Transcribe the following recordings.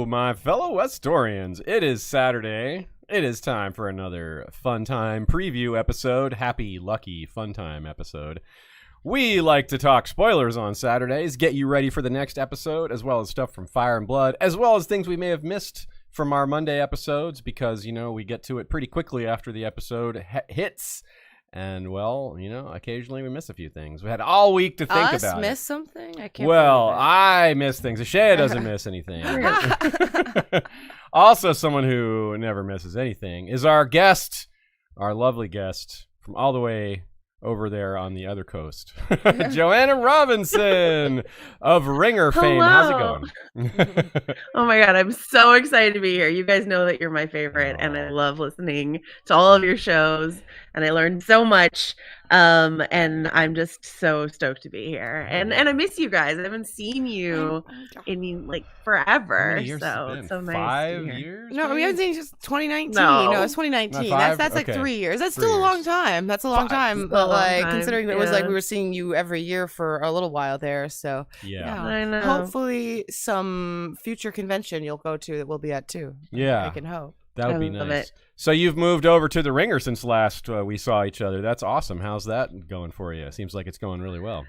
my fellow Westorians. It is Saturday. It is time for another Fun Time preview episode. Happy, lucky Fun Time episode. We like to talk spoilers on Saturdays, get you ready for the next episode, as well as stuff from Fire and Blood, as well as things we may have missed from our Monday episodes, because, you know, we get to it pretty quickly after the episode hits. And, well, you know, occasionally we miss a few things. We had all week to think about miss it. something? I can't. Well, I miss things. Ashaya doesn't miss anything. Also, someone who never misses anything is our guest, our lovely guest from all the way over there on the other coast, Joanna Robinson of Ringer fame. How's it going? Oh my God, I'm so excited to be here. You guys know that you're my favorite, and I love listening to all of your shows, and I learned so much. And I'm just so stoked to be here. And I miss you guys. I haven't seen you in like forever. So it's so nice. 5 years? No, we haven't seen since 2019. No. No, it's 2019. Not That's like okay. 3 years. That's 3 still a long years. time. That's a long time. Still But a long like time, considering that it was like yeah. we were seeing you every year for a little while there. So Yeah. I know. hopefully some future convention you'll go to that we'll be at too. Yeah. I can hope. That would be I love nice. it. So you've moved over to the Ringer since last we saw each other. That's awesome. How's that going for you? Seems like it's going really well.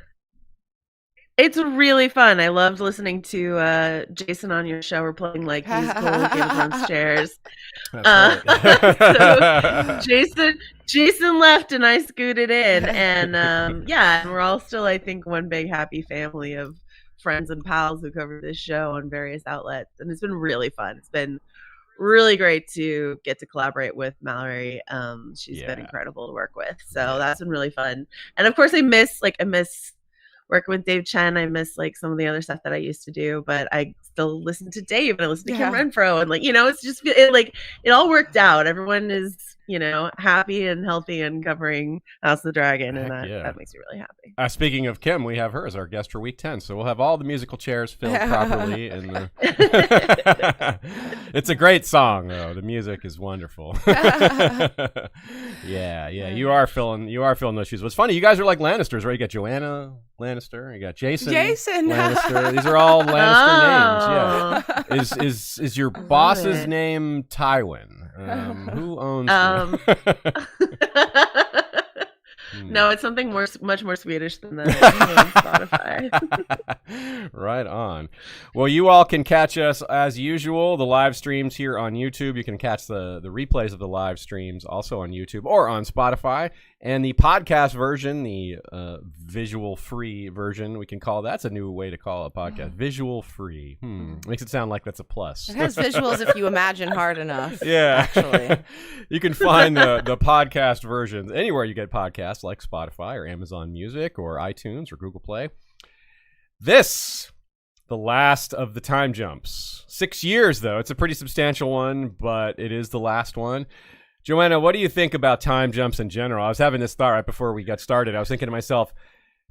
It's really fun. I loved listening to Jason on your show. We're playing like musical Game of Thrones chairs. That's right. So Jason left and I scooted in, and yeah, and we're all still, I think, one big happy family of friends and pals who cover this show on various outlets, and it's been really fun. It's been really great to get to collaborate with Mallory. She's been incredible to work with, so that's been really fun. And of course, I miss working with Dave Chen. I miss like some of the other stuff that I used to do, but I still listen to Dave and I listen to Kim Renfro, and like, you know, it's just it all worked out. Everyone is, you know, happy and healthy and covering House of the Dragon, and that makes me really happy. Speaking of Kim, we have her as our guest for week 10, so we'll have all the musical chairs filled properly. And it's a great song, though. The music is wonderful. Yeah, you are filling those shoes. What's funny, you guys are like Lannisters, right? You got Joanna Lannister, you got Jason Lannister. These are all Lannister names. Yeah. Is your boss's name Tywin? Who owns No, it's something much more Swedish than that. On Spotify. Right on. Well, you all can catch us as usual, the live streams here on YouTube. You can catch the replays of the live streams also on YouTube or on Spotify. And the podcast version, the visual free version, we can call that's a new way to call a podcast. Visual free. Makes it sound like that's a plus. It has visuals if you imagine hard enough. Yeah. Actually. You can find the podcast versions anywhere you get podcasts, like Spotify or Amazon Music or iTunes or Google Play. This, the last of the time jumps. 6 years, though. It's a pretty substantial one, but it is the last one. Joanna, what do you think about time jumps in general? I was having this thought right before we got started. I was thinking to myself,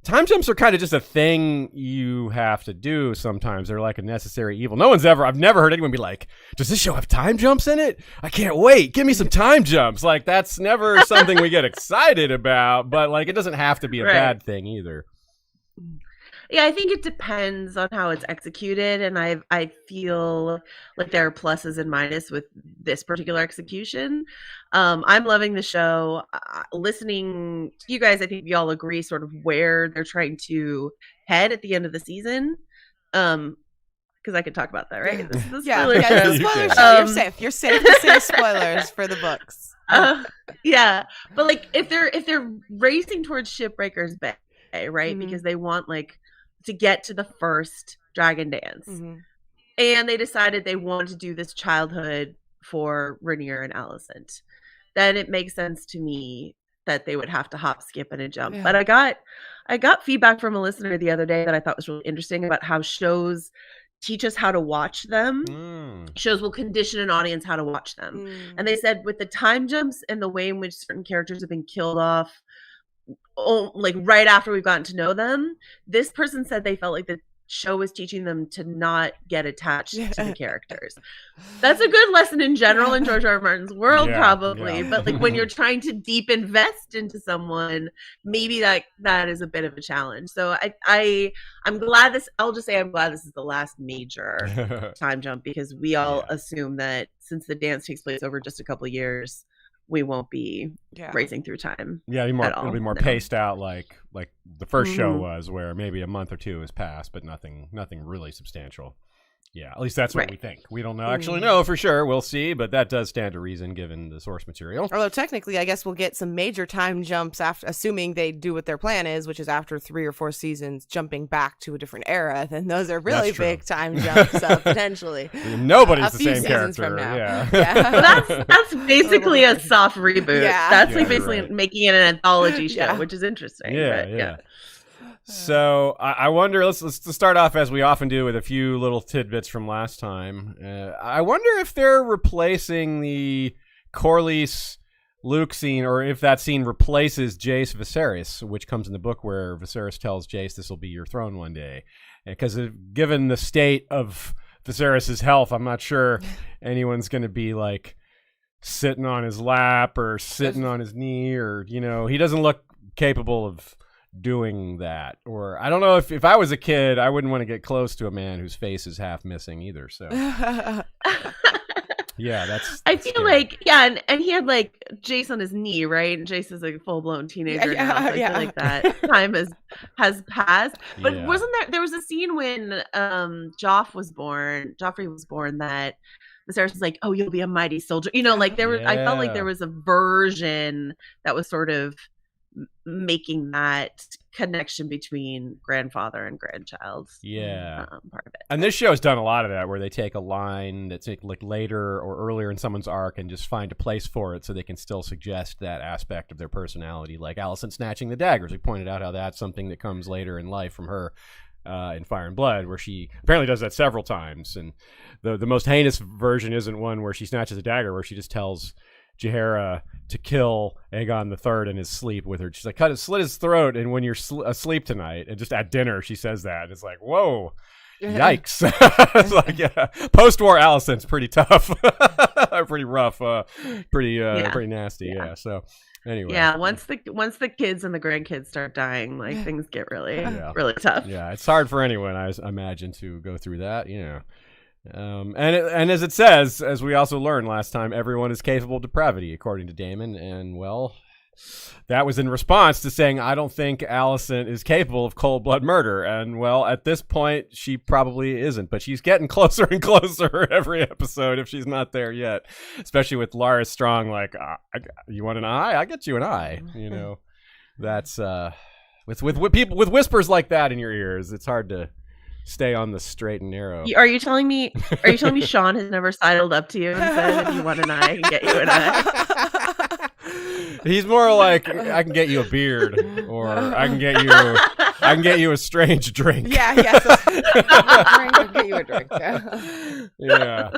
time jumps are kind of just a thing you have to do sometimes. They're like a necessary evil. I've never heard anyone be like, does this show have time jumps in it? I can't wait. Give me some time jumps. Like, that's never something we get excited about, but like, it doesn't have to be a bad thing either. Yeah, I think it depends on how it's executed, and I feel like there are pluses and minuses with this particular execution. I'm loving the show. Listening to you guys, I think we all agree sort of where they're trying to head at the end of the season. Because I could talk about that, right? This is the spoiler show. It's the spoiler show. You're safe. You're safe to say spoilers for the books. Yeah, but like if they're racing towards Shipbreaker's Bay, right? Because they want like to get to the first Dragon Dance. And they decided they wanted to do this childhood for Rhaenyra and Alicent. Then it makes sense to me that they would have to hop, skip, and a jump. But I got feedback from a listener the other day that I thought was really interesting about how shows teach us how to watch them. Shows will condition an audience how to watch them. And they said with the time jumps and the way in which certain characters have been killed off, like right after we've gotten to know them, this person said they felt like show is teaching them to not get attached to the characters. That's a good lesson in general in George R. R. Martin's world, probably. Yeah. But like when you're trying to deep invest into someone, maybe that is a bit of a challenge. So I'm glad this. I'll just say I'm glad this is the last major time jump, because we all assume that since the dance takes place over just a couple of years, we won't be racing through time. Yeah, it'll be more paced out like the first show was, where maybe a month or two has passed, but nothing really substantial. Yeah, at least that's what we think. We don't actually know for sure. We'll see, but that does stand to reason given the source material. Although technically, I guess we'll get some major time jumps after, assuming they do what their plan is, which is after 3 or 4 seasons, jumping back to a different era. Then those are really big time jumps, potentially. Nobody's the same character. From now. Well, that's basically a soft reboot. Yeah. That's like basically making it an anthology show, which is interesting. Yeah. So I wonder, let's start off as we often do with a few little tidbits from last time. I wonder if they're replacing the Corlys Luke scene, or if that scene replaces Jace Viserys, which comes in the book where Viserys tells Jace this will be your throne one day. Because given the state of Viserys' health, I'm not sure anyone's going to be like sitting on his lap or sitting on his knee, or, he doesn't look capable of doing that. Or I don't know, if I was a kid, I wouldn't want to get close to a man whose face is half missing either. So that's I feel scary. Like and he had like Jace on his knee, right? And Jace is a full-blown teenager now. So I feel like that time has passed. But wasn't there was a scene when Joffrey was born that Viserys was like, "Oh, you'll be a mighty soldier." Like there was I felt like there was a version that was sort of making that connection between grandfather and grandchild. Part of it. And this show has done a lot of that, where they take a line that's like later or earlier in someone's arc and just find a place for it so they can still suggest that aspect of their personality, like Alicent snatching the daggers. We pointed out how that's something that comes later in life from her in Fire and Blood, where she apparently does that several times. And the most heinous version isn't one where she snatches a dagger, where she just tells Jaehaera to kill Aegon III in his sleep with her. She's like, slit his throat, and when you're asleep tonight, and just at dinner she says that. It's like, whoa, yikes. It's like, post-war Alicent's pretty tough. Pretty rough, pretty nasty. So anyway, once the kids and the grandkids start dying, like things get really really tough. It's hard for anyone, I imagine, to go through that. And as it says, as we also learned last time, everyone is capable of depravity, according to Daemon. And, well, that was in response to saying, I don't think Alicent is capable of cold blood murder. And, well, at this point, she probably isn't. But she's getting closer and closer every episode if she's not there yet. Especially with Larys Strong, like, you want an eye? I get you an eye. That's with people with whispers like that in your ears, it's hard to stay on the straight and narrow. Are you telling me Sean has never sidled up to you and said, if you want an eye, I can get you an eye? He's more like, I can get you a beard, or I can get you a strange drink. So I can get you a drink. Yeah.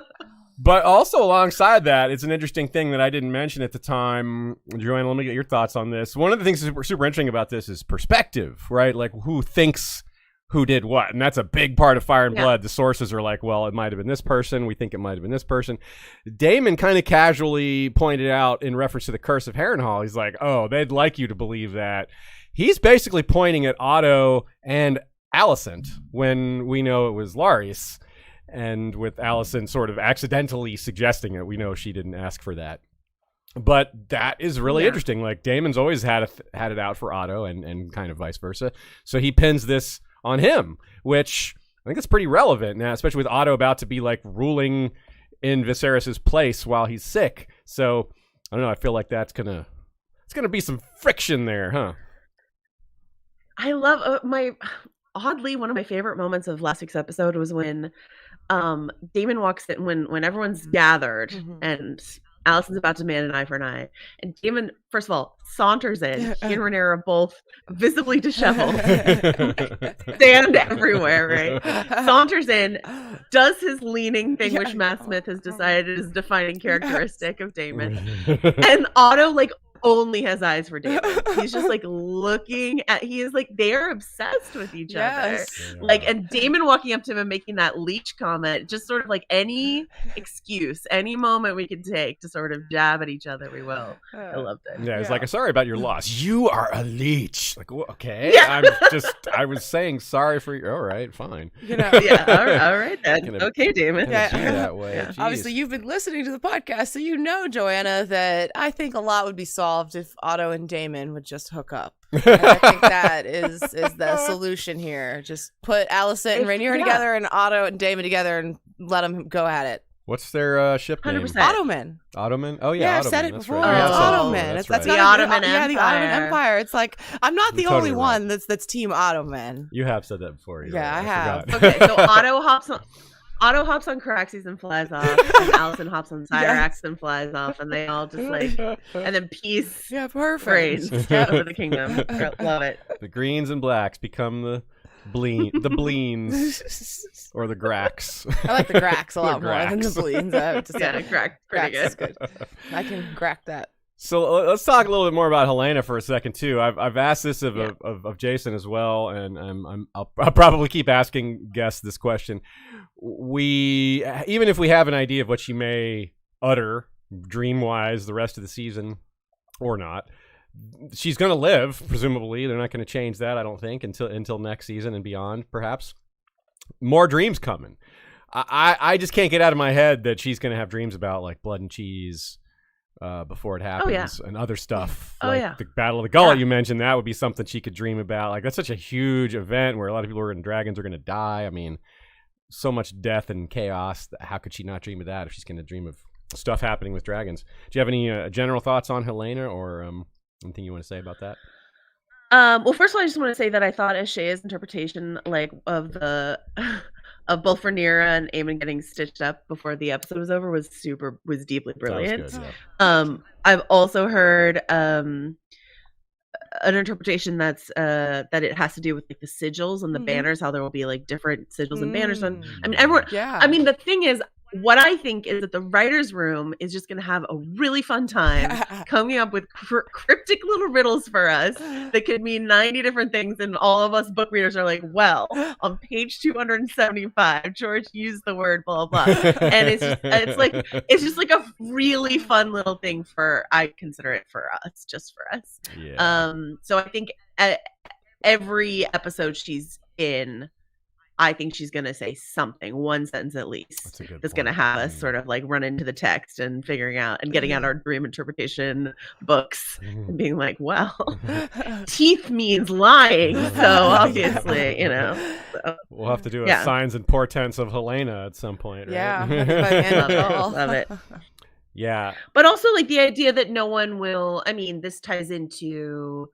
But also alongside that, it's an interesting thing that I didn't mention at the time. Joanna, let me get your thoughts on this. One of the things that's super interesting about this is perspective, right? Like, who thinks who did what, and that's a big part of Fire and Blood. The sources are like, well, it might have been this person, we think it might have been this person. Daemon kind of casually pointed out in reference to the Curse of Harrenhal, he's like, oh, they'd like you to believe that. He's basically pointing at Otto and Alicent when we know it was Larys, and with Alicent sort of accidentally suggesting it, we know she didn't ask for that. But that is really interesting. Like, Daemon's always had it out for Otto, and kind of vice versa. So he pins this on him, which I think is pretty relevant now, especially with Otto about to be like ruling in Viserys' place while he's sick. So I don't know. I feel like it's gonna be some friction there, huh? I love one of my favorite moments of last week's episode was when Daemon walks in when everyone's gathered and Alicent's about to demand an eye for an eye. And Daemon, first of all, saunters in. He and Rhaenyra are both visibly disheveled. Sand everywhere, right? Saunters in, does his leaning thing, which Matt Smith has decided is a defining characteristic of Daemon. And Otto, like, only has eyes for David. He's just like looking at, he is like, they're obsessed with each other. Like, and Damon walking up to him and making that leech comment, just sort of like any excuse, any moment we can take to sort of jab at each other, we will. I loved it. Yeah, it's like, sorry about your loss. You are a leech. Like, okay. Yeah. I was saying sorry for you. All right, fine. You know, all right then. Okay, Damon. That way. Yeah. Obviously, you've been listening to the podcast, so you know, Joanna, that I think a lot would be solved if Otto and Damon would just hook up. And I think that is the solution here. Just put Alicent and Rhaenyra together and Otto and Damon together and let them go at it. What's their ship name? 100%. Ottoman. Ottoman? Oh, yeah, I've Ottoman. said it That's before. right. It's Ottoman. That's That's right. the Ottoman Empire. Yeah, the Ottoman Empire. It's like, I'm not the You're only totally one that's Team Ottoman. You have said that before. Yeah, I have. forgot. Okay, so Otto hops on Caraxes and flies off, and Alicent hops on Cyrax and flies off, and they all just like, and then peace reigns over the kingdom. Love it. The greens and blacks become the bleens or the gracks. I like the gracks a lot The more than the gracks. bleens. I have to say. Yeah, crack, pretty Gracks is good. I can crack that. So let's talk a little bit more about Helena for a second too. I've asked this of Jason as well, and I'll probably keep asking guests this question. Even if we have an idea of what she may utter dream wise the rest of the season or not, she's going to live. Presumably, they're not going to change that. I don't think until next season and beyond. Perhaps more dreams coming. I just can't get out of my head that she's going to have dreams about like blood and cheese. Before it happens and other stuff like the Battle of the Gullet you mentioned, that would be something she could dream about. Like, that's such a huge event where a lot of people and dragons are going to die. I mean, so much death and chaos. How could she not dream of that if she's going to dream of stuff happening with dragons? Do you have any general thoughts on Helena or anything you want to say about that? Well, first of all, I just want to say that I thought Shay's interpretation, like, of the of both Rhaenyra and Aemon getting stitched up before the episode was over was deeply brilliant. That was good, I've also heard an interpretation that's that it has to do with like the sigils and the banners, how there will be like different sigils and banners on. I mean, everyone. Yeah. I mean, the thing is, what I think is that the writer's room is just going to have a really fun time coming up with cryptic little riddles for us that could mean 90 different things. And all of us book readers are like, well, on page 275, George used the word blah, blah. And it's just like a really fun little thing I consider it for us, just for us. Yeah. So I think every episode she's in, I think she's going to say something, one sentence at least, that's going to have us sort of like run into the text and figuring out and getting out our dream interpretation books and being like, well, teeth means lying. So obviously, So. We'll have to do a signs and portents of Helena at some point. Right? Yeah. Love it. Yeah. But also like the idea that no one will, I mean, this ties into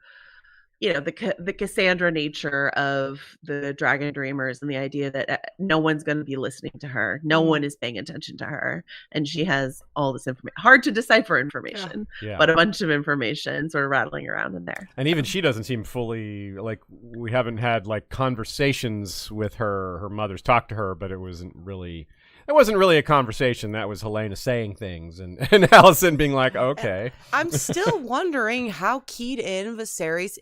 the Cassandra nature of the Dragon Dreamers and the idea that no one's going to be listening to her. No one is paying attention to her. And she has all this information. Hard to decipher information, but a bunch of information sort of rattling around in there. And even she doesn't seem fully, like, we haven't had like conversations with her mothers talk to her, but it wasn't really a conversation. That was Helena saying things and Alicent being like, okay. I'm still wondering how keyed in Viserys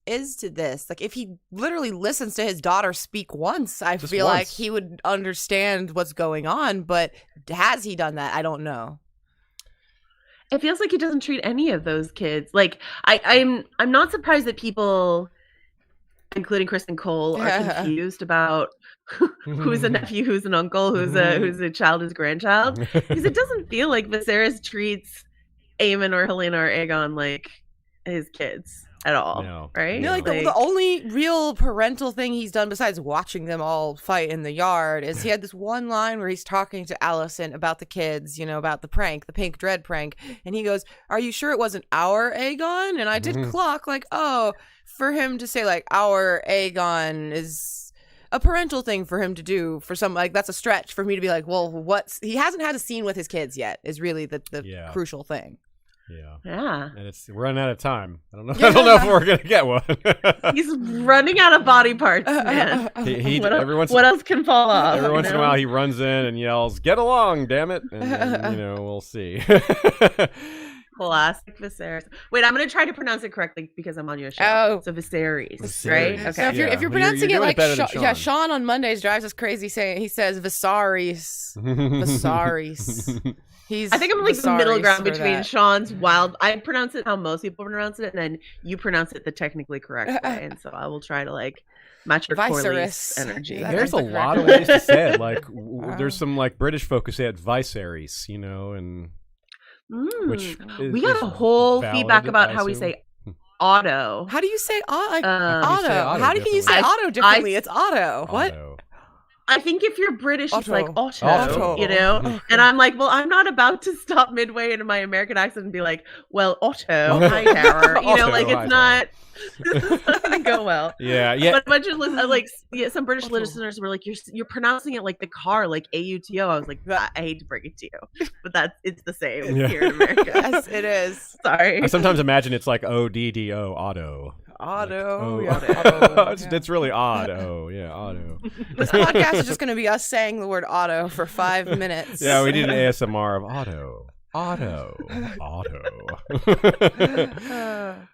is to this. Like, if he literally listens to his daughter speak once, I feel like he would understand what's going on. But has he done that? I don't know. It feels like he doesn't treat any of those kids. Like, I'm not surprised that people, including Kristen Cole, are confused about who's a nephew, who's an uncle, who's a child, who's a grandchild, because it doesn't feel like Viserys treats Aemon or Helena or Aegon like his kids at all, right? No, like the only real parental thing he's done besides watching them all fight in the yard is he had this one line where he's talking to Alicent about the kids, about the prank, the pink dread prank, and he goes, "Are you sure it wasn't our Aegon?" And I did clock like, oh, for him to say like our Aegon is a parental thing for him to do for some, like, that's a stretch for me to be like, well, he hasn't had a scene with his kids yet is really the crucial thing. Yeah. And we're running out of time. I don't know if we're gonna get one. He's running out of body parts, man. What else can fall off? Every once in a while he runs in and yells, "Get along, damn it." And then, we'll see. Classic Viserys. Wait, I'm gonna try to pronounce it correctly because I'm on your show. Oh. So Viserys, Viserys. right? So Okay. if you're Yeah. Well, pronouncing you're it doing like better than Sean. Sean on Mondays drives us crazy saying he says Viserys. Viserys. I think I'm like the middle Viserys ground for between that. Sean's wild. I pronounce it how most people pronounce it, and then you pronounce it the technically correct way. And so I will try to like match your Viserys. Corlys energy. That There's is a the lot of correct ways to say it. Like, Wow. there's some like British folk who say it Viserys, you know, and which We got a whole feedback about how we say auto. How do you say like How do you say auto? auto How can you say differently? auto differently? It's auto. What? I think if you're British, it's like auto, Auto. you know? And I'm like, well, I'm not about to stop midway into my American accent and be like, well, auto, hi, Tara. You know, Auto, like, hi, it's not, this is not going to go well. Yeah. But a bunch of, some British listeners were like, you're pronouncing it like the car, like AUTO. I was like, I hate to break it to you, but it's the same Yeah. here in America. Yes, it is. Sorry. I sometimes imagine it's like ODDO, auto. Auto. Like, Yeah, auto. It's really odd. Oh, yeah, auto. This podcast is just going to be us saying the word auto for 5 minutes. Yeah, we need an ASMR of auto. Auto.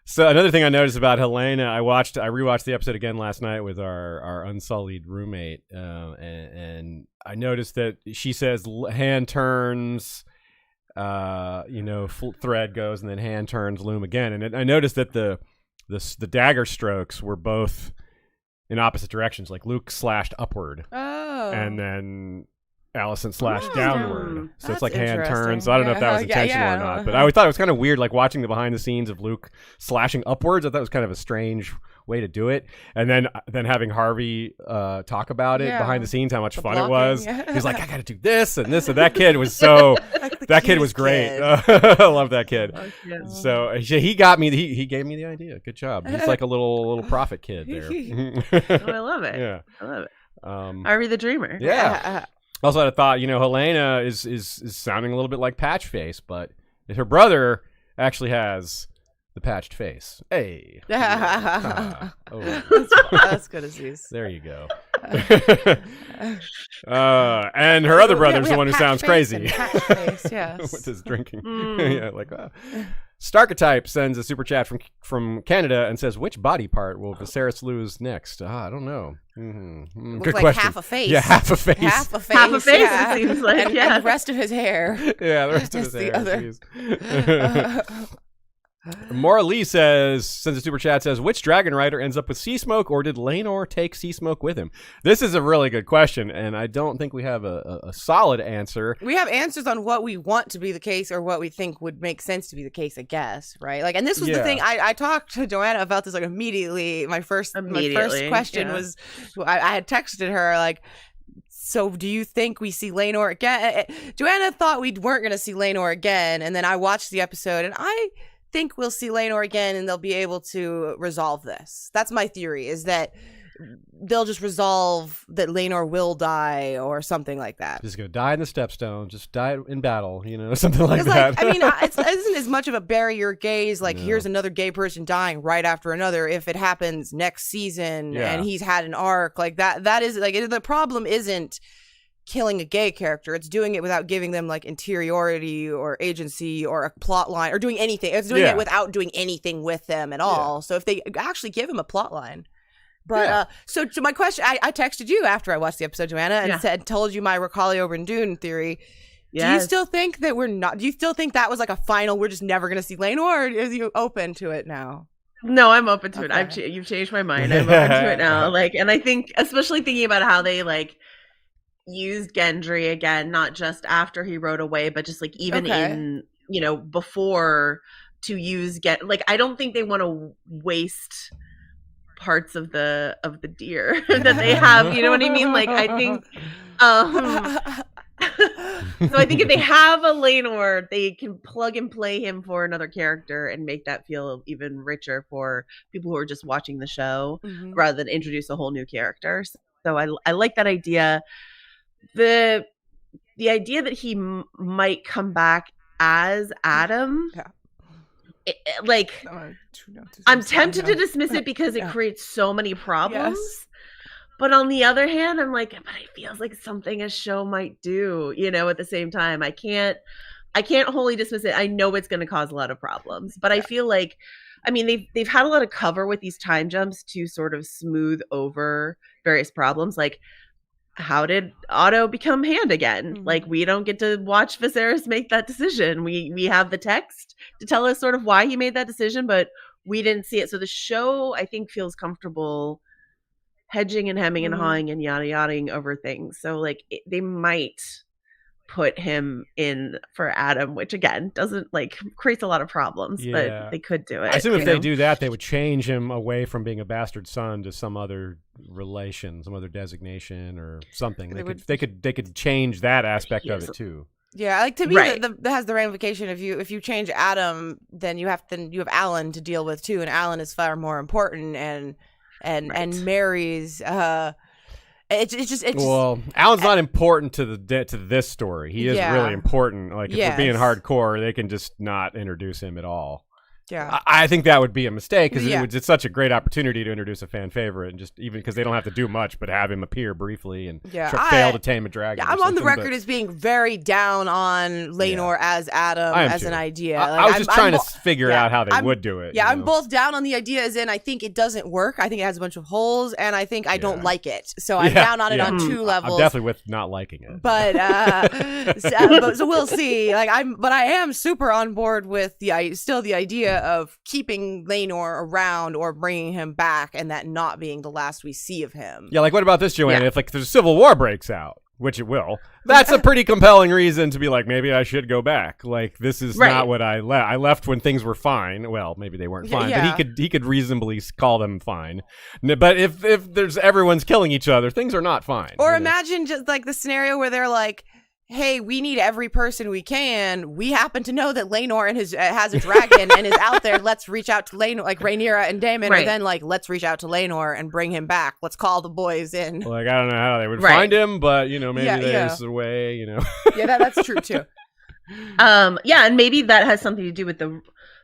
So another thing I noticed about Helena, I rewatched the episode again last night with our unsullied roommate, and I noticed that she says hand turns, thread goes, and then hand turns, loom again, and I noticed that the dagger strokes were both in opposite directions. Like Luke slashed upward, and then Allison slashed downward. So it's like hand turns. So I don't know if that was intentional or not. But I thought it was kind of weird, like watching the behind the scenes of Luke slashing upwards. I thought it was kind of a strange way to do it. And then having Harvey talk about it behind the scenes, how much fun it was. He's like, I got to do this and this, and that kid was so. That kid was great. I love that kid. So he got me. He gave me the idea. Good job. He's like a little prophet kid there. I love it. Yeah, I love it. Harvey the Dreamer. Yeah. Also, I thought, Helena is sounding a little bit like Patchface, but her brother actually has the patched face. Hey. That's good, Aziz. There you go. And her other brother's the one who sounds crazy. Face, yes. With his drinking. Yeah, like, Starkatype sends a super chat from Canada and says, which body part will Viserys lose next? I don't know. Looks Good like question. half a face. Yeah, half a face. Half a face. Half a face, yeah. it seems like, and the rest of his hair. Yeah, the rest of his the hair. other. Maura Lee sends a super chat, says, which dragon rider ends up with sea smoke, or did Laenor take sea smoke with him? This is a really good question, and I don't think we have a solid answer. We have answers on what we want to be the case or what we think would make sense to be the case, I guess, right? Like, and this was the thing, I talked to Joanna about this like immediately. My first question was, I had texted her like, so do you think we see Laenor again? Joanna thought we weren't going to see Laenor again, and then I watched the episode, and I think we'll see Laenor again and they'll be able to resolve this. That's my theory, is that they'll just resolve that Laenor will die or something like that. Just gonna die in the stepstone, just die in battle, something like that. Like, I mean, it isn't as much of a bury your gaze, like here's another gay person dying right after another. If it happens next season and he's had an arc like that is like, the problem isn't killing a gay character. It's doing it without giving them like interiority or agency or a plot line or doing anything. It's doing it without doing anything with them at all. So if they actually give him a plot line. But so to my question, I texted you after I watched the episode, Joanna, and told you my Recalio Rendune theory. Yes. Do you still think that do you still think that was like a final, we're just never going to see Laenor, or are you open to it now? No, I'm open to it. You've changed my mind. I'm open to it now. Like, and I think, especially thinking about how they like used Gendry again, not just after he rode away, but just like even in, before, to use like, I don't think they want to waste parts of the deer that they have, you know what I mean? Like, I think so I think if they have a Laenor, they can plug and play him for another character and make that feel even richer for people who are just watching the show, rather than introduce a whole new character. So I like that idea. The idea that he might come back as Adam, I'm tempted to dismiss it because it creates so many problems. Yes. But on the other hand, I'm like, but it feels like something a show might do, at the same time. I can't I can't wholly dismiss it. I know it's going to cause a lot of problems, but I feel like, I mean, they've had a lot of cover with these time jumps to sort of smooth over various problems. Like, how did Otto become Hand again? Mhm. Like, we don't get to watch Viserys make that decision. We have the text to tell us sort of why he made that decision, but we didn't see it. So the show, I think, feels comfortable hedging and hemming and hawing and yada yadaing over things. So like they might put him in for Adam, which again doesn't like creates a lot of problems, but they could do it. I assume if they do that, they would change him away from being a bastard son to some other relation, some other designation or something. They could change that aspect of it too. Yeah, like to me, Right. that has the ramification if you change Adam, then you have Alan to deal with too, and Alan is far more important, and Mary's it's just Alan's not important to this story. He is really important. Like if we're being hardcore, they can just not introduce him at all. Yeah, I think that would be a mistake because it's such a great opportunity to introduce a fan favorite, and just even because they don't have to do much, but have him appear briefly and fail to tame a dragon. I'm on the record as being very down on Laenor as Adam as an idea. I was just trying to figure out how they would do it. Yeah, I'm both down on the idea as in I think it doesn't work. I think it has a bunch of holes, and I think I don't like it. So I'm down on it on two levels. I'm definitely with not liking it. But so we'll see. But I am super on board with the idea of keeping Laenor around or bringing him back, and that not being the last we see of him. Yeah, like what about this, Joanna? If like there's a civil war breaks out, which it will, that's a pretty compelling reason to be like, maybe I should go back. Like this is not what I left. I left when things were fine. Well, maybe they weren't fine, but he could reasonably call them fine. But if there's everyone's killing each other, things are not fine. Or imagine just like the scenario where they're like, hey, we need every person we can. We happen to know that Laenor has a dragon and is out there. Let's reach out to Laenor, like Rhaenyra and Daemon, or then like, let's reach out to Laenor and bring him back. Let's call the boys in. Like, I don't know how they would find him, but, maybe there's a way, Yeah, that's true, too. And maybe that has something to do with the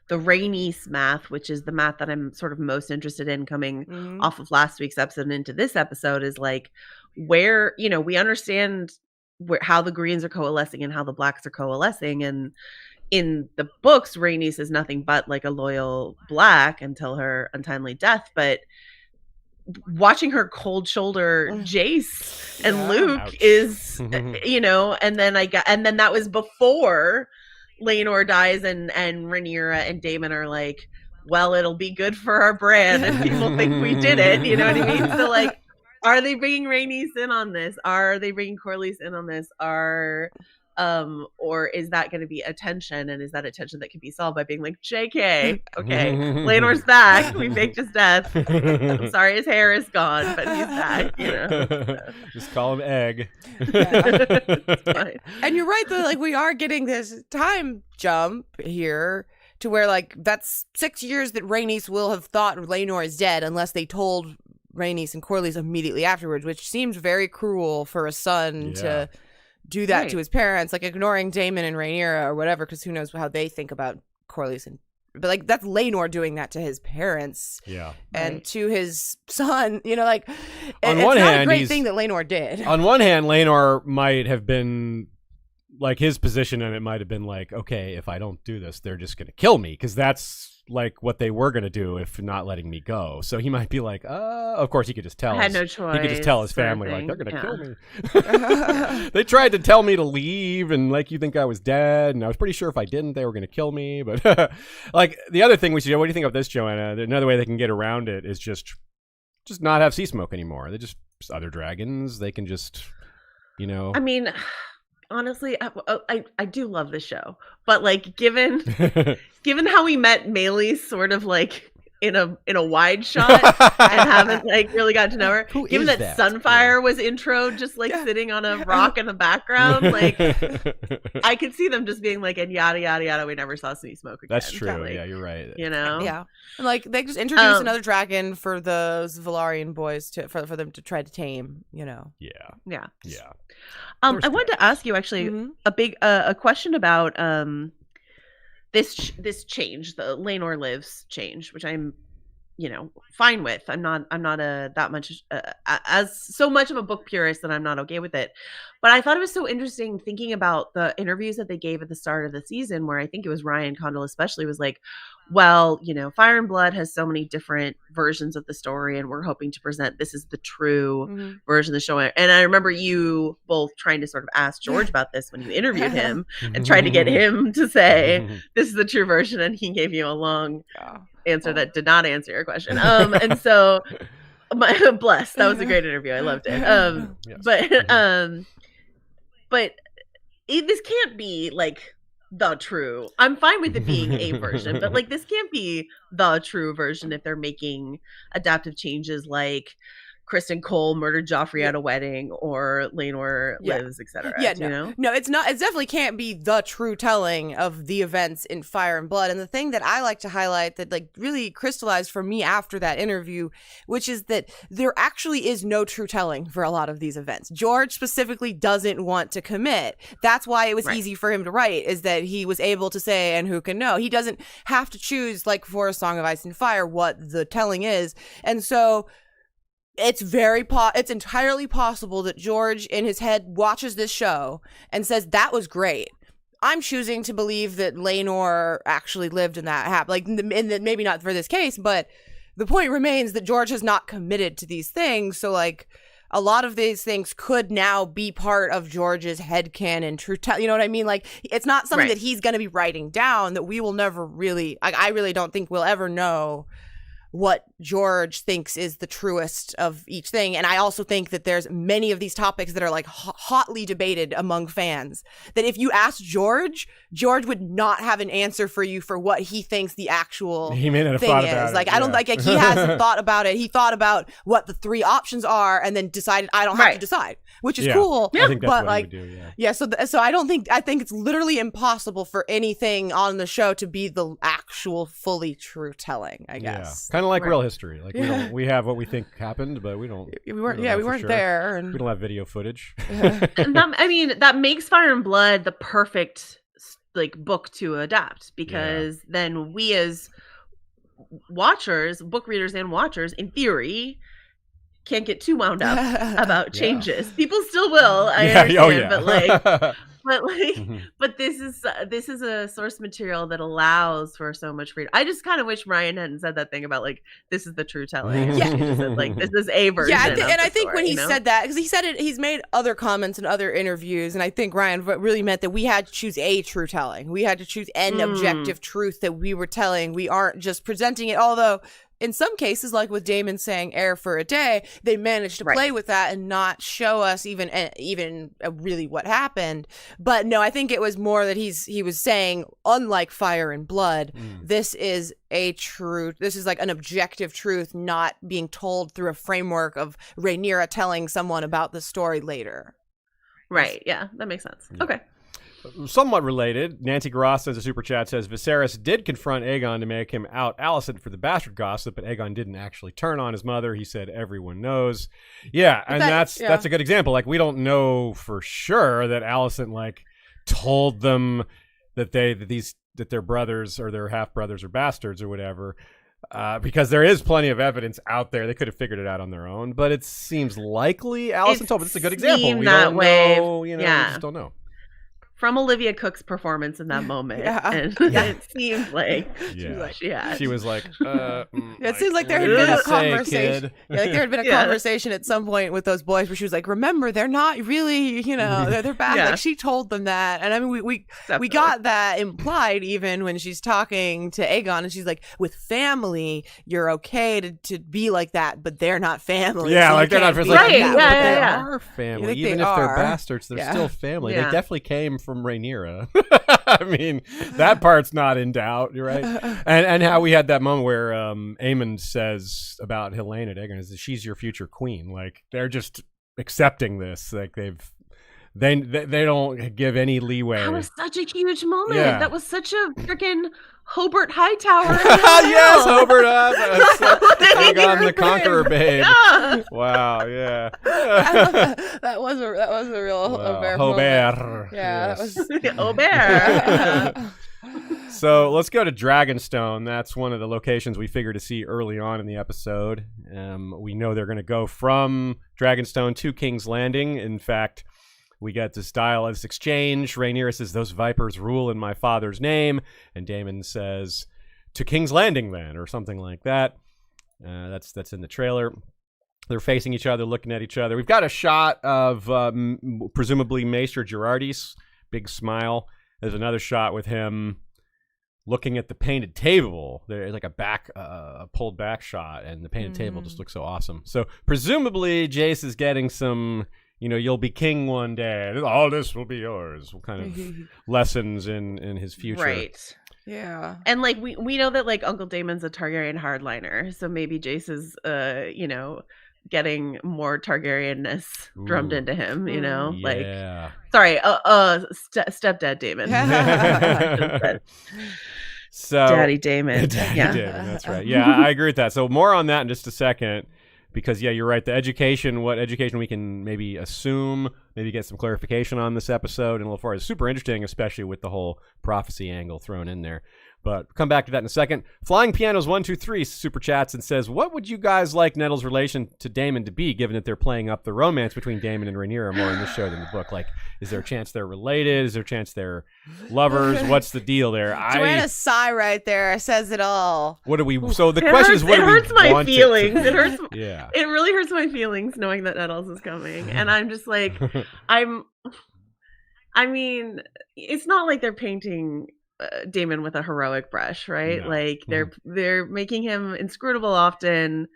Rhaenys math, which is the math that I'm sort of most interested in coming off of last week's episode and into this episode is like where, we understand how the Greens are coalescing and how the Blacks are coalescing, and in the books Rhaenys is nothing but like a loyal Black until her untimely death, but watching her cold shoulder Jace and Luke is and then that was before Laenor dies and Rhaenyra and Daemon are like, well, it'll be good for our brand and people think we did it, you know what I mean? So like, are they bringing Rhaenys in on this? Are they bringing Corlys in on this? Or is that going to be a tension? And is that a tension that can be solved by being like, JK, okay, Laenor's back. We faked his death. I'm sorry his hair is gone, but he's back, Just call him Egg. And you're right, though, like we are getting this time jump here to where like that's 6 years that Rhaenys will have thought Laenor is dead unless they told Rhaenys and Corlys immediately afterwards, which seems very cruel for a son to do that to his parents, like ignoring Daemon and Rhaenyra or whatever, because who knows how they think about Corlys but like that's Laenor doing that to his parents, and to his son. Like on it's one not hand, a great thing that Laenor did. On one hand, Laenor might have been like his position, and it might have been like, okay, if I don't do this, they're just going to kill me, because that's like what they were going to do if not letting me go. So he might be like, of course he could just tell I had no choice. He could just tell his family like, they're going to kill me. They tried to tell me to leave and like you think I was dead, and I was pretty sure if I didn't they were going to kill me. But like the other thing we should do, what do you think of this, Joanna? Another way they can get around it is just not have sea smoke anymore. They just other dragons, they can just I mean, honestly, I do love the show, but like given how we met Meleys sort of like in a wide shot and haven't like really gotten to know her, given that Sunfire was intro just like sitting on a rock in the background, like I could see them just being like, and yada yada yada, we never saw sea smoke again. That's true. Like, yeah, you're right. And like they just introduced another dragon for those Velaryon boys for them to try to tame. Yeah. I wanted to ask you actually a question about this change, the Laenor lives change, which I'm fine with. I'm not that much as so much of a book purist that I'm not okay with it. But I thought it was so interesting thinking about the interviews that they gave at the start of the season, where I think it was Ryan Condal especially was like, well, Fire and Blood has so many different versions of the story, and we're hoping to present this is the true version of the show. And I remember you both trying to sort of ask George about this when you interviewed him and tried to get him to say this is the true version, and he gave you a long answer that did not answer your question. And so bless, that was a great interview. I loved it. Yes. But this can't be like the true. I'm fine with it being a version, but like this can't be the true version if they're making adaptive changes like Kristen Cole murdered Joffrey at a wedding, or Laenor lives, etc. No, it's not. It definitely can't be the true telling of the events in Fire and Blood. And the thing that I like to highlight that like really crystallized for me after that interview, which is that there actually is no true telling for a lot of these events. George specifically doesn't want to commit. That's why it was easy for him to write, is that he was able to say, and who can know? He doesn't have to choose, like for A Song of Ice and Fire, what the telling is. And so it's it's entirely possible that George in his head watches this show and says, that was great. I'm choosing to believe that Laenor actually lived and that happened. Like, and maybe not for this case, but the point remains that George has not committed to these things. So like a lot of these things could now be part of George's headcanon true you know what I mean? Like it's not something that he's going to be writing down, that we will never really, I really don't think we'll ever know what George thinks is the truest of each thing. And I also think that there's many of these topics that are like hotly debated among fans, that if you ask George would not have an answer for you for what he thinks the actual he may not have thing thought is. about like it, I don't like he hasn't thought about it. He thought about what the three options are and then decided I don't have to decide, which is cool. I think that's but what like he would do, so I think it's literally impossible for anything on the show to be the actual fully true telling, I guess. Kind of like real history. Like we have what we think happened, but we don't. We weren't there, and we don't have video footage. And that makes Fire and Blood the perfect like book to adapt, because then we as watchers, book readers and watchers, in theory, can't get too wound up about changes. People still will, I understand, but this is a source material that allows for so much freedom. I just kind of wish Ryan hadn't said that thing about like this is the true telling. He just said, like this is a version. And I think when he said that, because he said it, he's made other comments in other interviews, and I think Ryan really meant that we had to choose a true telling. We had to choose an objective truth that we were telling. We aren't just presenting it, although in some cases, like with Daemon saying "air for a day," they managed to play with that and not show us even really what happened. But no, I think it was more that he was saying, unlike Fire and Blood, this is like an objective truth, not being told through a framework of Rhaenyra telling someone about the story later. Right. Yeah, that makes sense. Okay. Somewhat related, Nancy Gross as a super chat says Viserys did confront Aegon to make him out Alicent for the bastard gossip, but Aegon didn't actually turn on his mother. He said everyone knows. Yeah, and that's a good example. Like we don't know for sure that Alicent like told them that their brothers or their half brothers are bastards or whatever. Because there is plenty of evidence out there. They could have figured it out on their own, but it seems likely Alicent told. But it's a good example. We don't know. We just don't know. From Olivia Cook's performance in that moment. And it seemed like she was like, it seems like there had been a conversation. Like there had been a conversation at some point with those boys where she was like, remember, they're not really, they're bad. Like she told them that. And I mean, we got that implied even when she's talking to Aegon and she's like, with family, you're okay to be like that, but they're not family. Yeah, so like they're not family. Like they are family. Even if they're bastards, they're still family. They definitely came from Rhaenyra. I mean, that part's not in doubt, right? And how we had that moment where Aemon says about Helene at Aegon is that she's your future queen. Like they're just accepting this. Like they don't give any leeway. That was such a huge moment. Yeah. That was such a freaking Hobart Hightower. Yes, Hobart. Aegon the Conqueror, babe. Yeah. Wow, yeah. that was a real Hobart. Hobart. Yeah, yes. That was Hobart. So let's go to Dragonstone. That's one of the locations we figure to see early on in the episode. We know they're going to go from Dragonstone to King's Landing. In fact, we get this this exchange. Rhaenyra says, "Those vipers rule in my father's name," and Daemon says, "To King's Landing, then," or something like that. That's in the trailer. They're facing each other, looking at each other. We've got a shot of presumably Maester Girardi's big smile. There's another shot with him looking at the painted table. There's like a pulled back shot, and the painted table just looks so awesome. So presumably Jace is getting some, you'll be king one day. All this will be yours. What kind of lessons in his future? Right. Yeah. And like we know that like Uncle Damon's a Targaryen hardliner, so maybe Jace is getting more Targaryenness drummed into him, Yeah. Sorry, stepdad Daemon. So Daddy Daemon. Daddy Yeah. Daemon, that's right. Yeah, I agree with that. So more on that in just a second, because you're right. What education we can maybe assume, maybe get some clarification on this episode, and a little far is super interesting, especially with the whole prophecy angle thrown in there. But come back to that in a second. Flying Pianos 123 super chats and says, "What would you guys like Nettles' relation to Daemon to be, given that they're playing up the romance between Daemon and Rhaenyra more in this show than the book? Like, is there a chance they're related? Is there a chance they're lovers? What's the deal there?" Joanna's sigh right there says it all. What do we? So the question is, what do we want? It hurts my feelings. It hurts. Yeah. It really hurts my feelings knowing that Nettles is coming, and I'm just like, I mean, it's not like they're painting Daemon with a heroic brush, right? No. Like they're making him inscrutable often,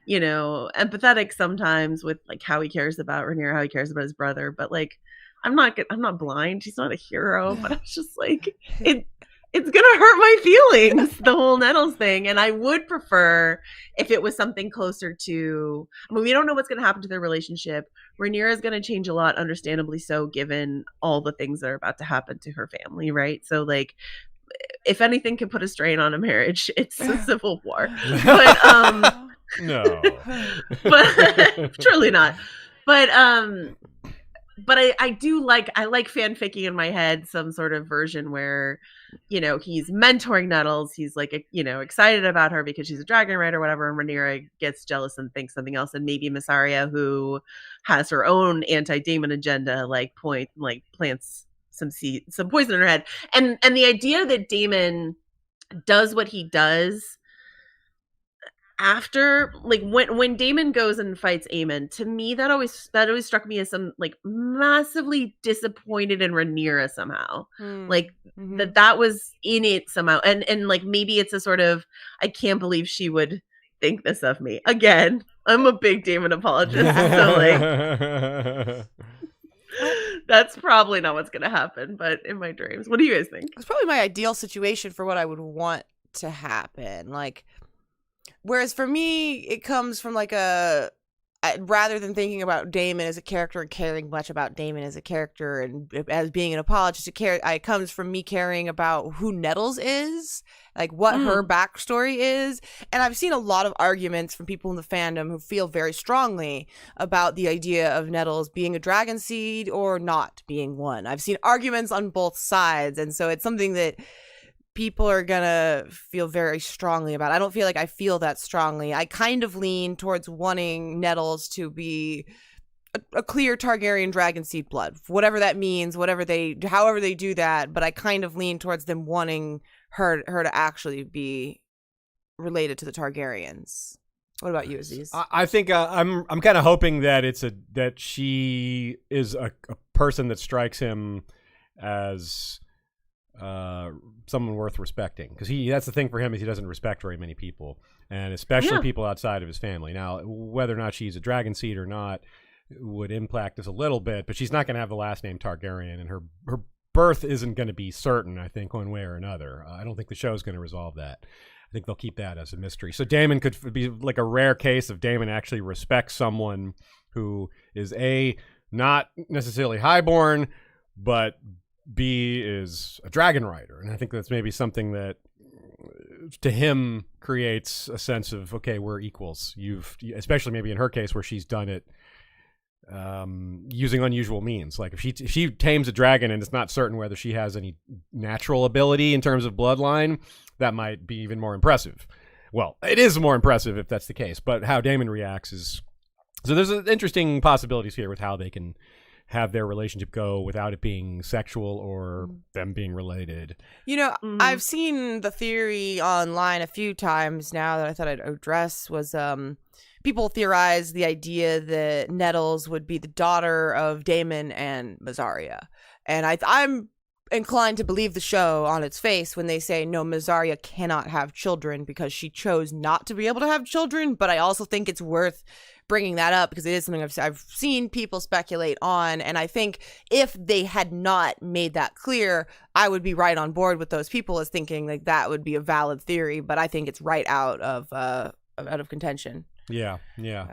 empathetic sometimes with like how he cares about Rhaenyra, how he cares about his brother. But like, I'm not blind. He's not a hero. But I was just like, it's gonna hurt my feelings, the whole Nettles thing. And I would prefer if it was something closer to. I mean, we don't know what's gonna happen to their relationship. Rhaenyra is gonna change a lot, understandably so, given all the things that are about to happen to her family, right? So, like, if anything can put a strain on a marriage, it's a civil war. But No. but truly not. But I do like fanficking in my head some sort of version where, he's mentoring Nettles. He's like, excited about her because she's a dragon rider or whatever. And Rhaenyra gets jealous and thinks something else. And maybe Mysaria, who has her own anti-Daemon agenda, plants some poison in her head. And the idea that Daemon does what he does after, like, when Daemon goes and fights Aemon, to me that always struck me as some like massively disappointed in Rhaenyra somehow. That was in it somehow, and like maybe it's a sort of, I can't believe she would think this of me. Again, I'm a big Daemon apologist, so like that's probably not what's gonna happen, but in my dreams. What do you guys think? It's probably my ideal situation for what I would want to happen. Like, whereas for me, it comes from like rather than thinking about Daemon as a character and caring much about Daemon as a character and as being an apologist, it comes from me caring about who Nettles is, like what her backstory is. And I've seen a lot of arguments from people in the fandom who feel very strongly about the idea of Nettles being a dragon seed or not being one. I've seen arguments on both sides. And so it's something that people are gonna feel very strongly about. I don't feel like I feel that strongly. I kind of lean towards wanting Nettles to be a clear Targaryen dragon seed blood, whatever that means, however they do that. But I kind of lean towards them wanting her to actually be related to the Targaryens. What about you, Aziz? I think I'm kind of hoping that that she is a person that strikes him as someone worth respecting, because that's the thing for him, is he doesn't respect very many people, and especially people outside of his family. Now, whether or not she's a dragon seed or not would impact us a little bit, but she's not going to have the last name Targaryen, and her birth isn't going to be certain, I think, one way or another. I don't think the show's going to resolve that. I think they'll keep that as a mystery. So Daemon could be like a rare case of Daemon actually respects someone who is not necessarily highborn, but B is a dragon rider. And I think that's maybe something that to him creates a sense of, okay, we're equals. Especially maybe in her case where she's done it using unusual means. Like if she tames a dragon and it's not certain whether she has any natural ability in terms of bloodline, that might be even more impressive. Well, it is more impressive if that's the case, but how Daemon reacts is... So there's interesting possibilities here with how they can have their relationship go without it being sexual or them being related. You know, I've seen the theory online a few times now that I thought I'd address was people theorize the idea that Nettles would be the daughter of Daemon and Mysaria. And I'm inclined to believe the show on its face when they say, no, Mysaria cannot have children because she chose not to be able to have children. But I also think it's worth bringing that up because it is something I've seen people speculate on. And I think if they had not made that clear, I would be right on board with those people as thinking like that would be a valid theory. But I think it's right out of contention. Yeah.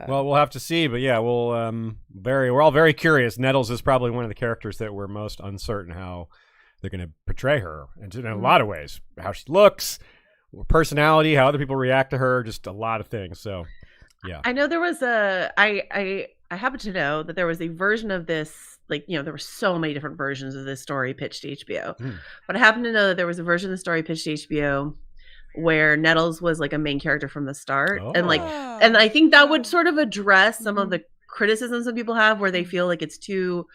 Well, we'll have to see, but yeah, we're all very curious. Nettles is probably one of the characters that we're most uncertain how they're going to portray her, and in a lot of ways, how she looks, her personality, how other people react to her, just a lot of things. So, yeah. I know there was I happen to know that there was a version of this, like, you know, there were so many different versions of this story pitched to HBO, but I happen to know that there was a version of the story pitched to HBO where Nettles was like a main character from the start, and I think that would sort of address some of the criticisms that people have where they feel like it's too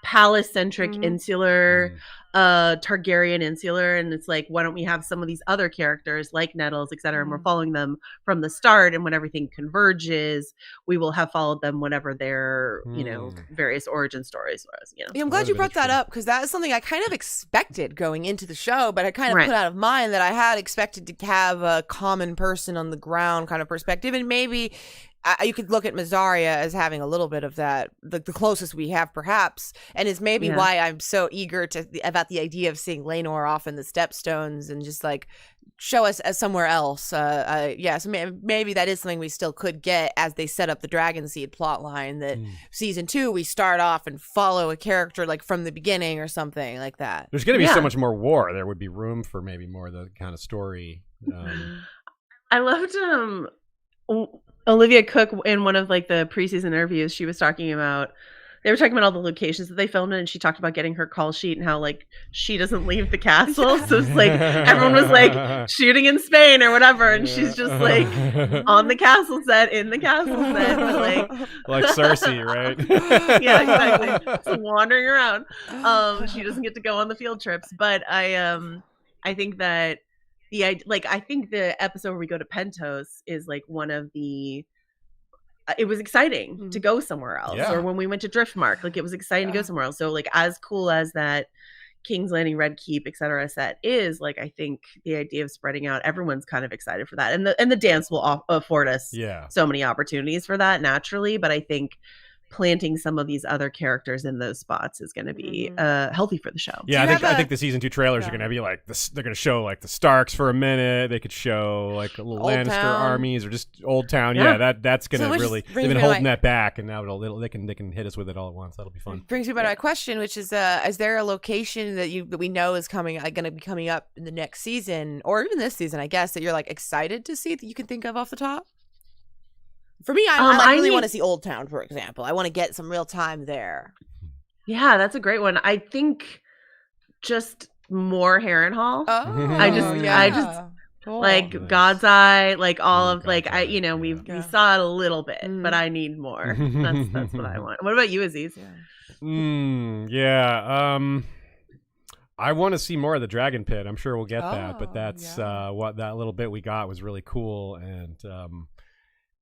palace-centric, insular, Targaryen insular, and it's like, why don't we have some of these other characters like Nettles, etc., and we're following them from the start, and when everything converges, we will have followed them whenever their, you know, various origin stories was, you know. Yeah, I'm glad you brought that up because that is something I kind of expected going into the show, but I kind of put out of mind that I had expected to have a common person on the ground kind of perspective, and maybe you could look at Mysaria as having a little bit of that, the closest we have perhaps, and is maybe why I'm so eager about the idea of seeing Laenor off in the Stepstones and just like show us as somewhere else. So maybe that is something we still could get as they set up the Dragon Seed plot line, that season 2 we start off and follow a character like from the beginning or something like that. There's going to be so much more war. There would be room for maybe more of the kind of story. I loved Olivia Cook in one of like the preseason interviews. They were talking about all the locations that they filmed in, and she talked about getting her call sheet and how like she doesn't leave the castle. So it's like everyone was like shooting in Spain or whatever, and she's just like on the castle set, in the castle set, like Cersei, right? Yeah, exactly. So wandering around. She doesn't get to go on the field trips, but I think that I think the episode where we go to Pentos is like one of the it was exciting to go somewhere else. Or when we went to Driftmark, like it was exciting to go somewhere else. So like as cool as that King's Landing, Red Keep, etc. set is, like I think the idea of spreading out, everyone's kind of excited for that, and the dance will afford us so many opportunities for that naturally. But I think planting some of these other characters in those spots is going to be healthy for the show. Yeah, I think the season 2 trailers are going to be like this. They're going to show like the Starks for a minute. They could show like little Old Lannister Town. armies or just Old Town. Yeah, that's going to really. They've been holding that back, and now they can hit us with it all at once. That'll be fun. Brings me back to my question, which is there a location that we know is going to be coming up in the next season, or even this season, I guess, that you're like excited to see, that you can think of off the top? For me, I really want to see Old Town, for example. I want to get some real time there. Yeah, that's a great one. I think just more Harrenhal. I just cool. like Nice. God's Eye, like all of God's like Eye, we saw it a little bit, but I need more. That's what I want. What about you, Aziz? I want to see more of the Dragon Pit. I'm sure we'll get that, but that's what that little bit we got was really cool, and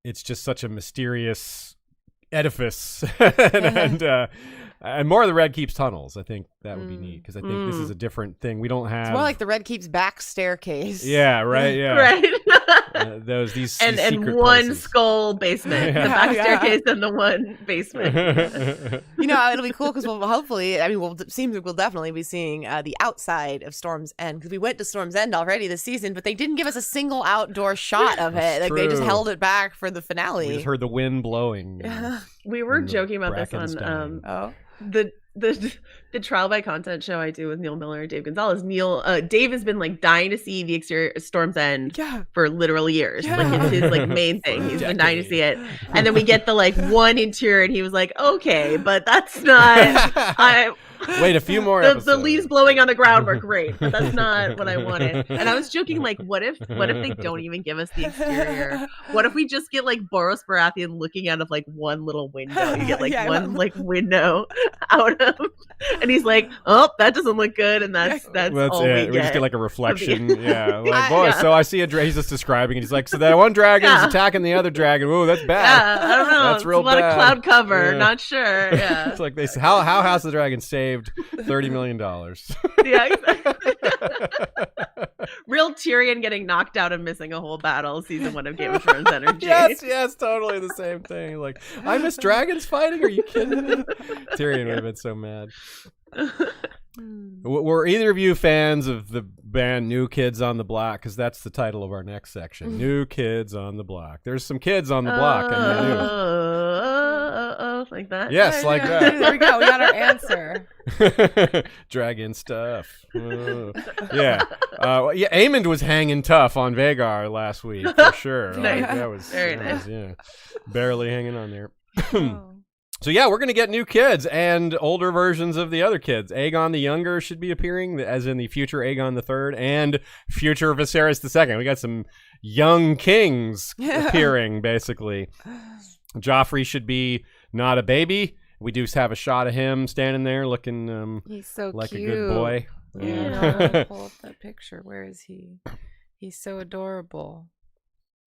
it's just such a mysterious edifice, and more of the Red Keep's tunnels. I think that would be neat, because I think this is a different thing. We don't have. It's more like the Red Keep's back staircase. Yeah, right. Yeah, right. These and secret one places. skull basement, the back staircase, and the one basement. It'll be cool because we'll definitely be seeing the outside of Storm's End, because we went to Storm's End already this season, but they didn't give us a single outdoor shot of it. Like they just held it back for the finale. We just heard the wind blowing. We were joking about this on the trial by content show I do with Neil Miller and Dave Gonzalez. Dave has been like dying to see the exterior Storm's End for literal years. Yeah. Like it's his like main thing. He's been dying to see it. And then we get the like one interior, and he was like, "Okay, but that's not." Wait, a few more the episodes. leaves blowing on the ground were great, but that's not what I wanted. And I was joking, like, what if they don't even give us the exterior? What if we just get like Boros Baratheon looking out of like one little window? You get like one like window out of, and he's like, "Oh, that doesn't look good," and that's all it. we We just get. get like a reflection. Yeah, like boy. So I see he's just describing, and he's like, so that one dragon is attacking the other dragon. Ooh, that's bad. Yeah, I don't know. That's it's real a lot bad. of cloud cover. Yeah. Not sure. Yeah. It's like they say, how House of the Dragon saved $30 million. Yeah, exactly. Real Tyrion getting knocked out and missing a whole battle. Season 1 of Game of Thrones energy. yes, totally the same thing. Like, I miss dragons fighting. Are you kidding me? Tyrion would have been so mad. Were either of you fans of the band New Kids on the Block? Because that's the title of our next section. New Kids on the Block. There's some kids on the block. Like that. Yes, like that. There we go. We got our answer. Dragon stuff. Yeah. Aemond was hanging tough on Vhagar last week for sure. Nice. That was Very nice. yeah, barely hanging on there. Oh. So yeah, we're gonna get new kids and older versions of the other kids. Aegon the Younger should be appearing, as in the future Aegon the Third and future Viserys the Second. We got some young kings appearing, basically. Joffrey should be not a baby. We do have a shot of him standing there looking He's so like cute. a good boy. Yeah, I want to pull up that picture. Where is he? He's so adorable.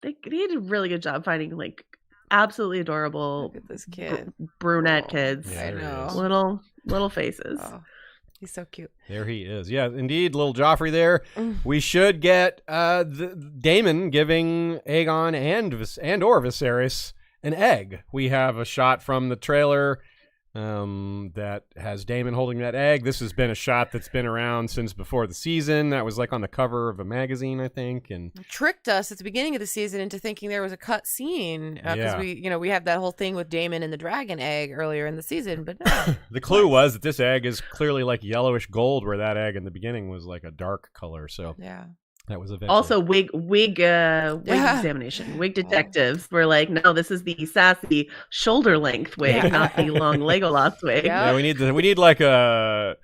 They did a really good job finding like absolutely adorable Look at this kid. brunette kids. Yeah, I there he know. is. Little faces. Oh, he's so cute. There he is. Yeah, indeed, little Joffrey there. Mm. We should get Daemon giving Aegon and or Viserys an egg. We have a shot from the trailer that has Daemon holding that egg. This has been a shot that's been around since before the season. That was like on the cover of a magazine, I think. And Tricked us at the beginning of the season into thinking there was a cut scene because we have that whole thing with Daemon and the dragon egg earlier in the season, but no. the clue was that this egg is clearly like yellowish gold, where that egg in the beginning was like a dark color. So Yeah. that was eventually. Also, wig examination. Wig detectives were like, no, this is the sassy shoulder length wig, not the long Legolas wig. Yeah. Yeah, we need like a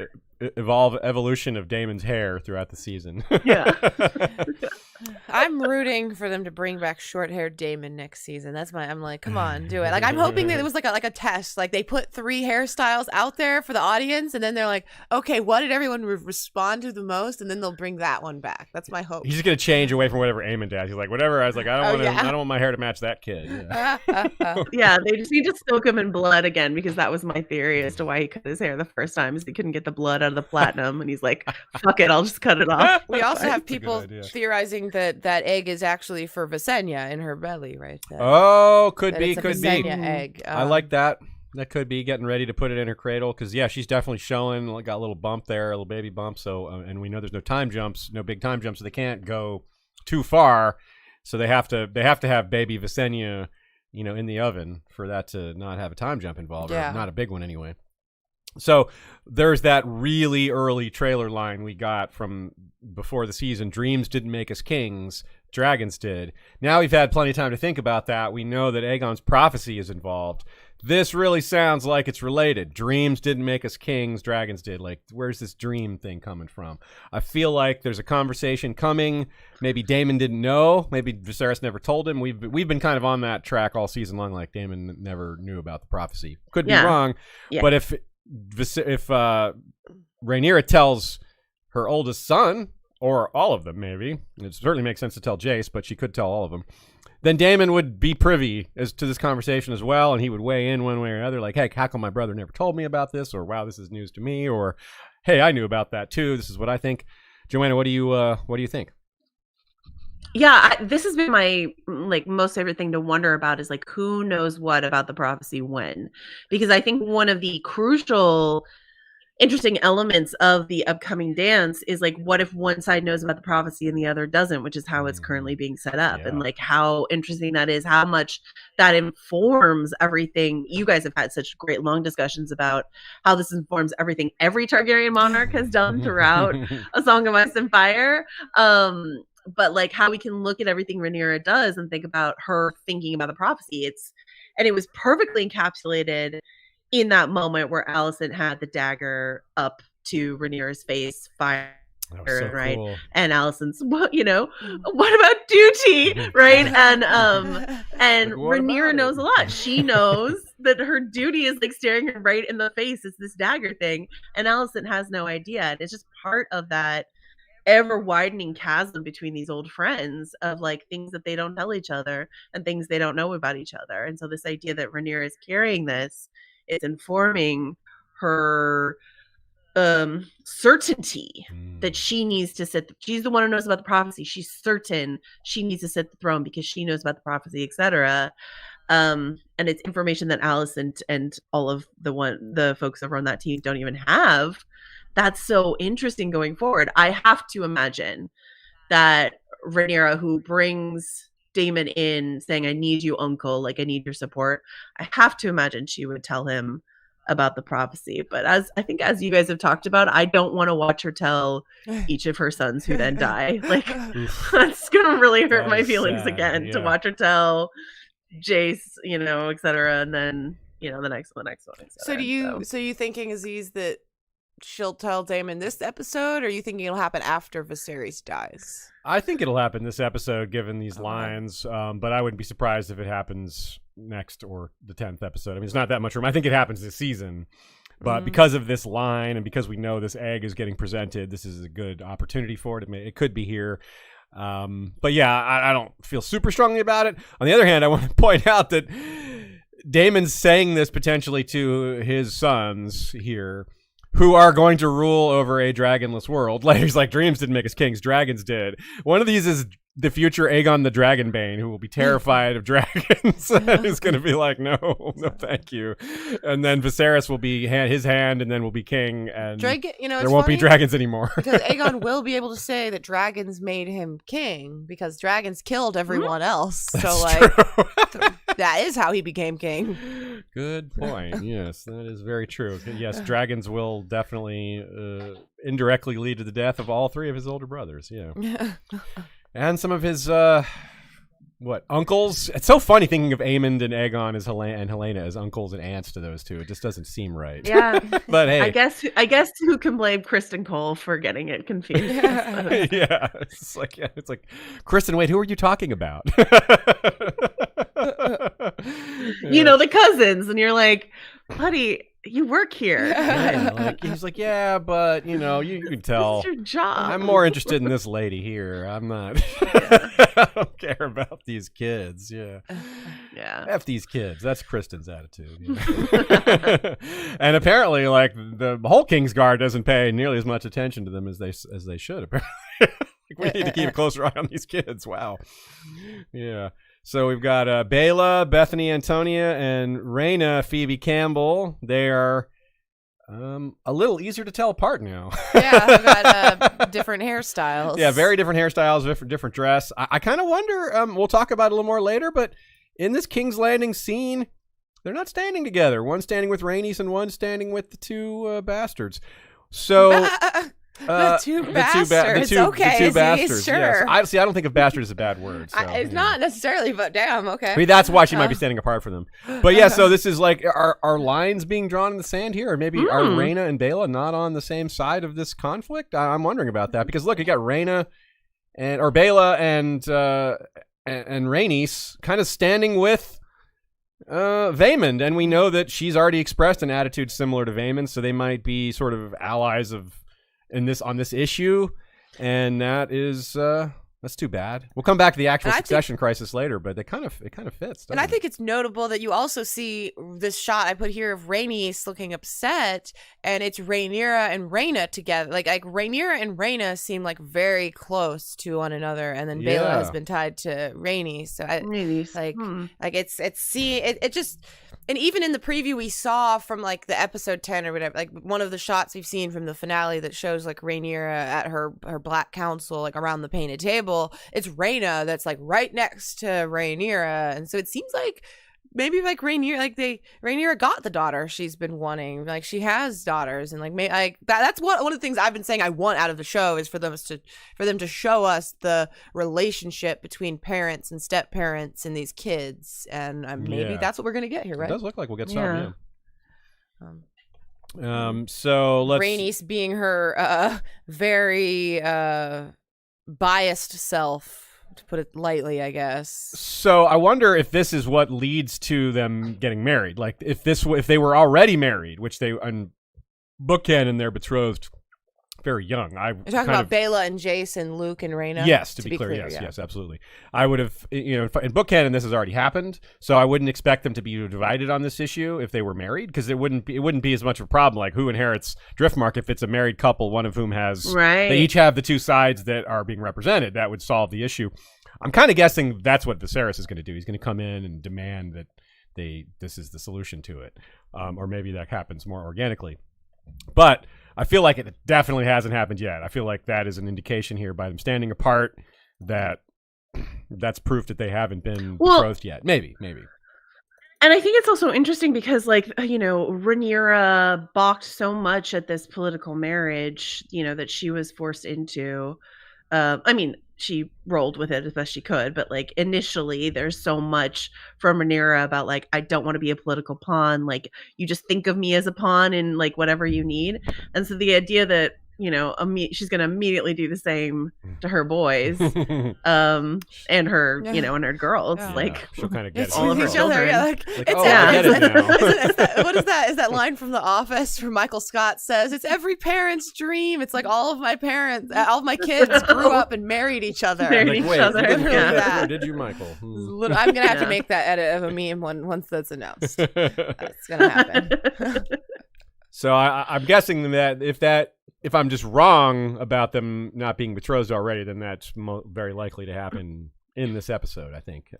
evolution of Daemon's hair throughout the season. Yeah. I'm rooting for them to bring back short-haired Daemon next season. I'm like, come on, do it. Like, I'm hoping that it was like a test. Like, they put 3 hairstyles out there for the audience, and then they're like, okay, what did everyone respond to the most? And then they'll bring that one back. That's my hope. He's just gonna change away from whatever Aemon does. He's like, whatever. I was like, I don't want my hair to match that kid. Yeah. Yeah, they just need to soak him in blood again, because that was my theory as to why he cut his hair the first time, is he couldn't get the blood out of the platinum, and he's like, fuck it, I'll just cut it off. We also have That's a good people idea. theorizing that egg is actually for Visenya in her belly, right? Oh, could That be, it's a could be. Visenya egg. I like that. That could be getting ready to put it in her cradle, because yeah, she's definitely showing. Got a little bump there, a little baby bump. So, and we know there's no time jumps, no big time jumps, so they can't go too far. So they have to have baby Visenya, in the oven for that to not have a time jump involved, or not a big one anyway. So there's that really early trailer line we got from before the season. Dreams didn't make us kings, dragons did. Now we've had plenty of time to think about that. We know that Aegon's prophecy is involved. This really sounds like it's related. Dreams didn't make us kings, dragons did. Like, where's this dream thing coming from? I feel like there's a conversation coming. Maybe Daemon didn't know. Maybe Viserys never told him. We've been kind of on that track all season long, like Daemon never knew about the prophecy. Could be wrong, but if Rhaenyra tells her oldest son, or all of them, maybe it certainly makes sense to tell Jace, but she could tell all of them. Then Daemon would be privy to this conversation as well, and he would weigh in one way or another, like, hey, how come my brother never told me about this? Or, wow, this is news to me. Or, hey, I knew about that too. This is what I think. Joanna, what do you think? Yeah, this has been my most favorite thing to wonder about, is like, who knows what about the prophecy when? Because I think one of the crucial interesting elements of the upcoming dance is like, what if one side knows about the prophecy and the other doesn't, which is how it's currently being set up. And like how interesting that is, how much that informs everything. You guys have had such great long discussions about how this informs everything every Targaryen monarch has done throughout A Song of Ice and Fire. But like how we can look at everything Rhaenyra does and think about her thinking about the prophecy. And it was perfectly encapsulated in that moment where Alicent had the dagger up to Rhaenyra's face, fire, so right? cool. And Alicent's, well, what about duty, right? And Rhaenyra knows a lot. She knows that her duty is like staring her right in the face. It's this dagger thing, and Alicent has no idea. And it's just part of that ever widening chasm between these old friends of like things that they don't tell each other and things they don't know about each other. And so this idea that Rhaenyra is carrying this, it's informing her certainty that she needs to sit. She's the one who knows about the prophecy. She's certain she needs to sit the throne because she knows about the prophecy, etc. And it's information that Alicent and all of the folks over on that team don't even have. That's so interesting going forward. I have to imagine that Rhaenyra, who brings Daemon in saying, I need you, uncle, like I need your support, I have to imagine she would tell him about the prophecy. But as you guys have talked about, I don't want to watch her tell each of her sons who then die. Like that's gonna really hurt my feelings again to watch her tell Jace, etc., and then the next one, etc. So you thinking, Aziz, that she'll tell Daemon this episode, or are you thinking it'll happen after Viserys dies? I think it'll happen this episode, given these lines, but I wouldn't be surprised if it happens next or the 10th episode. I mean, it's not that much room. I think it happens this season, but because of this line and because we know this egg is getting presented, this is a good opportunity for it. It could be here. But yeah, I don't feel super strongly about it. On the other hand, I want to point out that Daemon's saying this potentially to his sons here, who are going to rule over a dragonless world. Later, he's like, dreams didn't make us kings, dragons did. One of these is the future Aegon the Dragonbane, who will be terrified of dragons. And he's going to be like, no, thank you. And then Viserys will be his hand, and then will be king, and there won't be dragons anymore. Because Aegon will be able to say that dragons made him king, because dragons killed everyone else. That's true. That is how he became king. Good point. Yes, that is very true. Yes, dragons will definitely indirectly lead to the death of all three of his older brothers. Yeah. And some of his uncles. It's so funny thinking of Aemond and Aegon as and Helena as uncles and aunts to those two. It just doesn't seem right. Yeah. But hey, I guess who can blame Kristen Cole for getting it confused? Yeah. It's like Kristen, wait, who are you talking about? The cousins, and you're like, buddy, you work here. He's like, yeah, but you can tell. This is your job. I'm more interested in this lady here. I'm not. I don't care about these kids. Yeah. F these kids. That's Kristen's attitude. And apparently, like the whole Kingsguard doesn't pay nearly as much attention to them as they should. Apparently, we need to keep a closer eye on these kids. Wow. Yeah. So we've got Baela, Bethany Antonia, and Rhaena Phoebe Campbell. They are a little easier to tell apart now. Yeah, they've got different hairstyles. Yeah, very different hairstyles, different dress. I kind of wonder, we'll talk about it a little more later, but in this King's Landing scene, they're not standing together. One's standing with Rhaenys and one's standing with the two bastards. So... The two bastards. Okay, the two bastards. Sure. Yes. I don't think of bastard as a bad word. So, it's not necessarily, but damn, okay. I mean, that's why she might be standing apart from them. But yeah, so this is like, are lines being drawn in the sand here? Or maybe are Rhaena and Baela not on the same side of this conflict? I'm wondering about that. Because look, you got Baela and Rhaenys kind of standing with Vaemond, and we know that she's already expressed an attitude similar to Vaemond, so they might be sort of allies on this issue, and that's too bad. We'll come back to the actual succession crisis later, but it kind of fits. And I think it's notable that you also see this shot I put here of Rhaenys looking upset, and it's Rhaenyra and Rhaena together. Like Rhaenyra and Rhaena seem like very close to one another, and then Baela has been tied to Rhaenys. So And even in the preview we saw from like the episode 10 or whatever, like one of the shots we've seen from the finale that shows like Rhaenyra at her Black Council, like around the painted table, it's Rhaena that's like right next to Rhaenyra. And so it seems like maybe like Rhaenyra got the daughter she's been wanting. Like she has daughters, and like that's one of the things I've been saying I want out of the show is for them to show us the relationship between parents and step parents and these kids, and maybe that's what we're gonna get here, right? It does look like we'll get some. So let's Rhaenys being her very biased self, to put it lightly, I guess. So I wonder if this is what leads to them getting married. Like if they were already married, which they on book canon they're betrothed very young. You're talking about Baela and Jason, Luke and Rhaena? Yes, to be clear, yes, absolutely. I would have, in book canon this has already happened, so I wouldn't expect them to be divided on this issue if they were married, because it wouldn't be as much of a problem like who inherits Driftmark if it's a married couple, one of whom has they each have the two sides that are being represented. That would solve the issue. I'm kind of guessing that's what Viserys is going to do. He's going to come in and demand that this is the solution to it, or maybe that happens more organically. But I feel like it definitely hasn't happened yet. I feel like that is an indication here by them standing apart that that's proof that they haven't been betrothed yet. Maybe. And I think it's also interesting because, like, Rhaenyra balked so much at this political marriage, that she was forced into. She rolled with it as best she could, but like initially there's so much from Rhaenyra about like, I don't want to be a political pawn. Like you just think of me as a pawn in like whatever you need. And so the idea that, she's going to immediately do the same to her boys, and her, and her girls, like she'll kind of get all of her children. What is that? Is that line from The Office where Michael Scott says, it's every parent's dream. It's like all of my kids grew up and married each other. Did you, Michael? I'm going to have to make that edit of a meme once that's announced. That's going to happen. So I'm guessing that if I'm just wrong about them not being betrothed already, then that's very likely to happen in this episode, I think.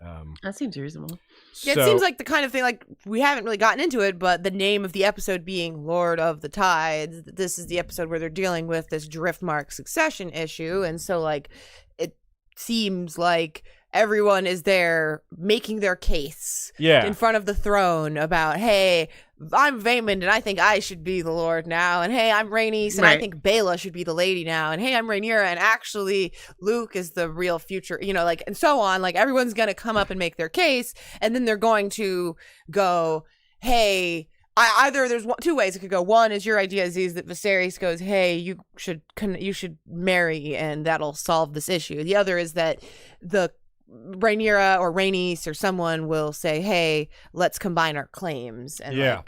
That seems reasonable. Yeah, it seems like the kind of thing, like, we haven't really gotten into it, but the name of the episode being Lord of the Tides, this is the episode where they're dealing with this Driftmark succession issue, and so, like, it seems like everyone is there making their case in front of the throne about, hey, I'm Vaemond and I think I should be the Lord now, and hey, I'm Rhaenys and I think Baela should be the lady now, and hey, I'm Rhaenyra and actually Luke is the real future, and so on. Like everyone's gonna come up and make their case, and then they're going to go, hey, either there's two ways it could go. One is your idea, Aziz, that Viserys goes, hey, you should marry and that'll solve this issue. The other is that the Rhaenyra or Rhaenys or someone will say, hey, let's combine our claims. And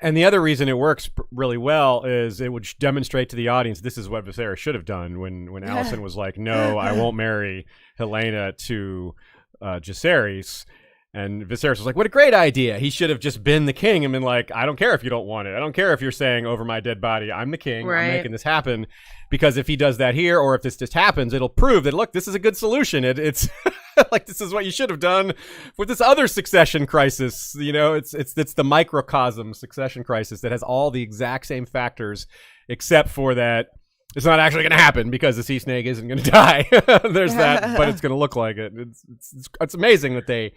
and the other reason it works really well is it would demonstrate to the audience this is what Viserys should have done when Alicent was like, no, I won't marry Helena to Jacaerys. And Viserys was like, what a great idea. He should have just been the king and been like, I don't care if you don't want it. I don't care if you're saying over my dead body, I'm the king. I'm making this happen. Because if he does that here, or if this just happens, it'll prove that, look, this is a good solution. It's like, this is what you should have done with this other succession crisis. It's the microcosm succession crisis that has all the exact same factors, except for that it's not actually going to happen because the sea snake isn't going to die. There's that, but it's going to look like it. It's amazing that they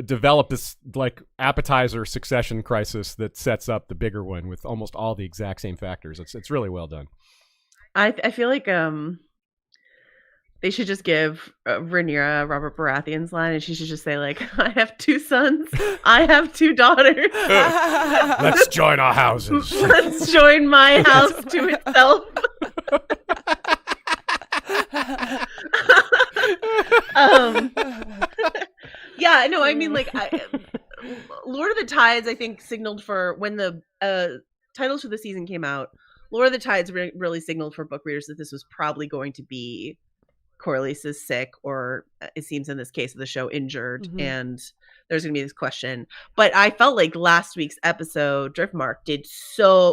develop this like appetizer succession crisis that sets up the bigger one with almost all the exact same factors. It's really well done. I feel like they should just give Rhaenyra Robert Baratheon's line, and she should just say like, I have 2 sons, I have 2 daughters. Let's join our houses. Let's join my house to itself. Yeah, no, I mean, like, Lord of the Tides, I think, signaled for when the titles for the season came out. Lord of the Tides really signaled for book readers that this was probably going to be Corlys is sick, or it seems in this case of the show, injured, and there's going to be this question. But I felt like last week's episode, Driftmark,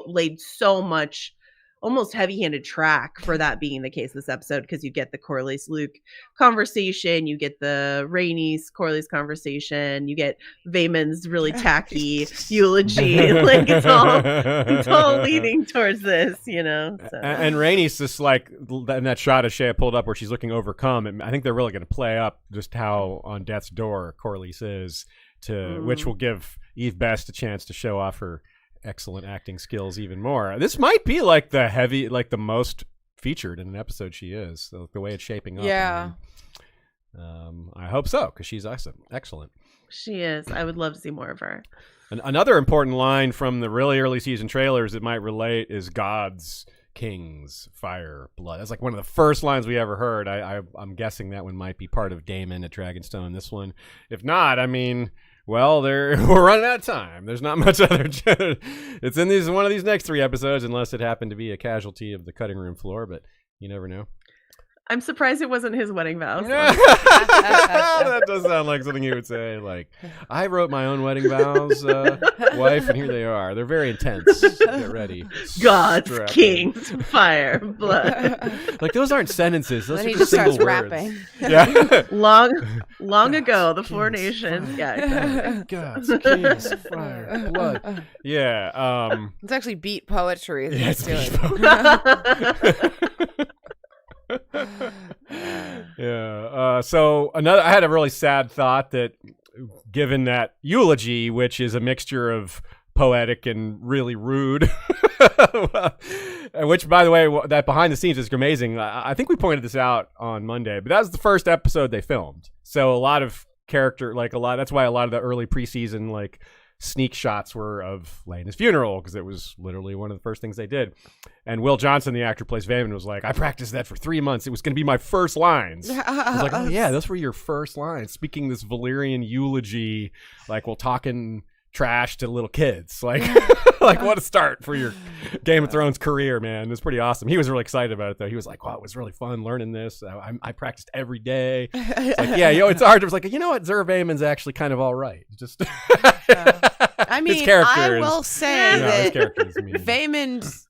laid so much almost heavy-handed track for that being the case this episode, because you get the Corlys Luke conversation, you get the Rhaenys Corlys conversation, you get Vaemon's really tacky eulogy. Like it's all leading towards this, you know. So. And Rhaenys, just like in that shot of Shea pulled up where she's looking overcome, and I think they're really going to play up just how on death's door Corlys is, which will give Eve Best a chance to show off her excellent acting skills even more. This might be like the most featured in an episode she is, so the way it's shaping up. Yeah. I hope so, because she's excellent. She is. I would love to see more of her. Another important line from the really early season trailers that might relate is gods, kings, fire, blood. That's like one of the first lines we ever heard. I'm guessing that one might be part of Daemon at Dragonstone, this one. If not, I mean, well, we're running out of time. There's not much other. It's in one of these next 3 episodes, unless it happened to be a casualty of the cutting room floor, but you never know. I'm surprised it wasn't his wedding vows. That does sound like something you would say. Like, I wrote my own wedding vows, wife, and here they are. They're very intense. Get ready. Gods, kings, fire, blood. Like, those aren't sentences. Those Then are he just just starts single words. rapping. Yeah. Long ago, the 4 nations. Yeah, exactly. Gods, kings, fire, blood. Yeah. It's actually beat poetry that he's doing. Yeah. So I had a really sad thought that, given that eulogy, which is a mixture of poetic and really rude, which, by the way, that behind the scenes is amazing. I think we pointed this out on Monday, but that was the first episode they filmed. So a lot of character, that's why a lot of the early preseason, sneak shots were of Laena's funeral, because it was literally one of the first things they did. And Will Johnson, the actor who plays Vaemon, was like, I practiced that for 3 months. It was going to be my first lines. I was like, oh yeah, those were your first lines. Speaking this Valyrian eulogy, while talking trash to little kids. What a start for your Game of Thrones career, man. It's pretty awesome. He was really excited about it, though. He was like, wow, it was really fun learning this. I practiced every day. It's like, yeah, it's hard. It was like, you know what? Zerah Vaemon's actually kind of all right. Just I mean, I will say that Vaemon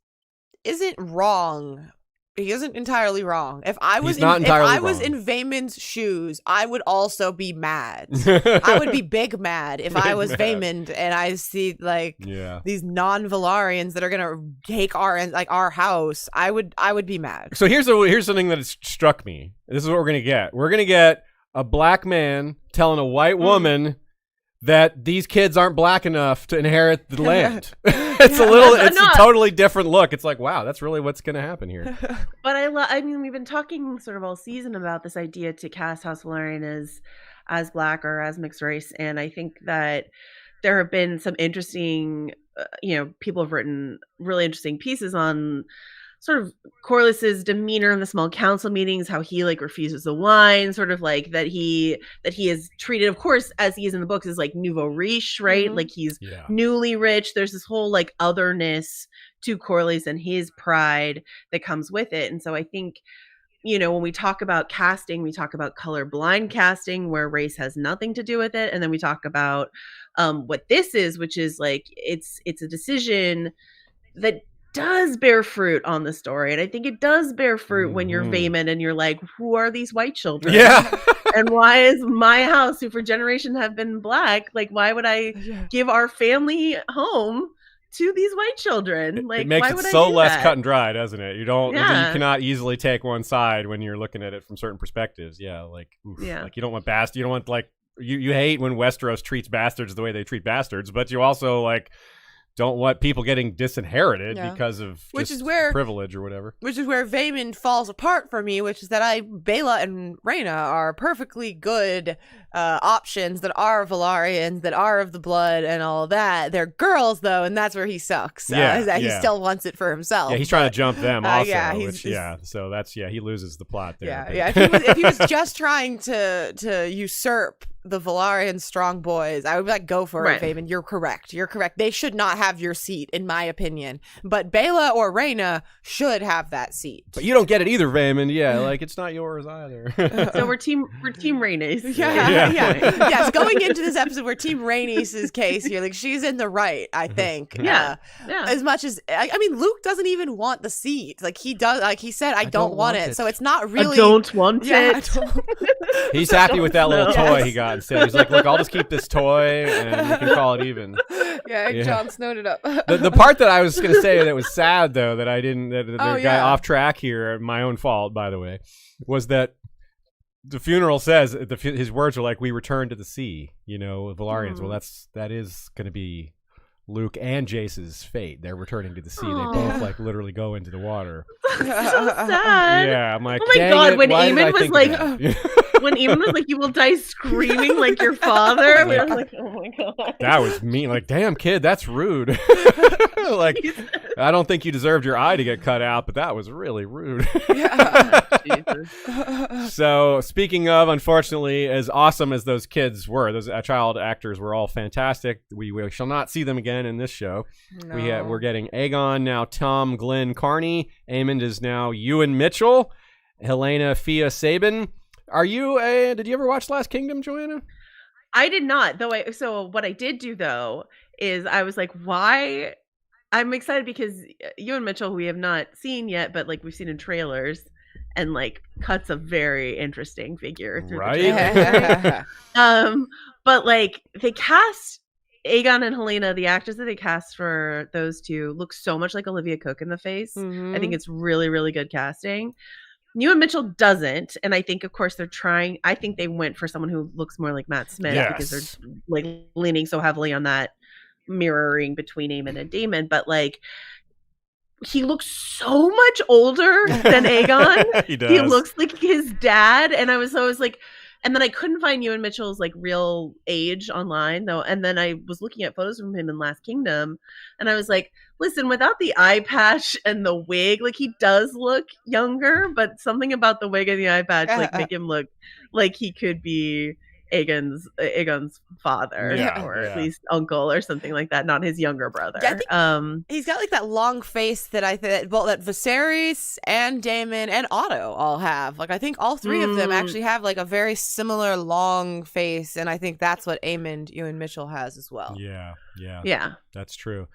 isn't wrong. He isn't entirely wrong. If I was in Vaemon's shoes, I would also be mad. I would be big mad if I was Vaemon and I see these non-Velaryon that are gonna take our house. I would be mad. So here's something that has struck me. This is what we're gonna get. We're gonna get a black man telling a white woman that these kids aren't black enough to inherit the land. It's a totally different look. It's like, wow, that's really what's going to happen here. But I mean, we've been talking sort of all season about this idea to cast House Velaryon as black or as mixed race. And I think that there have been some interesting, people have written really interesting pieces on sort of Corlys's demeanor in the small council meetings, how he refuses the wine, sort of that he is treated, of course, as he is in the books, as nouveau riche, right? Mm-hmm. He's newly rich. There's this whole otherness to Corlys and his pride that comes with it. And so I think, when we talk about casting, we talk about colorblind casting, where race has nothing to do with it. And then we talk about what this is, which is it's a decision that does bear fruit on the story. And I think it does bear fruit when you're Vaemon and you're like, who are these white children? Yeah. And why is my house, who for generations have been black, why would I give our family home to these white children? It makes it so less cut and dry, doesn't it? You cannot easily take one side when you're looking at it from certain perspectives. Yeah. You don't want you don't want you hate when Westeros treats bastards the way they treat bastards, but you also don't want people getting disinherited because of privilege or whatever. Which is where Vaemon falls apart for me, which is that Baela and Rhaena are perfectly good options that are Velaryons, that are of the blood and all that. They're girls, though, and that's where he sucks. He still wants it for himself. Yeah, he's trying to jump them also. So that's, he loses the plot there. If he was just trying to usurp the Velaryon strong boys, I would be like, go for it, Vaemon. You're correct. They should not have your seat, in my opinion. But Baela or Rhaena should have that seat. But you don't get it either, Vaemon. Yeah, like it's not yours either. So we're team Rhaenys. Yeah. Yes, going into this episode, we're team Rhaenys' case here. Like she's in the right, I think. Yeah. As much as I mean, Luke doesn't even want the seat. Like he does. Like he said, I don't want it. So it's not really. I don't want it. He's happy with that little toy he got instead. He's like, look, I'll just keep this toy and we can call it even. Yeah, Jon snowed it up. The part that I was going to say that was sad, though, that I didn't, that got off track here, my own fault, by the way, was that the funeral says, his words are like, we return to the sea, Velaryons. Well, that is going to be Luke and Jace's fate. They're returning to the sea. Aww. They both like literally go into the water. So sad. Yeah, I'm like, oh my god, when Aemon was like, when Aemon was like, you will die screaming like your father. We were like, oh my god. That was mean. Like, damn kid, that's rude. Like, I don't think you deserved your eye to get cut out, but that was really rude. Jesus. So, speaking of, unfortunately, as awesome as those kids were, those child actors were all fantastic. We shall not see them again in this show. No. We're getting Aegon now, Tom Glenn Carney. Aemond is now Ewan Mitchell. Helena Fia Sabin. Did you ever watch Last Kingdom, Joanna? I did not, though. So what I did do, though, is I was like, why? I'm excited because Ewan Mitchell, who we have not seen yet, but like we've seen in trailers, and like cuts a very interesting figure through the trailer. But like they cast Aegon and Helena, the actors that they cast for those two, look so much like Olivia Cook in the face. Mm-hmm. I think it's really, really good casting. Ewan Mitchell doesn't, and I think, of course, they're trying. I think they went for someone who looks more like Matt Smith because they're like leaning so heavily on that mirroring between Aemon and Daemon. But like, he looks so much older than Aegon. He does. He looks like his dad, and I was like. And then I couldn't find Ewan Mitchell's like real age online though. And then I was looking at photos from him in Last Kingdom, and I was like, listen, without the eye patch and the wig, like he does look younger, but something about the wig and the eye patch like make him look like he could be Aegon's father, or at least uncle or something like that, not his younger brother. Yeah, I think he's got like that long face that that Viserys and Daemon and Otto all have. Like I think all three of them actually have like a very similar long face, and I think that's what Ewan Mitchell has as well. Yeah. That's true.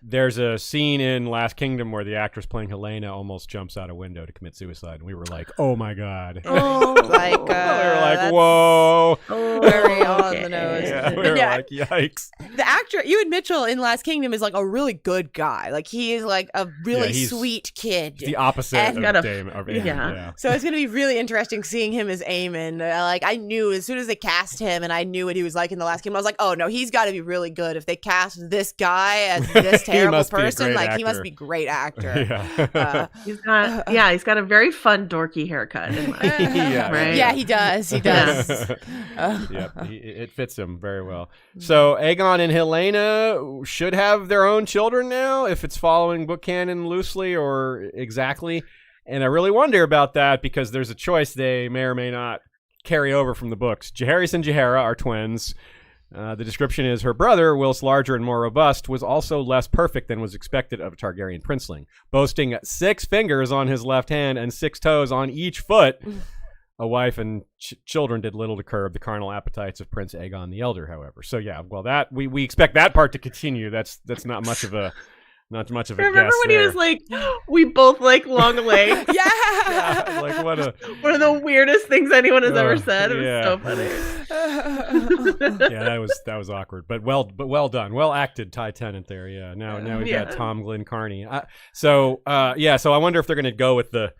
There's a scene in Last Kingdom where the actress playing Helena almost jumps out a window to commit suicide, and we were like, "Oh my god!" Oh, like we were like, "Whoa!" Very on the nose. Yeah, we were like, "Yikes!" The actor Ewan Mitchell in Last Kingdom is like a really good guy. Like he is like a really sweet kid. The opposite of Daemon. Yeah. So it's gonna be really interesting seeing him as Aemon. Like I knew as soon as they cast him, and I knew what he was like in the Last Kingdom, I was like, "Oh no, he's got to be really good." If they cast this guy as this terrible person, like he must be a great actor. He's got a very fun dorky haircut. Right? Yeah, he does. He does. It fits him very well. So Aegon and Helena should have their own children now, if it's following book canon loosely or exactly. And I really wonder about that because there's a choice they may or may not carry over from the books. Jaehaerys and Jaehaera are twins. The description is her brother, whilst larger and more robust, was also less perfect than was expected of a Targaryen princeling, boasting 6 fingers on his left hand and 6 toes on each foot. A wife and children did little to curb the carnal appetites of Prince Aegon the Elder, however. So yeah, well, that we expect that part to continue. That's not much of a Remember guess when there. He was like, we both like long legs? Yeah. Like one of the weirdest things anyone has ever said. It was so funny. Yeah, that was awkward, but well done, well acted, Ty Tennant there. Yeah, now we've got Tom Glenn Carney. So I wonder if they're gonna go with the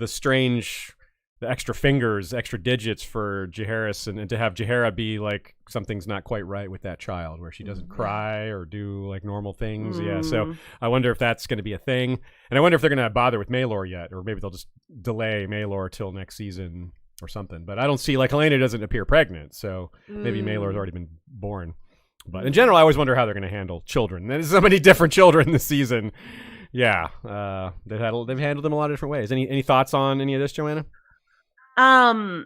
strange, the extra fingers, extra digits for Jaehaerys, and to have Jaehaera be like something's not quite right with that child, where she doesn't cry or do like normal things. Yeah, so I wonder if that's going to be a thing, and I wonder if they're going to bother with Maelor yet, or maybe they'll just delay Maelor till next season or something. But I don't see, like, Helena doesn't appear pregnant, so maybe Maelor's already been born. But in general, I always wonder how they're going to handle children. There's so many different children this season. Yeah, they've handled them a lot of different ways. Any thoughts on any of this, Joanna? I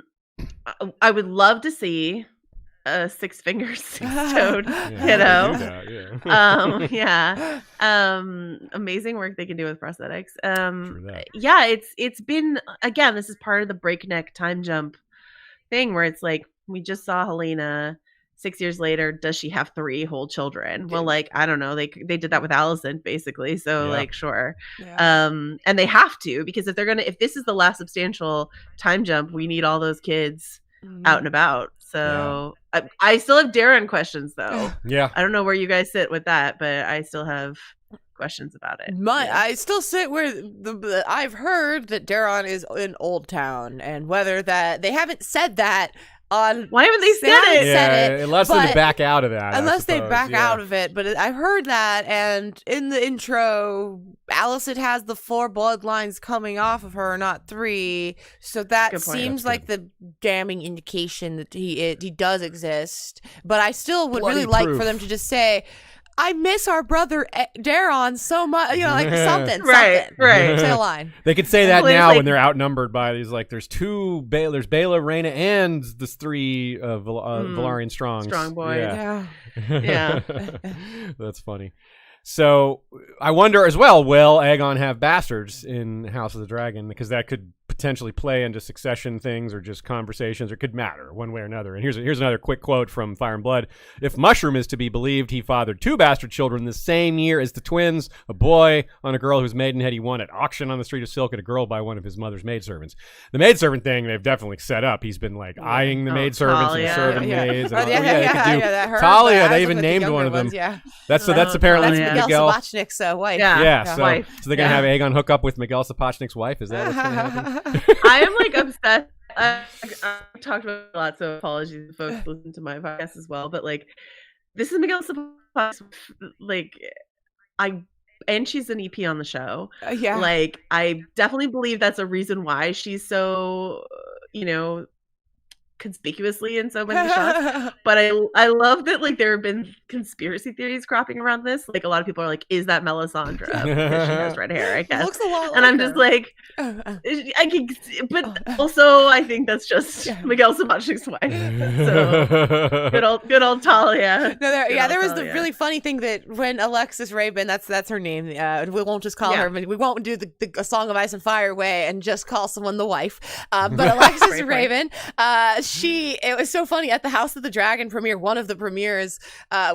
would love to see six fingers, six toed Yeah, kiddo. Amazing work they can do with prosthetics. True that. Yeah, it's been, again, this is part of the breakneck time jump thing where it's like we just saw Helena. 6 years later, does she have 3 whole children? Well, like, I don't know. They did that with Alicent, basically. So, like, sure. Yeah. And they have to, because if this is the last substantial time jump, we need all those kids out and about. So I still have Darren questions, though. Yeah. I don't know where you guys sit with that, but I still have questions about it. I still sit where I've heard that Daron is in Old Town, and whether that they haven't said that. Why haven't they said it? Unless they back out of that. Unless they back out of it. But I've heard that, and in the intro, Alicent has the 4 bloodlines coming off of her, not 3. So that seems like the damning indication that he does exist. But I still would really like for them to just say, I miss our brother Daron so much, like something. Right. Say a line. They could say that now when they're outnumbered by these, like, there's 2, there's Baela, Rhaena, and there's 3 Velaryon Strongs. Strong boys. Yeah. That's funny. So I wonder as well, will Aegon have bastards in House of the Dragon? Because that could potentially play into succession things or just conversations, or could matter one way or another. And here's another quick quote from Fire and Blood. If Mushroom is to be believed, he fathered 2 bastard children the same year as the twins, a boy on a girl whose maidenhead he won at auction on the Street of Silk, and a girl by one of his mother's maidservants. The maidservant thing they've definitely set up. He's been like eyeing the maidservants and servant maids. Talia, they even named one of them. That's apparently Miguel Sapochnik's wife. So they're gonna have Aegon hook up with Miguel Sapochnik's wife. Is that what's gonna happen? I am like obsessed. I've talked about it a lot, so apologies if folks listen to my podcast as well. But like, this is Miguel Sapochnik. And she's an EP on the show. Like, I definitely believe that's a reason why she's so, conspicuously in so many shots. But I love that, like, there have been conspiracy theories cropping around this. Like, a lot of people are like, is that Melisandre? Because she has red hair, I guess. Looks a lot like and I'm her. just like, I can, but also I think that's just Miguel Sapochnik's wife. So good old Talia. No, there was the really funny thing that when Alexis Raven, that's her name. We won't just call her. We won't do the Song of Ice and Fire way and just call someone the wife. But Alexis Raven, it was so funny at the House of the Dragon premiere. One of the premieres,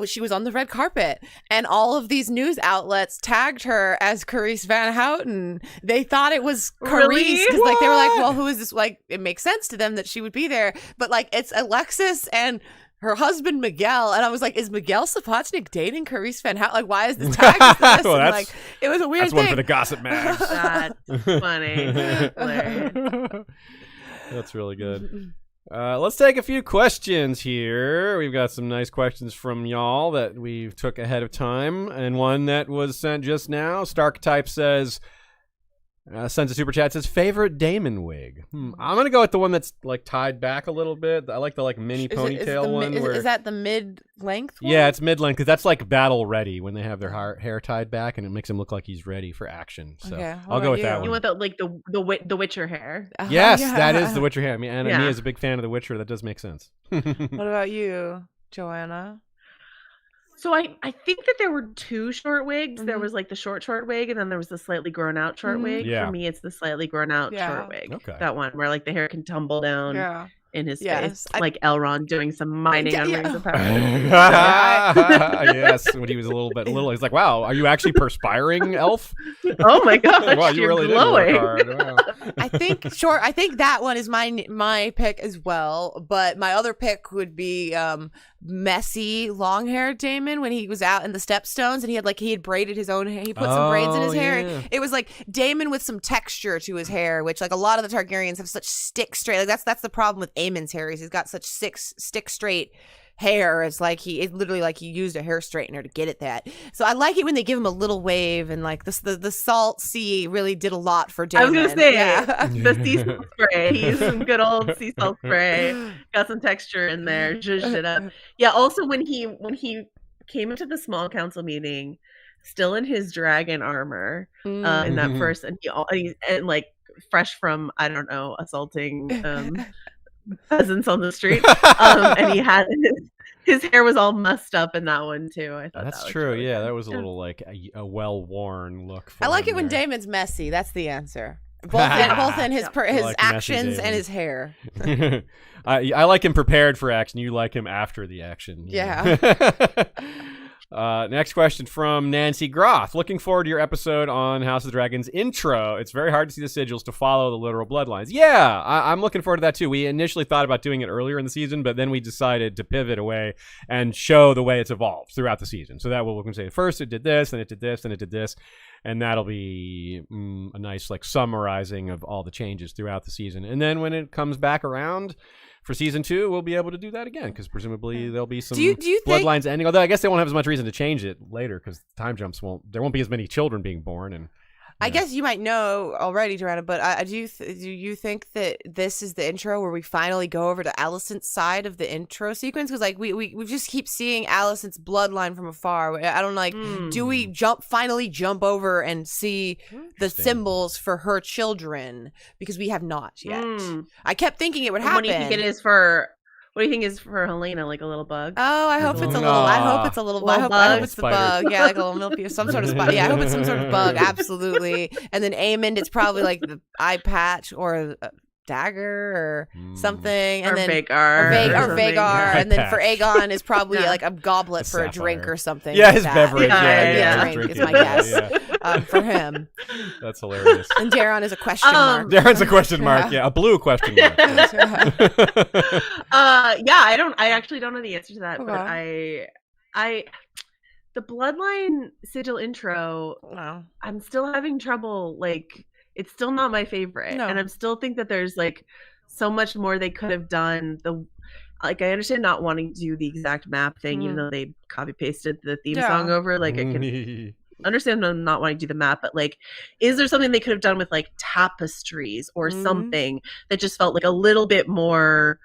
she was on the red carpet, and all of these news outlets tagged her as Carice Van Houten. They thought it was Carice because like they were like, well, who is this? Like, it makes sense to them that she would be there, but like it's Alexis and her husband Miguel, and I was like, is Miguel Sapochnik dating Carice Van Houten? Like, why is this tagged as this? Well, like, it was a weird thing. That's one for the gossip mags. That's funny. That's really good. Let's take a few questions here. We've got some nice questions from y'all that we took ahead of time, and one that was sent just now. Starktype says, sends a super chat, says, favorite Daemon wig. I'm gonna go with the one that's like tied back a little bit. I like the mini ponytail one. Is that the mid-length one? Yeah, it's mid-length because that's like battle ready when they have their hair tied back, and it makes him look like he's ready for action. So I'll go with that one. You want the Witcher hair? Yes, that is the Witcher hair. I mean, and me as a big fan of the Witcher, that does make sense. What about you, Joanna? So I think that there were 2 short wigs. There was like the short wig, and then there was the slightly grown out short wig. Yeah. For me, it's the slightly grown out short wig. Okay. That one where like the hair can tumble down in his face, I, like Elrond doing some mining on Rings of Power. Yes, when he was a little, he's like, "Wow, are you actually perspiring, elf? Oh my gosh, wow, you you're really glowing." did work hard. Wow. I think that one is my pick as well. But my other pick would be messy long-haired Daemon when he was out in the Stepstones, and he had braided his own hair. He put some braids in his hair. It was like Daemon with some texture to his hair, which like a lot of the Targaryens have such stick straight. Like that's the problem with Aemon's hair. He's got such stick straight hair. It's literally like he used a hair straightener to get it that. So I like it when they give him a little wave, and like the salt sea really did a lot for Daemon. I was gonna say the sea salt spray. He used some good old sea salt spray. Got some texture in there. Zhuzhed it up. Yeah. Also, when he came into the small council meeting, still in his dragon armor, in that first, and he like fresh from, I don't know, assaulting peasants on the street. And he had his hair was all mussed up in that one too. I thought That's that true. really Yeah, good. that was a little like a well-worn look. For I like him it when there. Damon's messy. That's the answer. Both in his I like messy actions and Damon. his hair. I like him prepared for action. You like him after the action. Yeah. Next question from Nancy Groth. Looking forward to your episode on House of the Dragons intro. It's very hard to see the sigils to follow the literal bloodlines. Yeah, I'm looking forward to that too. We initially thought about doing it earlier in the season, but then we decided to pivot away and show the way it's evolved throughout the season. So that we can say first it did this, and it did this, and it did this. And that'll be a nice like summarizing of all the changes throughout the season. And then when it comes back around for season 2, we'll be able to do that again because presumably there'll be some Do you think bloodlines ending. Although I guess they won't have as much reason to change it later because time jumps there won't be as many children being born. And I guess you might know already, Joanna, but do you think that this is the intro where we finally go over to Alicent's side of the intro sequence? Because like we just keep seeing Alicent's bloodline from afar. I don't like. Do we finally jump over and see the symbols for her children? Because we have not yet. I kept thinking it would happen. What do you think it is for? What do you think is for Helena? Like a little bug? Oh, I hope it's a little. I hope it's a little. I hope it's the Spider. bug. Yeah, like a little milky or some sort of spot. Yeah, I hope it's some sort of bug. Absolutely. And then Aemond, it's probably like the eye patch or a dagger or something. And Or then Vagar. or something. Vagar. And then for Patch. Aegon is probably Yeah. like a goblet A for a drink sapphire. or something. Yeah, like his that. beverage. Yeah, drink is drinking. my guess. Yeah. For him. That's hilarious. And Daron is a question mark. Darren's a question mark. Yeah, a blue question mark. Yes. I actually don't know the answer to that, but Okay. the bloodline sigil intro, Wow. I'm still having trouble. Like, it's still not my favorite, No. and I still think that there's like so much more they could have done. I understand not wanting to do the exact map thing, even though they copy pasted the theme song over. Like, I can understand them not wanting to do the map, but like, is there something they could have done with like tapestries or something that just felt like a little bit more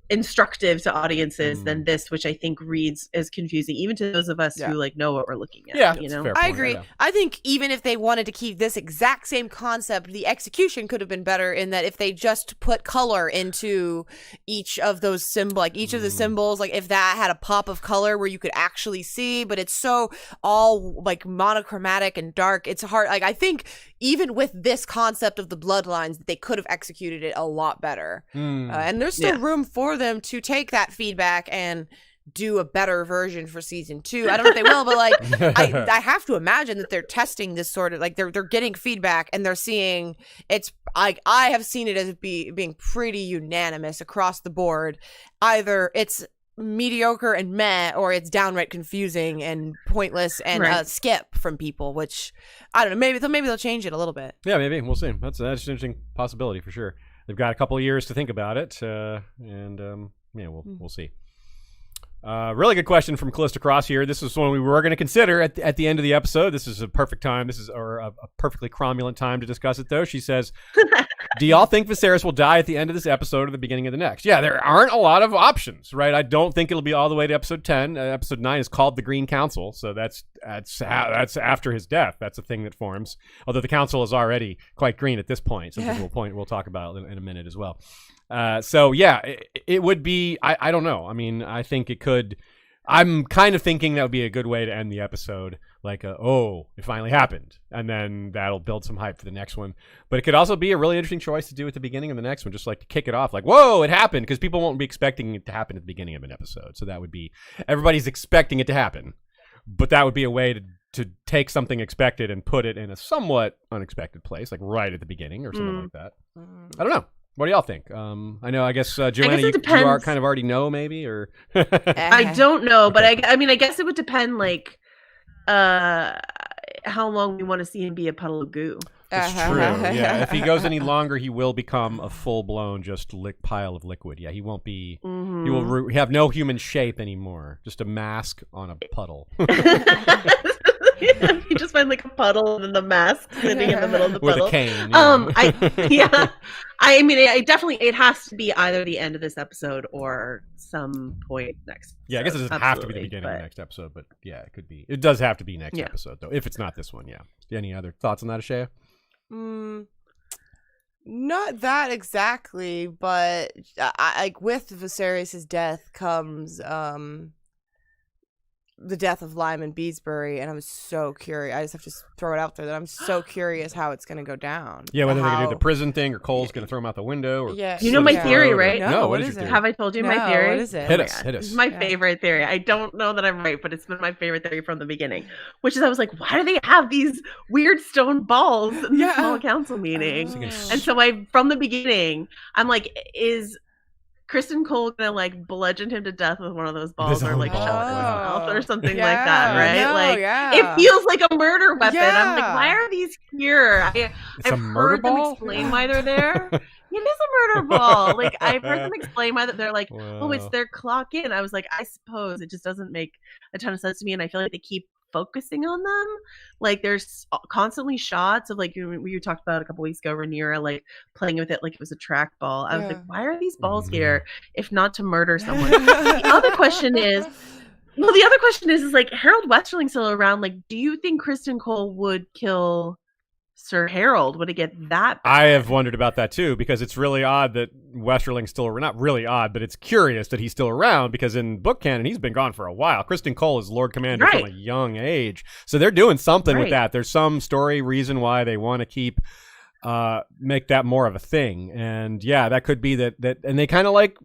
instructive to audiences than this, which I think reads as confusing even to those of us who like know what we're looking at. Yeah, you that's know, fair I point, agree. yeah. I think even if they wanted to keep this exact same concept, the execution could have been better in that if they just put color into each of those symbols, like each of the symbols, like if that had a pop of color where you could actually see, but it's so all like monochromatic and dark. It's hard. Like I think even with this concept of the bloodlines, they could have executed it a lot better. And there's still room for them to take that feedback and do a better version for season 2. I don't know if they will, but like I have to imagine that they're testing this sort of like they're getting feedback and they're seeing it's I have seen it as being pretty unanimous across the board. Either it's mediocre and meh, or it's downright confusing and pointless and skip from people, which I don't know. Maybe they'll change it a little bit. Yeah, maybe we'll see. That's an interesting possibility for sure. They've got a couple of years to think about it, and we'll see. Really good question from Callista Cross here. This is one we were going to consider at the end of the episode. This is a perfect time. This is a perfectly cromulent time to discuss it, though. She says, do y'all think Viserys will die at the end of this episode or the beginning of the next? Yeah, there aren't a lot of options, right? I don't think it'll be all the way to episode 10. Episode 9 is called the Green Council, so that's after his death. That's a thing that forms. Although the council is already quite green at this point. Something we'll talk about in a minute as well. So yeah, it would be, I don't know. I mean, I think it could, I'm kind of thinking that would be a good way to end the episode. Like, it finally happened. And then that'll build some hype for the next one. But it could also be a really interesting choice to do at the beginning of the next one. Just like to kick it off like, whoa, it happened. Because people won't be expecting it to happen at the beginning of an episode. So that would be, everybody's expecting it to happen. But that would be a way to take something expected and put it in a somewhat unexpected place. Like right at the beginning or something like that. I don't know. What do y'all think? I guess Joanna, you are kind of already know maybe, or I don't know, but I mean, I guess it would depend, like, how long we want to see him be a puddle of goo. It's true. Yeah, if he goes any longer, he will become a full blown just pile of liquid. Yeah, he won't be. He will have no human shape anymore. Just a mask on a puddle. You just find like a puddle and then the mask sitting in the middle of the puddle with a cane. I mean, it has to be either the end of this episode or some point next. Yeah, I guess it doesn't have to be the beginning of the next episode, but yeah, it could be. It does have to be next episode though. If it's not this one, yeah. Any other thoughts on that, Ashaya? Not that exactly, but like with Viserys' death comes the death of Lyman Beesbury, and I'm so curious. I just have to throw it out there that I'm so curious how it's going to go down. Yeah, whether they're going to do the prison thing or Cole's going to throw him out the window. Or you know my theory, right? No, what is your theory? Have I told you my theory? What is it? Hit us. It's my favorite theory. I don't know that I'm right, but it's been my favorite theory from the beginning, which is I was like, why do they have these weird stone balls in the small council meeting? And so from the beginning, I'm like, is Kristen Cole gonna like bludgeon him to death with one of those balls or like shove it in his mouth or something like that, right? It feels like a murder weapon. I'm like, why are these here? I've heard them explain why they're there. It is a murder ball. Like I've heard them explain why they're like, oh, it's their clock in. I was like, I suppose it just doesn't make a ton of sense to me, and I feel like they keep focusing on them. Like there's constantly shots of like you talked about a couple weeks ago, Rhaenyra like playing with it like it was a trackball. I was like, why are these balls here if not to murder someone? The other question is like Harold Westerling's still around. Like, do you think Kristen Cole would kill Sir Harold? Would it get that bad? I have wondered about that too, because it's really odd that Westerling's still, not really odd, but it's curious that he's still around, because in book canon he's been gone for a while. Kristen Cole is Lord Commander from a young age, so they're doing something with that. There's some story reason why they want to keep make that more of a thing, and yeah, that could be that and they kind of like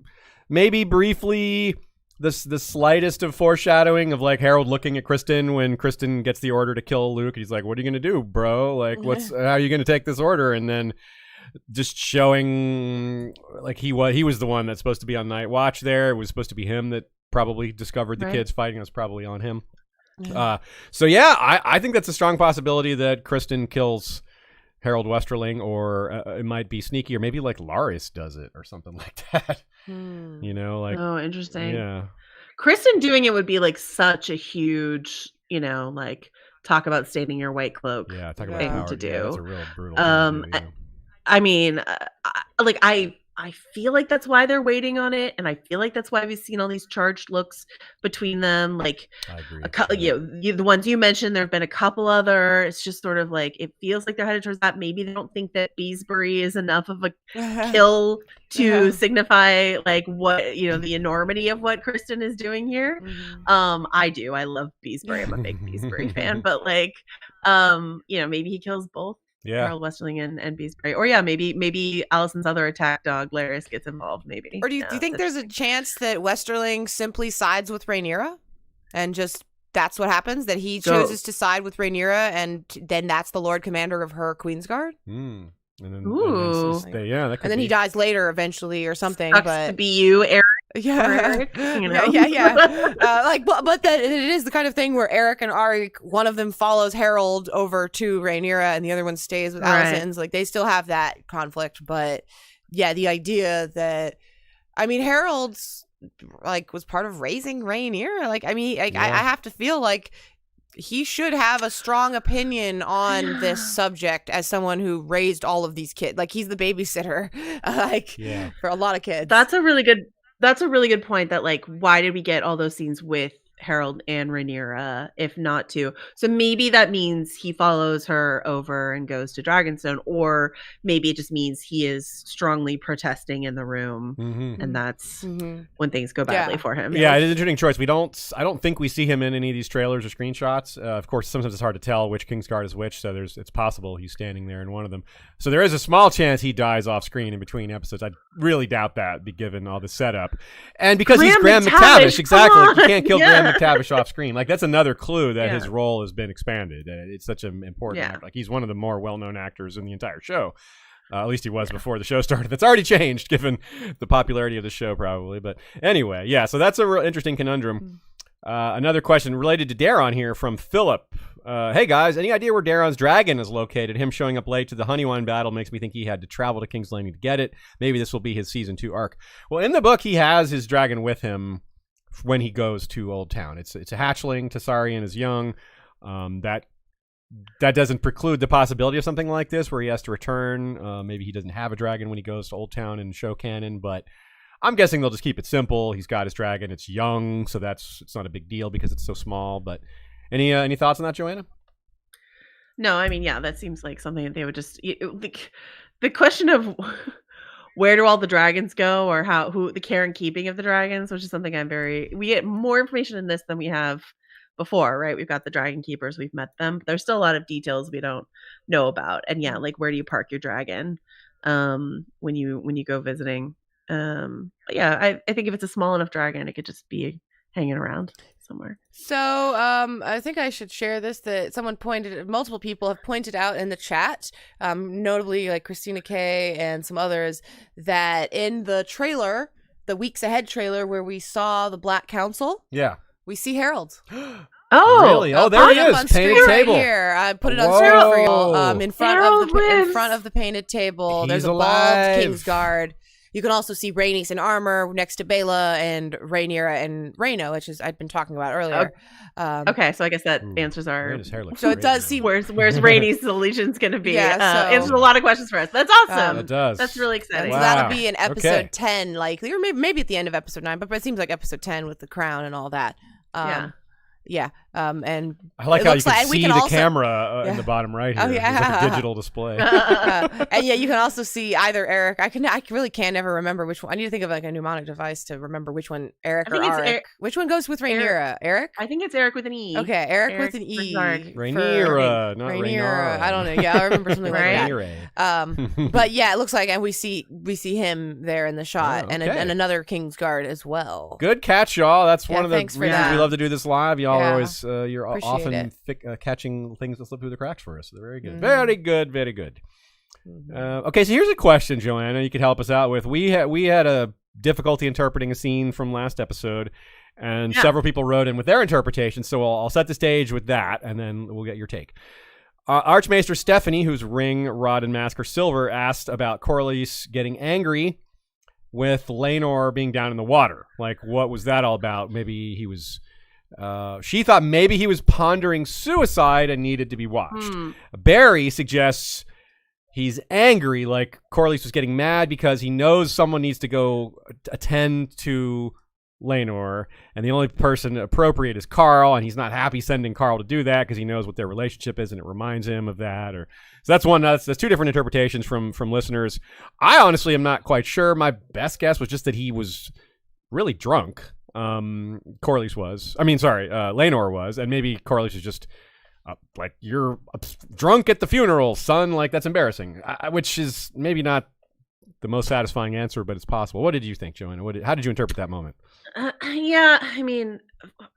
maybe briefly the slightest of foreshadowing of like Harold looking at Kristen when Kristen gets the order to kill Luke. He's like, what are you going to do, bro? Like, how are you going to take this order? And then just showing like he was the one that's supposed to be on night watch there. It was supposed to be him that probably discovered the kids fighting. It was probably on him. So yeah, I think that's a strong possibility that Kristen kills Harold Westerling, or it might be sneaky, or maybe like Laris does it or something like that. You know, like, oh, interesting. Yeah, Kristen doing it would be like such a huge, you know, like talk about staining your white cloak. Yeah, talk about thing power. to do. Yeah, that's a real brutal thing to do, yeah. I mean, I feel like that's why they're waiting on it, and I feel like that's why we've seen all these charged looks between them. Like, I agree. The ones you mentioned, there have been a couple other. It's just sort of like it feels like they're headed towards that. Maybe they don't think that Beesbury is enough of a kill to signify like what, you know, the enormity of what Kristen is doing here. I do. I love Beesbury. I'm a big Beesbury fan, but like, you know, maybe he kills both. Yeah, Harold Westerling and Beesbury, or maybe Allison's other attack dog Larys gets involved, maybe. Or do you think there's a chance that Westerling simply sides with Rhaenyra, and just that's what happens, that he chooses to side with Rhaenyra, and then that's the Lord Commander of her Queensguard? And then, and then he dies later eventually or something. Sucks but to be you, Eric. Eric, you know? Like, but that it is the kind of thing where Eric and Arik, one of them follows Harold over to Rhaenyra and the other one stays with Alicent's. Like, they still have that conflict, but yeah, the idea that, I mean, Harold's like was part of raising Rhaenyra. Like, I mean, I have to feel like he should have a strong opinion on this subject as someone who raised all of these kids. Like, he's the babysitter, for a lot of kids. That's a really good point, that like, why did we get all those scenes with Harold and Rhaenyra if not to? So maybe that means he follows her over and goes to Dragonstone, or maybe it just means he is strongly protesting in the room, and that's when things go badly for him. Yeah, it is an interesting choice. I don't think we see him in any of these trailers or screenshots. Of course, sometimes it's hard to tell which Kingsguard is which, so it's possible he's standing there in one of them. So there is a small chance he dies off screen in between episodes. I really doubt that, given all the setup, and because he's Graham McTavish, exactly. Like, you can't kill Graham McTavish off screen. Like, that's another clue that his role has been expanded. It's such an important actor. Like, he's one of the more well-known actors in the entire show. At least he was before the show started. That's already changed given the popularity of the show, probably. But anyway, yeah, so that's a real interesting conundrum. Another question related to Daron here from Philip. Hey guys, any idea where Daron's dragon is located? Him showing up late to the Honeywine battle makes me think he had to travel to King's Landing to get it. Maybe this will be his season 2 arc. Well, in the book, he has his dragon with him when he goes to Old Town. It's a hatchling. Tessarion is young. That doesn't preclude the possibility of something like this where he has to return. Maybe he doesn't have a dragon when he goes to Old Town and show canon, but I'm guessing they'll just keep it simple. He's got his dragon. It's young, so it's not a big deal because it's so small. But any thoughts on that, Joanna? No, I mean, yeah, that seems like something that they would just the question of where do all the dragons go, or who the care and keeping of the dragons, which is something we get more information in this than we have before, right? We've got the dragon keepers, we've met them, but there's still a lot of details we don't know about. And yeah, like where do you park your dragon when you go visiting? But yeah, I think if it's a small enough dragon, it could just be hanging around somewhere. So I think I should share this, that multiple people have pointed out in the chat, notably like Christina K and some others, that in the trailer, the Weeks Ahead trailer where we saw the Black Council, we see Harold. Oh, really? Oh, there he is. Painted table. Right here. I put it on screen for y'all. In front of the painted table, there's a bald Kingsguard. You can also see Rhaenys in armor next to Bela and Rhaenyra and Rhaeno, which is I'd been talking about earlier. Okay, so I guess that answers our. So it does seem where's Rhaenys' allegiance going to be? Yeah, answers a lot of questions for us. That's awesome. It does. That's really exciting. So that'll be in episode 10, likely, or maybe at the end of episode 9. But it seems like episode 10 with the crown and all that. Yeah. And I like how you can see the camera in the bottom right here. Oh, yeah. It's like a digital display. And yeah, you can also see either Eric. I really can't ever remember which one. I need to think of like a mnemonic device to remember which one Eric or Eric. Which one goes with Rhaenyra? Eric? I think it's Eric with an E. Okay, Eric with an E. Rhaenyra, not Rhaenyra. I don't know. Yeah, I remember something like that. But yeah, it looks like, and we see him there in the shot, and another Kingsguard as well. Good catch, y'all. That's one of the reasons we love to do this live. Y'all always you're often catching things that slip through the cracks for us. They're very good. Very good. Very good. Okay, so here's a question, Joanna, you could help us out with. We had a difficulty interpreting a scene from last episode, and several people wrote in with their interpretation, so I'll set the stage with that, and then we'll get your take. Archmaester Stephanie, whose ring, rod, and mask are silver, asked about Corlys getting angry with Laenor being down in the water. Like, what was that all about? Maybe he was... she thought maybe he was pondering suicide and needed to be watched. Barry suggests he's angry, like Corlys was getting mad because he knows someone needs to go attend to Laenor, and the only person appropriate is Carl, and he's not happy sending Carl to do that because he knows what their relationship is and it reminds him of that. So that's one. That's two different interpretations from listeners. I honestly am not quite sure. My best guess was just that he was really drunk. Corlys was. Laenor was, and maybe Corlys is just like, you're drunk at the funeral, son. Like, that's embarrassing. Which is maybe not the most satisfying answer, but it's possible. What did you think, Joanna? How did you interpret that moment? A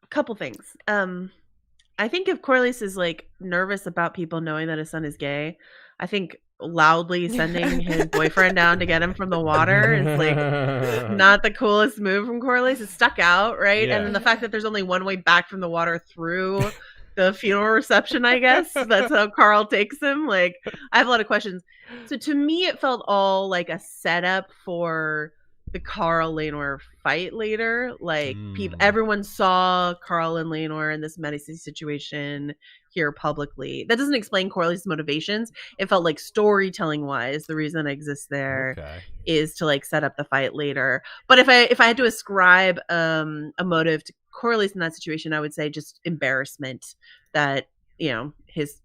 couple things. I think if Corlys is like nervous about people knowing that his son is gay, I think loudly sending his boyfriend down to get him from the water is like not the coolest move from Corlys. It's stuck out, right? Yeah. And then the fact that there's only one way back from the water through the funeral reception, I guess that's how Carl takes him. Like, I have a lot of questions. So to me, it felt all like a setup for the Carl Laenor fight later. Like, everyone saw Carl and Laenor in this menacing situation here publicly. That doesn't explain Corlys' motivations. It felt like storytelling wise, the reason it exists there is to like set up the fight later. But if I had to ascribe a motive to Corlys in that situation, I would say just embarrassment that, his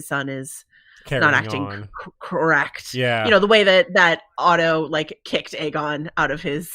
son is not acting correct. Yeah. The way that Otto like kicked Aegon out of his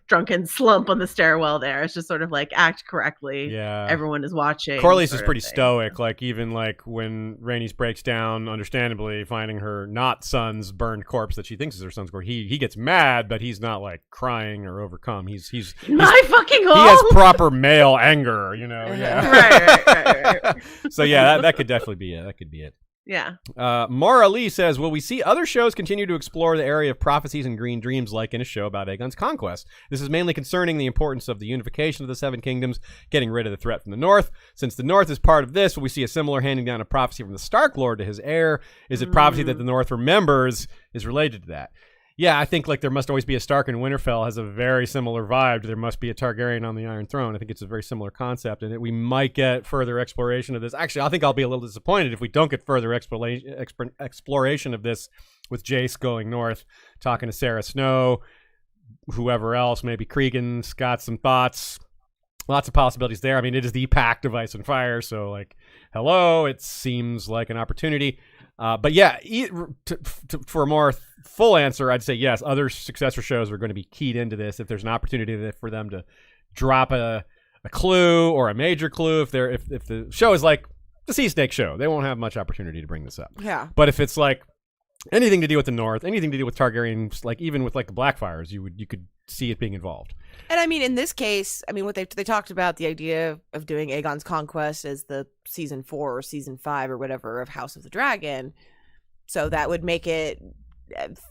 drunken slump on the stairwell there. It's just sort of like, act correctly. Yeah. Everyone is watching. Corlys is pretty stoic. Like, even like when Rhaenys breaks down, understandably, finding her not son's burned corpse that she thinks is her son's corpse, he gets mad, but he's not like crying or overcome. He's my fucking home. He has proper male anger, Yeah. Right. So yeah, that could definitely be it. That could be it. Yeah. Mara Lee says, will we see other shows continue to explore the area of prophecies and green dreams like in a show about Aegon's conquest? This is mainly concerning the importance of the unification of the Seven Kingdoms, getting rid of the threat from the North. Since the North is part of this, will we see a similar handing down of prophecy from the Stark Lord to his heir? Is it prophecy that the North remembers is related to that? Yeah, I think like there must always be a Stark, and Winterfell has a very similar vibe to there must be a Targaryen on the Iron Throne. I think it's a very similar concept, and we might get further exploration of this. Actually, I think I'll be a little disappointed if we don't get further exploration of this, with Jace going north, talking to Sarah Snow, whoever else, maybe Cregan's got some thoughts. Lots of possibilities there. I mean, it is the Pact of Ice and Fire, so like, hello, it seems like an opportunity. But yeah, for a more full answer, I'd say yes. Other successor shows are going to be keyed into this if there's an opportunity for them to drop a clue or a major clue. If the show is like the Sea Snake show, they won't have much opportunity to bring this up. Yeah. But if it's like anything to do with the North, anything to do with Targaryens, like even with like the Blackfires, you could see it being involved. And I mean, in this case, I mean, what they talked about the idea of doing Aegon's Conquest as the season 4 or season 5 or whatever of House of the Dragon, so that would make it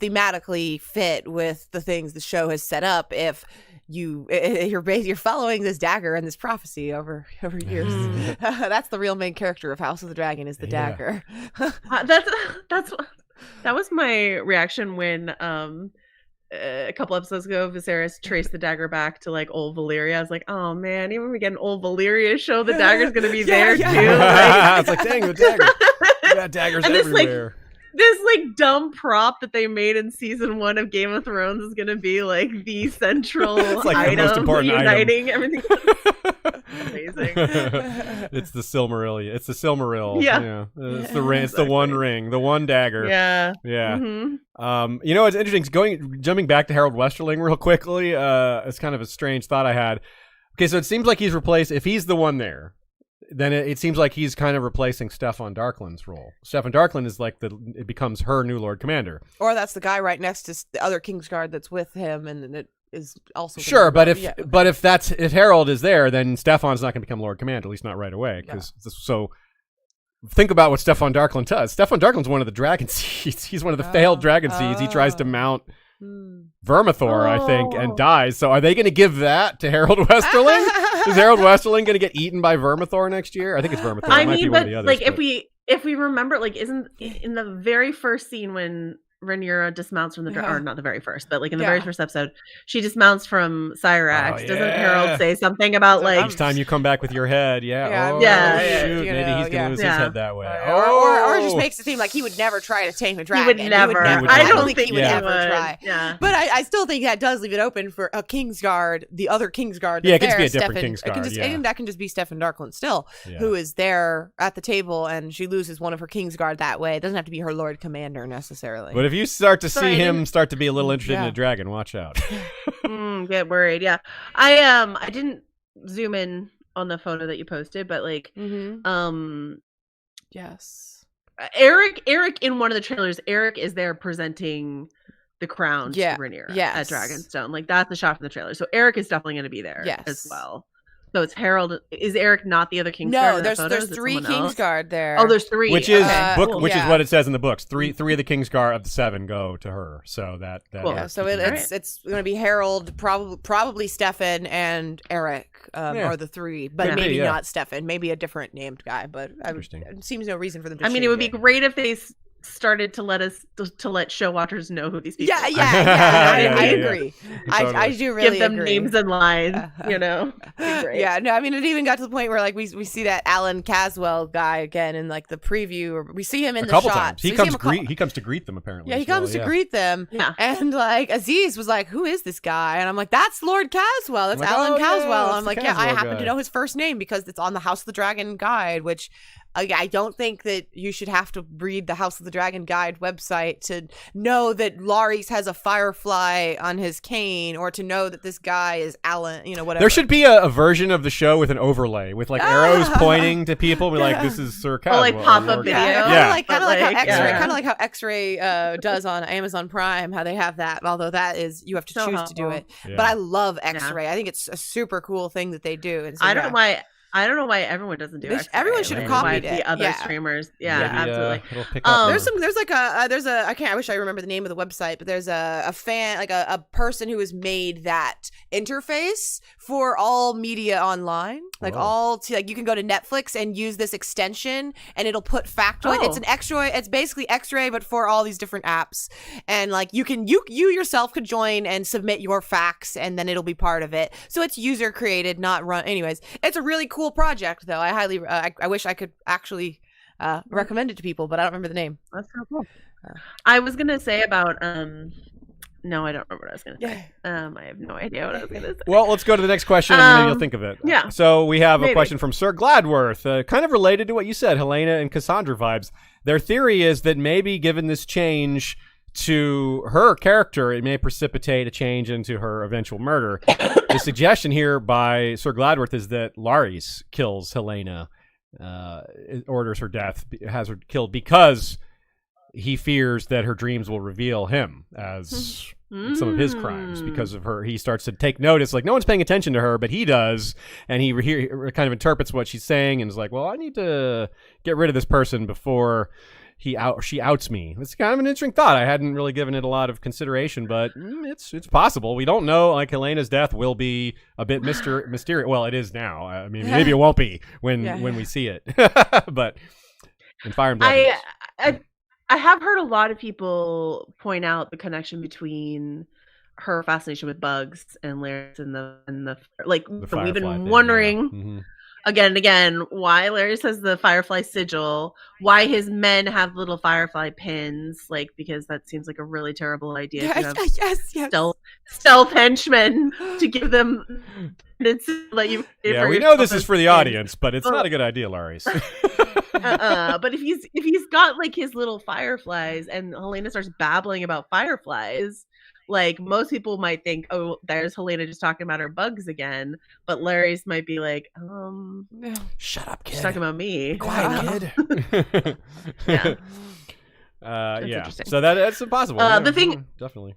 thematically fit with the things the show has set up. If you're following this dagger and this prophecy over years, that's the real main character of House of the Dragon is the dagger. That was my reaction when a couple episodes ago Viserys traced the dagger back to like old Valyria. I was like, oh man, even when we get an old Valyria show, the dagger's gonna be there too. It's like, dang, the dagger. We got daggers everywhere. This like dumb prop that they made in season 1 of Game of Thrones is gonna be like the central like item, the most important uniting item. everything. Amazing. It's the Silmarillion. It's the Silmaril. Yeah. It's the ring. It's the one ring. The one dagger. Yeah. Yeah. Mm-hmm. You know what's interesting? Jumping back to Harold Westerling real quickly. It's kind of a strange thought I had. Okay, so it seems like he's replaced. If he's the one there, then it seems like he's kind of replacing Steffon Darklin's role. Steffon Darklin is like it becomes her new Lord Commander. Or that's the guy right next to the other Kingsguard that's with him, and it is also sure. But if Harold is there, then Steffon's not going to become Lord Commander, at least not right away. So think about what Steffon Darklin does. Steffon Darklin's one of the dragon seeds. He's one of the failed dragon seeds. He tries to mount Vermithor, I think, and dies. So are they going to give that to Harold Westerling? Is Harold Westerling going to get eaten by Vermithor next year? I think it's Vermithor. I mean, but like if we remember, like, isn't in the very first scene when Rhaenyra dismounts from the or not the very first, but like in the very first episode, she dismounts from Cyrax. Doesn't Harold say something about like each time you come back with your head? Shoot, maybe he's gonna lose his head that way. Or just makes it seem like he would never try to tame a dragon. He would never. I don't think he would ever try. Yeah. But I still think that does leave it open for a Kingsguard, the other Kingsguard. Yeah, it can be a different Kingsguard. And that can just be Steffon Darklin still, who is there at the table, and she loses one of her Kingsguard that way. It doesn't have to be her Lord Commander necessarily. But if you start to see him start to be a little interested in a dragon, watch out. Get worried. Yeah, I didn't zoom in on the photo that you posted, but like, yes, Eric in one of the trailers, Eric is there presenting the crown to Rhaenyra at Dragonstone. Like that's the shot from the trailer. So Eric is definitely going to be there as well. So it's Harold. Is Eric not the other Kingsguard? No, there's 3 Kingsguard there. Oh, there's 3. Which is is what it says in the books. Three of the Kingsguard of the 7 go to her. So that cool. So it's going to be Harold, probably Steffon and Eric are the 3, but maybe not Steffon. Maybe a different named guy. But it seems no reason for them to. I mean, it would be great if they started to let show watchers know who these people are. I agree. Totally. I do really give them agree. names and lines, you know. Great. Yeah, no, I mean it even got to the point where like we see that Alan Caswell guy again in like the preview, or we see him in the couple shot. times. He comes to greet them apparently. Yeah, he comes to greet them. Yeah. And like Aziz was like, "Who is this guy?" And I'm like, "That's Lord Caswell. That's Alan Caswell." And I'm like, "Yeah, I happen to know his first name because it's on the House of the Dragon guide," which I don't think that you should have to read the House of the Dragon Guide website to know that Larys has a firefly on his cane, or to know that this guy is Alan, whatever. There should be a version of the show with an overlay with like arrows pointing to people. Be like, this is Sir Caswell. Like pop-up video. Kind of like how X-Ray does on Amazon Prime. How they have that, although that is you have to choose to do it. Yeah. But I love X-Ray. I think it's a super cool thing that they do. And so, I don't know why everyone doesn't do it. Everyone should have copied it. The other streamers, absolutely. It'll pick up I wish I remember the name of the website, but there's a fan, like a person who has made that interface for all media online, like you can go to Netflix and use this extension, and it'll put factoid. It's an X-ray. It's basically X-ray, but for all these different apps, and like you yourself could join and submit your facts, and then it'll be part of it. So it's user created, not run. Anyways, it's a really cool project, though. I highly, I wish I could actually recommend it to people, but I don't remember the name. That's so cool. I was gonna say about no, I don't remember what I was gonna say. I have no idea what I was gonna say. Well, let's go to the next question, and maybe you'll think of it. Yeah. So we have a question from Sir Gladworth, kind of related to what you said, Helena and Cassandra vibes. their theory is that maybe given this change to her character, it may precipitate a change into her eventual murder. The suggestion here by Sir Gladworth is that Larys kills Helena, orders her death, has her killed because he fears that her dreams will reveal him as some of his crimes because of her. He starts to take notice, like no one's paying attention to her, but he does, and he kind of interprets what she's saying and is like, well, I need to get rid of this person before she outs me. It's kind of an interesting thought. I hadn't really given it a lot of consideration, but it's possible. We don't know. Like Helena's death will be a bit mysterious. Well, it is now. I mean, maybe it won't be when we see it. But in Fire and Blood, I have heard a lot of people point out the connection between her fascination with bugs and Larys and the like. So we've been wondering again and again why Larys has the firefly sigil, why his men have little firefly pins, like because that seems like a really terrible idea. Yes. Stealth henchmen to give them. We know this is for the audience, but it's not a good idea, Larys. But if he's got like his little fireflies and Helena starts babbling about fireflies, like most people might think, oh, there's Helena just talking about her bugs again, but Larys might be like, shut up, kid. She's talking about me. Be quiet, kid. Yeah. So that's impossible. Definitely.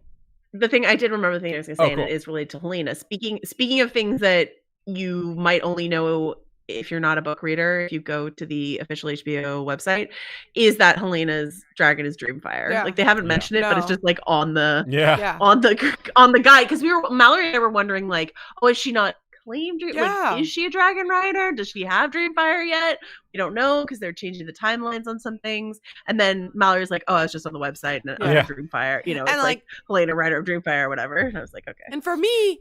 The thing I did remember, the thing I was going to say, and it is related to Helena. Speaking of things that you might only know if you're not a book reader, if you go to the official HBO website, is that Helena's dragon is Dreamfire. Yeah. Like they haven't mentioned it, but it's just like on the on the guide, because Mallory and I were wondering like, oh, is she not claimed? Like, is she a dragon rider? Does she have Dreamfire yet? We don't know because they're changing the timelines on some things. And then Mallory's like, oh, it's just on the website and Dreamfire. You know, it's like Helena, Rider of Dreamfire or whatever. And I was like, okay. And for me,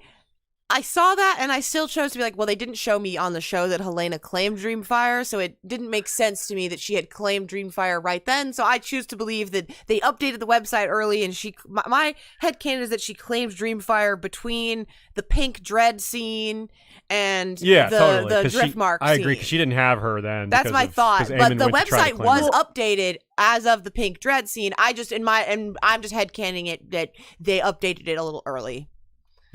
I saw that and I still chose to be like, well, they didn't show me on the show that Helena claimed Dreamfire, so it didn't make sense to me that she had claimed Dreamfire right then. So I choose to believe that they updated the website early and my headcanon is that she claimed Dreamfire between the pink dread scene and the Driftmark scene. I agree, because she didn't have her then. That's my thought. But the website was updated as of the pink dread scene. I'm just headcanoning it that they updated it a little early.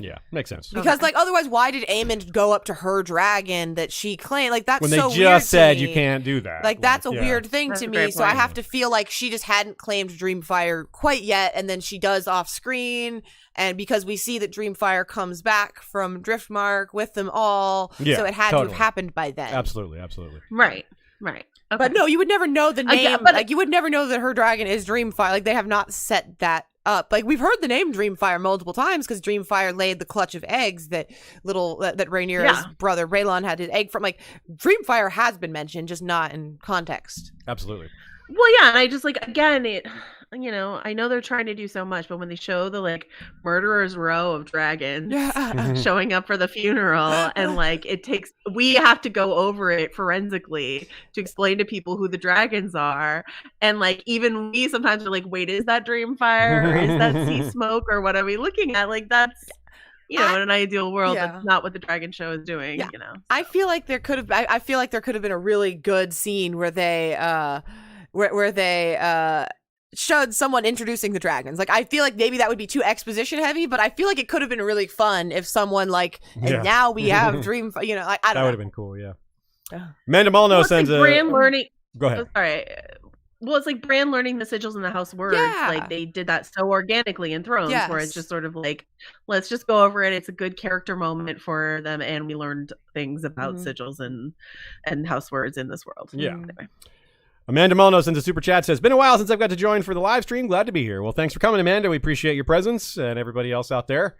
Yeah, makes sense. Because, like, otherwise, why did Aemond go up to her dragon that she claimed? Like, that's when so they weird just said to me. You can't do that. Like, that's a weird thing to me. So I have to feel like she just hadn't claimed Dreamfire quite yet, and then she does off screen. And because we see that Dreamfire comes back from Driftmark with them all, so it had to have happened by then. Absolutely. Right. Okay. But no, you would never know the name. You would never know that her dragon is Dreamfire. Like, they have not set that up. Like, we've heard the name Dreamfire multiple times because Dreamfire laid the clutch of eggs that Rhaenyra's brother Rhaelon had his egg from. Like, Dreamfire has been mentioned, just not in context. Absolutely. Well, yeah, and I just, like, again, I know they're trying to do so much, but when they show the, like, murderer's row of dragons showing up for the funeral, and, like, we have to go over it forensically to explain to people who the dragons are, and, like, even we sometimes are like, wait, is that Dreamfire, or is that Sea Smoke, or what are we looking at? Like, that's... in an ideal world, that's not what the dragon show is doing. Yeah. You know, so. I feel like there could have been a really good scene where they showed someone introducing the dragons. Like, I feel like maybe that would be too exposition heavy, but I feel like it could have been really fun if someone and now we have Dream. Like, I don't know. That would have been cool. Yeah. Amanda Molyneux sends Bran learning. Go ahead. Sorry. Well, it's like Bran learning the sigils in the House Words. Yeah. Like, they did that so organically in Thrones, where it's just sort of like, let's just go over it. It's a good character moment for them, and we learned things about sigils and House Words in this world. Yeah. Anyway. Amanda Molyneux sends a super chat, says, been a while since I've got to join for the live stream. Glad to be here. Well, thanks for coming, Amanda. We appreciate your presence, and everybody else out there.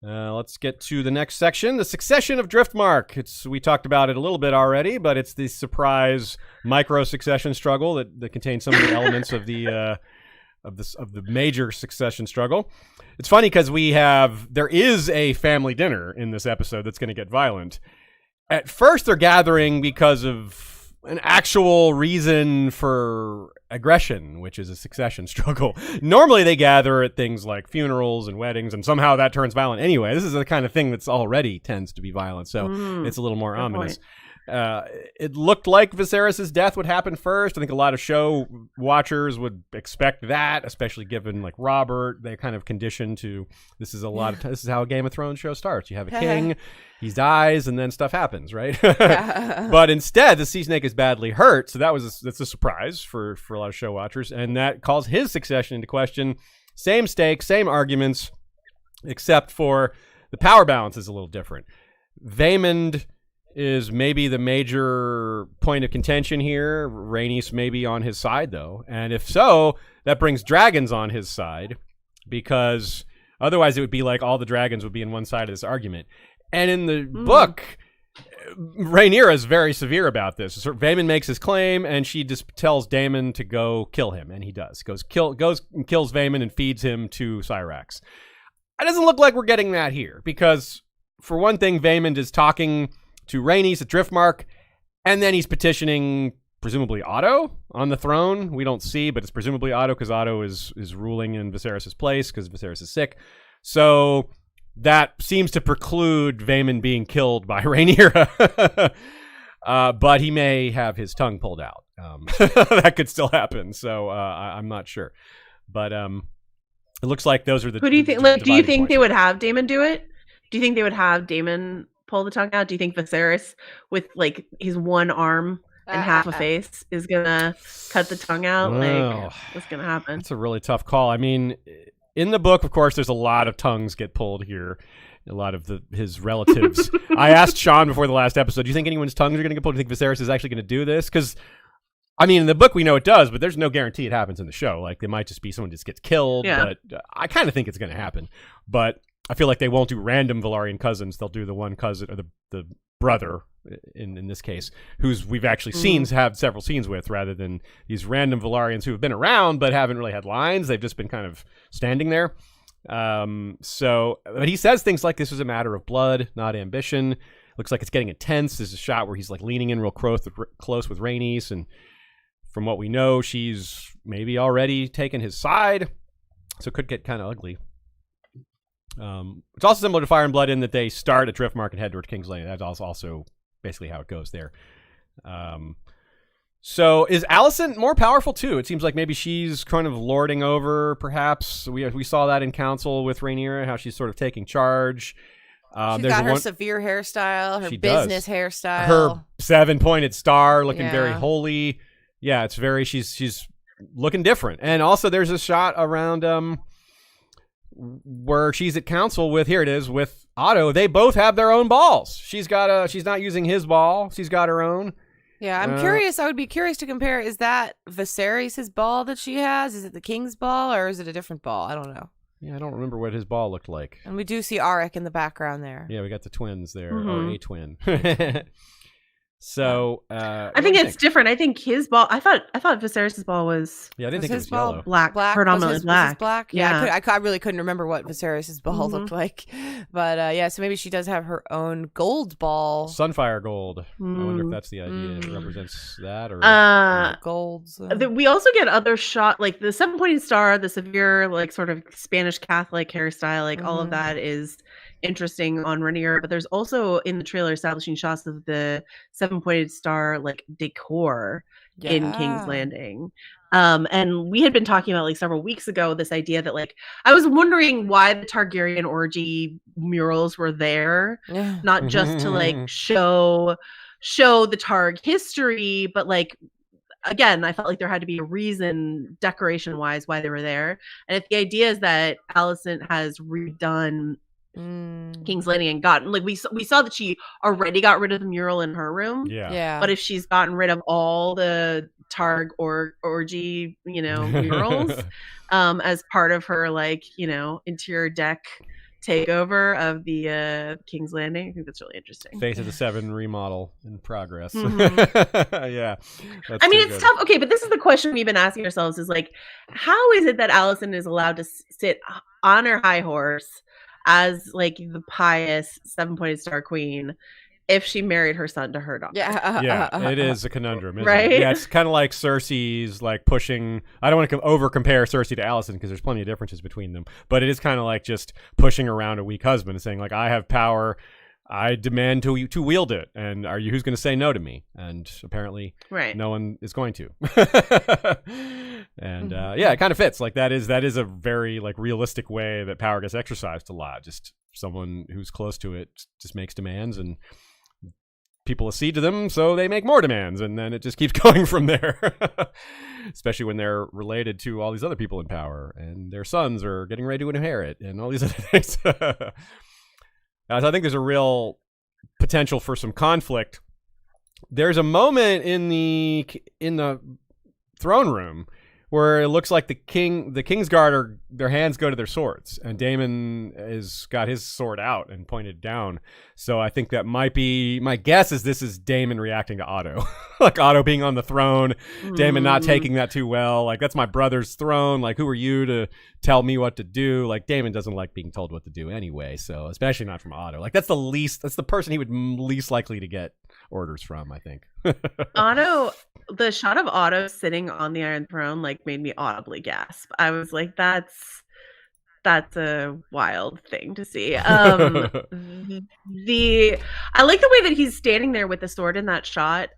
Let's get to the next section, the Succession of Driftmark. We talked about it a little bit already, but it's the surprise micro succession struggle that contains some of the elements of the major succession struggle. It's funny because there is a family dinner in this episode that's going to get violent. At first, they're gathering because of an actual reason for aggression, which is a succession struggle. Normally they gather at things like funerals and weddings, and somehow that turns violent anyway. This is the kind of thing that's already tends to be violent, so it's a little more ominous. It looked like Viserys' death would happen first. I think a lot of show watchers would expect that, especially given like Robert. They're kind of conditioned to this is this is how a Game of Thrones show starts. You have a king, he dies, and then stuff happens, right? But instead, the sea snake is badly hurt, so that's a surprise for a lot of show watchers, and that calls his succession into question. Same stakes, same arguments, except for the power balance is a little different. Vaemond is maybe the major point of contention here. Rhaenys may be on his side, though. And if so, that brings dragons on his side, because otherwise it would be like all the dragons would be in one side of this argument. And in the book, Rhaenyra is very severe about this. So Vaemond makes his claim, and she just tells Daemon to go kill him, and he does. Goes and kills Vaemond and feeds him to Syrax. It doesn't look like we're getting that here, because for one thing, Vaemond is talking to Rhaenys at Driftmark, and then he's petitioning presumably Otto on the throne. We don't see, but it's presumably Otto, because Otto is ruling in Viserys' place because Viserys is sick. So that seems to preclude Vaemond being killed by Rhaenyra. But he may have his tongue pulled out. That could still happen, so I'm not sure. But it looks like those are the... Who do you think? Like, do you think they would have Daemon do it? Do you think they would have Daemon pull the tongue out? Do you think Viserys, with like his one arm and half a face, is gonna cut the tongue out? Like, what's gonna happen? It's a really tough call. I mean, in the book, of course, there's a lot of tongues get pulled here. A lot of his relatives. I asked Sean before the last episode, do you think anyone's tongues are going to get pulled? Do you think Viserys is actually going to do this? Because, I mean, in the book we know it does, but there's no guarantee it happens in the show. Like, it might just be someone just gets killed, but I kind of think it's going to happen. But I feel like they won't do random Velaryon cousins. They'll do the one cousin, or the brother, in this case, who's we've actually seen have several scenes with, rather than these random Velaryons who have been around but haven't really had lines. They've just been kind of standing there. But he says things like this was a matter of blood, not ambition. Looks like it's getting intense. There's a shot where he's like leaning in real close with Rhaenys, and from what we know, she's maybe already taken his side, so it could get kind of ugly. It's also similar to Fire and Blood in that they start at Driftmark and head toward King's Landing. That's also basically how it goes there. So is Alicent more powerful too? It seems like maybe she's kind of lording over, perhaps. We saw that in council with Rhaenyra, how she's sort of taking charge. She's got her severe hairstyle, her business hairstyle. Her 7-pointed star looking very holy. Yeah, it's very, she's looking different. And also there's a shot around where she's at council with Otto. They both have their own balls. She's not using his ball. She's got her own. Yeah, I'm curious. I would be curious to compare. Is that Viserys' ball that she has? Is it the king's ball, or is it a different ball? I don't know. Yeah, I don't remember what his ball looked like. And we do see Arik in the background there. Yeah, we got the twins there, or a twin. So I think it's different. I think his ball. I thought Viserys' ball was. Yeah, I didn't think it was yellow. Black, predominantly black. Was his black? Yeah, I really couldn't remember what Viserys' ball looked like. But so maybe she does have her own gold ball. Sunfire gold. I wonder if that's the idea. It represents that or golds. We also get other shot, like the 7-pointed star, the severe, like sort of Spanish Catholic hairstyle, like all of that is interesting on Rhaenyra, but there's also in the trailer establishing shots of the 7-pointed star like decor in King's Landing. And we had been talking about like several weeks ago this idea that like I was wondering why the Targaryen orgy murals were there, not just to like show the Targ history, but like again, I felt like there had to be a reason decoration wise why they were there. And if the idea is that Alicent has redone King's Landing and gotten like we saw that she already got rid of the mural in her room, but if she's gotten rid of all the Targ orgy murals as part of her like interior deck takeover of the King's Landing, I think that's really interesting. Face of the 7 remodel in progress. I mean, it's tough. Okay, but this is the question we've been asking ourselves is like, how is it that Alicent is allowed to sit on her high horse as like the pious 7-pointed star queen if she married her son to her daughter? It is a conundrum, isn't right? it? Yeah, it's kind of like Cersei's like pushing. I don't want to over compare Cersei to Alicent because there's plenty of differences between them, but it is kind of like just pushing around a weak husband and saying like, I have power. I demand to wield it, and who's going to say no to me? And apparently, no one is going to. And yeah, it kind of fits. Like that is a very like realistic way that power gets exercised a lot. Just someone who's close to it just makes demands, and people accede to them, so they make more demands, and then it just keeps going from there. Especially when they're related to all these other people in power, and their sons are getting ready to inherit, and all these other things. So I think there's a real potential for some conflict. There's a moment in the throne room where it looks like the Kingsguard their hands go to their swords, and Daemon has got his sword out and pointed down. So I think that might be, my guess is this is Daemon reacting to Otto. Like Otto being on the throne, Daemon not taking that too well. Like, that's my brother's throne. Like, who are you to tell me what to do? Like, Daemon doesn't like being told what to do anyway, so especially not from Otto. Like, that's the person he would least likely to get orders from, I think. Otto, the shot of Otto sitting on the Iron Throne like made me audibly gasp. I was like, that's a wild thing to see. I like the way that he's standing there with the sword in that shot,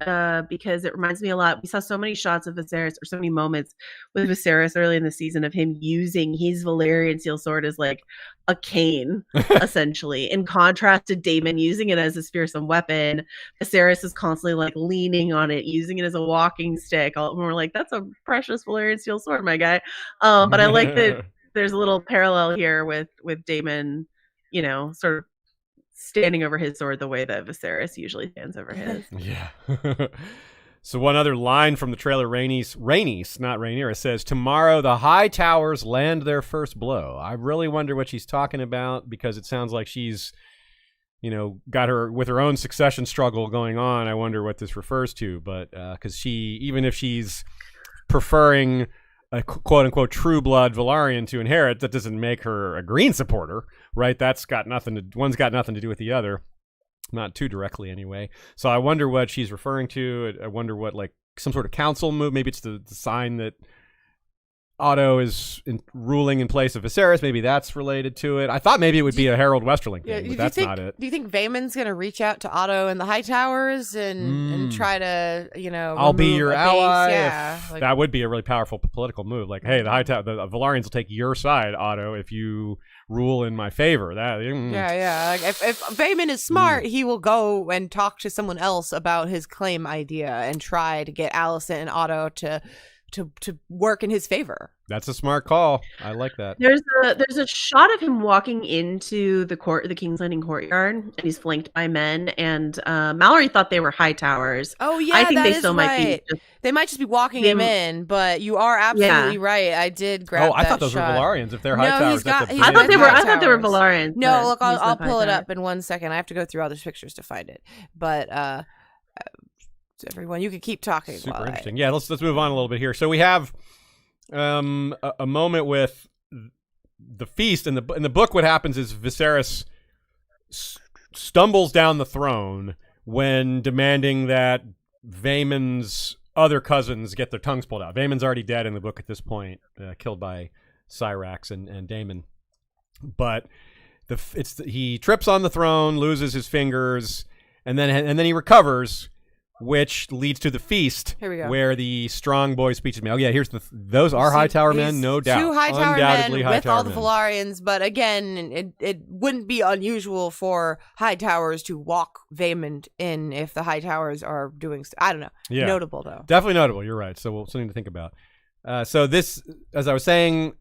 because it reminds me a lot. We saw so many shots of Viserys, or so many moments with Viserys early in the season of him using his Velaryon steel sword as like a cane, essentially, in contrast to Daemon using it as a fearsome weapon. Viserys is constantly like leaning on it, using it as a walking stick. We're like, that's a precious Velaryon steel sword, my guy. But I like that there's a little parallel here with Daemon, sort of standing over his sword the way that Viserys usually stands over his. Yeah. So one other line from the trailer, Rhaenys, not Rhaenyra, says, "Tomorrow the High Towers land their first blow." I really wonder what she's talking about, because it sounds like she's, got her own succession struggle going on. I wonder what this refers to, but because even if she's preferring a quote-unquote true blood Velaryon to inherit, that doesn't make her a Green supporter, right? One's got nothing to do with the other, not too directly anyway. So I wonder what she's referring to. I wonder what, like, some sort of council move. Maybe it's the sign that Otto is ruling in place of Viserys. Maybe that's related to it. I thought maybe it would be a Harold Westerling thing, but that's not it. Do you think Vaemon's going to reach out to Otto in the High Towers and try to, I'll be your ally? Yeah, that would be a really powerful political move. Like, hey, the Velaryons will take your side, Otto, if you rule in my favor. Yeah. Like, if Vaemon is smart, he will go and talk to someone else about his claim idea and try to get Alicent and Otto to work in his favor. That's a smart call. I like that. There's a shot of him walking into the King's Landing courtyard, and he's flanked by men. And Mallory thought they were High Towers. Oh yeah, I think that they is still right. might be. They might just be walking him in, but you are absolutely right. I did grab. I thought those shot. were Velaryons. If they're High Towers, I thought they were Velaryons. No, look, I'll pull it up in 1 second. I have to go through all those pictures to find it. But everyone, you can keep talking. Super interesting. Yeah, let's move on a little bit here. So we have a moment with the feast. In the book, what happens is Viserys stumbles down the throne when demanding that Vaemon's other cousins get their tongues pulled out. Vaemon's already dead in the book at this point, killed by Syrax and Daemon. But he trips on the throne, loses his fingers, and then he recovers, which leads to the feast. Here we go. Where the strong boy speech is made. Oh yeah, those are High Tower men, no doubt. Two High Tower men with all the men. Velaryons, but again, it wouldn't be unusual for High Towers to walk Vaemon in if the High Towers are doing. I don't know. Yeah. Notable though. Definitely notable. You're right. So something to think about. So this, as I was saying,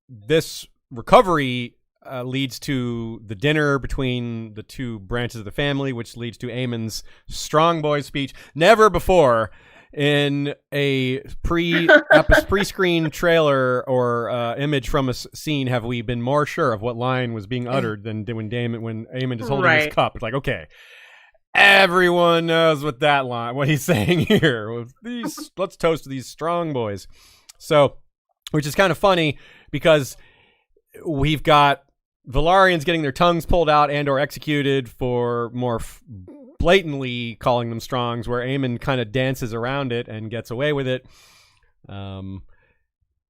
this recovery leads to the dinner between the two branches of the family, which leads to Aemon's strong boy speech. Never before in a pre-screen trailer or image from a scene have we been more sure of what line was being uttered than when Aemon is holding his cup. It's like, okay, everyone knows what he's saying here. Let's toast these strong boys. So, which is kind of funny because we've got Velaryons getting their tongues pulled out and or executed for more blatantly calling them strongs, where Aemon kind of dances around it and gets away with it.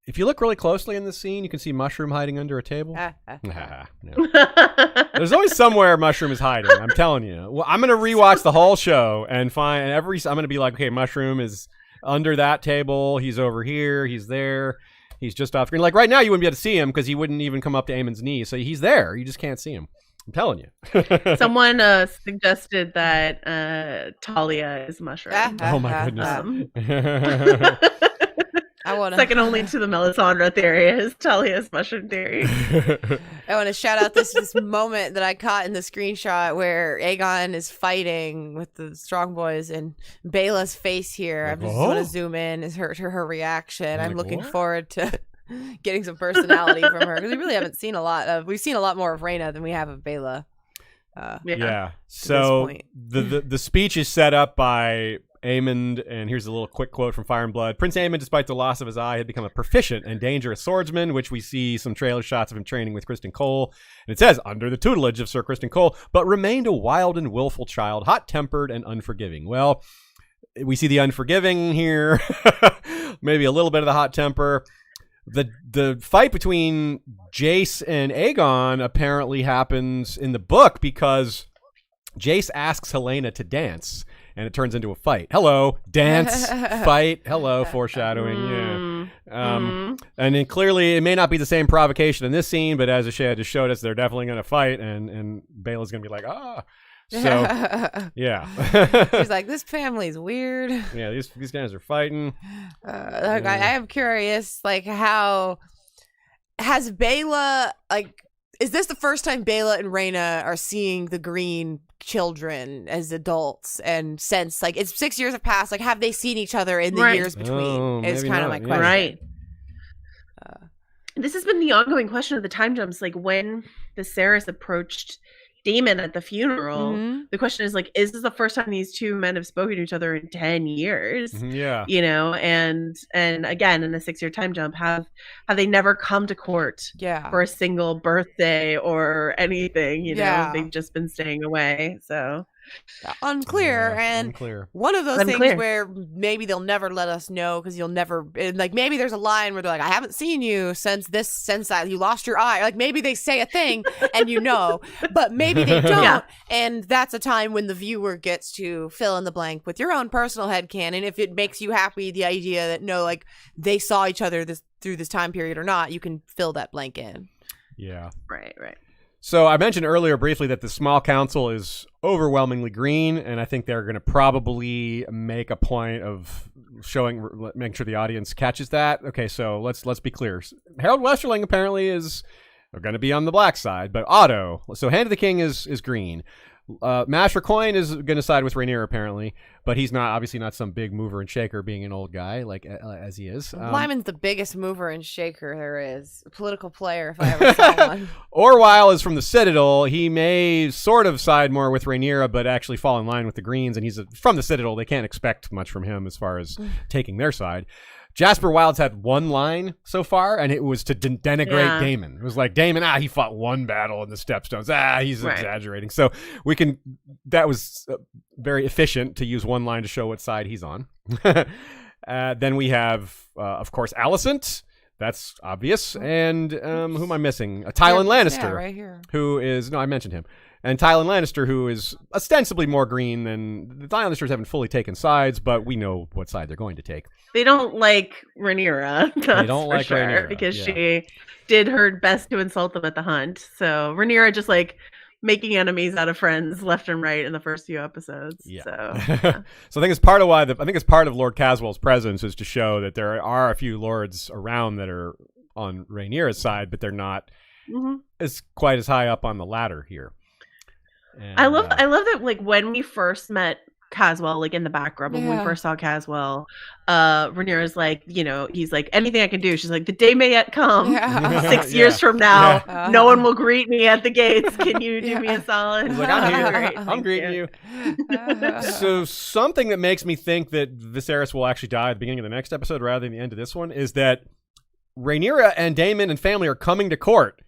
if you look really closely in this scene, you can see Mushroom hiding under a table. No. There's always somewhere Mushroom is hiding. I'm telling you. Well, I'm gonna rewatch the whole show and find I'm gonna be like, okay, Mushroom is under that table. He's over here. He's there. He's just off screen. Like right now, you wouldn't be able to see him because he wouldn't even come up to Aemon's knee. So he's there. You just can't see him. I'm telling you. Someone suggested that Talia is Mushroom. Oh my goodness. Second only to the Melisandre theory is Talia's Mushroom theory. I want to shout out this moment that I caught in the screenshot where Aegon is fighting with the Strong Boys and Bela's face here. I just want to zoom in is her reaction. I'm looking forward to getting some personality from her because we really haven't seen we've seen a lot more of Rhaena than we have of Bela. So the speech is set up by Aemond, and here's a little quick quote from Fire and Blood. Prince Aemond, despite the loss of his eye, had become a proficient and dangerous swordsman, which we see some trailer shots of him training with Criston Cole. And it says, under the tutelage of Sir Criston Cole, but remained a wild and willful child, hot-tempered and unforgiving. Well, we see the unforgiving here, maybe a little bit of the hot temper. The fight between Jace and Aegon apparently happens in the book because Jace asks Helena to dance, and it turns into a fight. Hello, dance, fight. Hello, foreshadowing. And then clearly, it may not be the same provocation in this scene, but as Ashea just showed us, they're definitely going to fight, and Bela's going to be like, So, yeah. She's like, this family's weird. Yeah, these guys are fighting. I am curious, like, how has Bela, like, is this the first time Bela and Rhaena are seeing the green children as adults? And since, like, it's 6 years have passed, like, have they seen each other in the years between? Is kind of my question. Right. This has been the ongoing question of the time jumps. Like, when Viserys approached Daemon at the funeral, the question is, like, is this the first time these two men have spoken to each other in 10 years? Yeah. You know, and again, in a 6-year time jump, have they never come to court for a single birthday or anything, you know? They've just been staying away, so unclear. One of those things where maybe they'll never let us know because you'll never, like, maybe there's a line where they're like, I haven't seen you since that you lost your eye. Like, maybe they say a thing and you know, but maybe they don't. And that's a time when the viewer gets to fill in the blank with your own personal headcanon. If it makes you happy, the idea that no, like, they saw each other through this time period or not, you can fill that blank in. Yeah. Right. So I mentioned earlier briefly that the small council is overwhelmingly green, and I think they're going to probably make a point of making sure the audience catches that. Okay, so let's be clear. Harold Westerling apparently is going to be on the black side, but Otto, so Hand of the King is green. Masher Coin is going to side with Rhaenyra apparently, but he's obviously not some big mover and shaker, being an old guy like as he is. Lyman's the biggest mover and shaker there is, a political player if I ever saw one. Orwyle is from the Citadel. He may sort of side more with Rhaenyra, but actually fall in line with the Greens, and he's from the Citadel. They can't expect much from him as far as taking their side. Jasper Wilde's had one line so far, and it was to denigrate Daemon. It was like, Daemon, he fought one battle in the Stepstones. He's exaggerating. So that was very efficient to use one line to show what side he's on. Then we have, of course, Alicent. That's obvious. And who am I missing? Tywin Lannister. Right here. Who is, I mentioned him. And Tywin Lannister, who is ostensibly more green than the Lannisters, haven't fully taken sides, but we know what side they're going to take. They don't like Rhaenyra. They don't like Rhaenyra because she did her best to insult them at the hunt. So Rhaenyra just like making enemies out of friends left and right in the first few episodes. Yeah. So, so I think it's part of it's part of Lord Caswell's presence is to show that there are a few lords around that are on Rhaenyra's side, but they're not as quite as high up on the ladder here. And, I love that, like, when we first met Caswell, like in the background, when we first saw Caswell, Rhaenyra's like, you know, he's like, anything I can do. She's like, the day may yet come. 6 years from now, no one will greet me at the gates. Can you do me a solid? He's like, I'm here. I'm greeting you. So something that makes me think that Viserys will actually die at the beginning of the next episode rather than the end of this one is that Rhaenyra and Daemon and family are coming to court.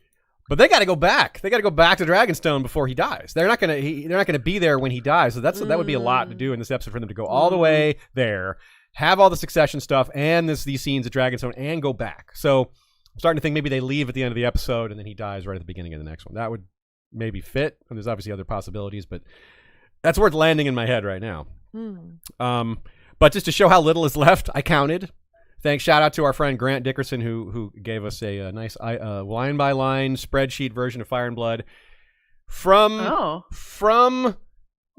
But they got to go back. They got to go back to Dragonstone before he dies. They're not gonna be there when he dies. So that would be a lot to do in this episode for them to go all the way there, have all the succession stuff and these scenes at Dragonstone and go back. So I'm starting to think maybe they leave at the end of the episode and then he dies right at the beginning of the next one. That would maybe fit. And there's obviously other possibilities, but that's where it's landing in my head right now. But just to show how little is left, I counted. Shout out to our friend Grant Dickerson who gave us a nice line by line spreadsheet version of Fire and Blood from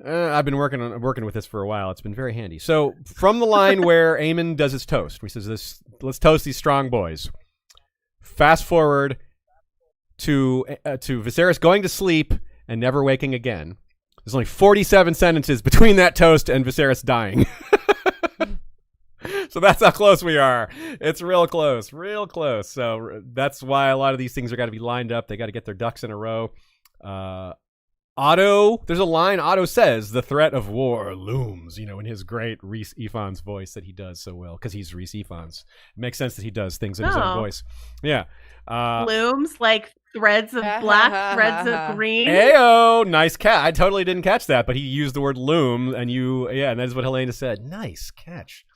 I've been working with this for a while. It's been very handy. So from the line where Aemon does his toast, he says, let's toast these strong boys. Fast forward to Viserys going to sleep and never waking again. There's only 47 sentences between that toast and Viserys dying. So that's how close we are. It's real close. So that's why a lot of these things are got to be lined up. They got to get their ducks in a row. Otto, there's a line Otto says, the threat of war looms, in his great Rhys Ifans voice that he does so well, because he's Rhys Ifans. It makes sense that he does things in his own voice. Yeah. Looms like threads of black, threads of green. Ayo, nice catch. I totally didn't catch that, but he used the word loom, and and that is what Helena said. Nice catch.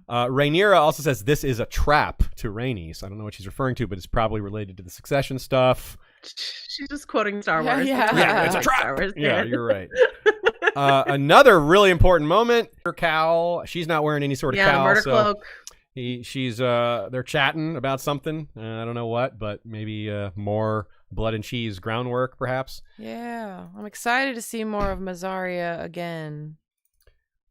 Rhaenyra also says this is a trap to Rhaenys. I don't know what she's referring to, but it's probably related to the succession stuff. She's just quoting Star Wars. Yeah, it's a trap. Yeah, you're right. Another really important moment. Her cowl. She's not wearing any sort of cowl. Murder so cloak. They're chatting about something. I don't know what, but maybe more blood and cheese groundwork, perhaps. Yeah, I'm excited to see more of Mazaria again.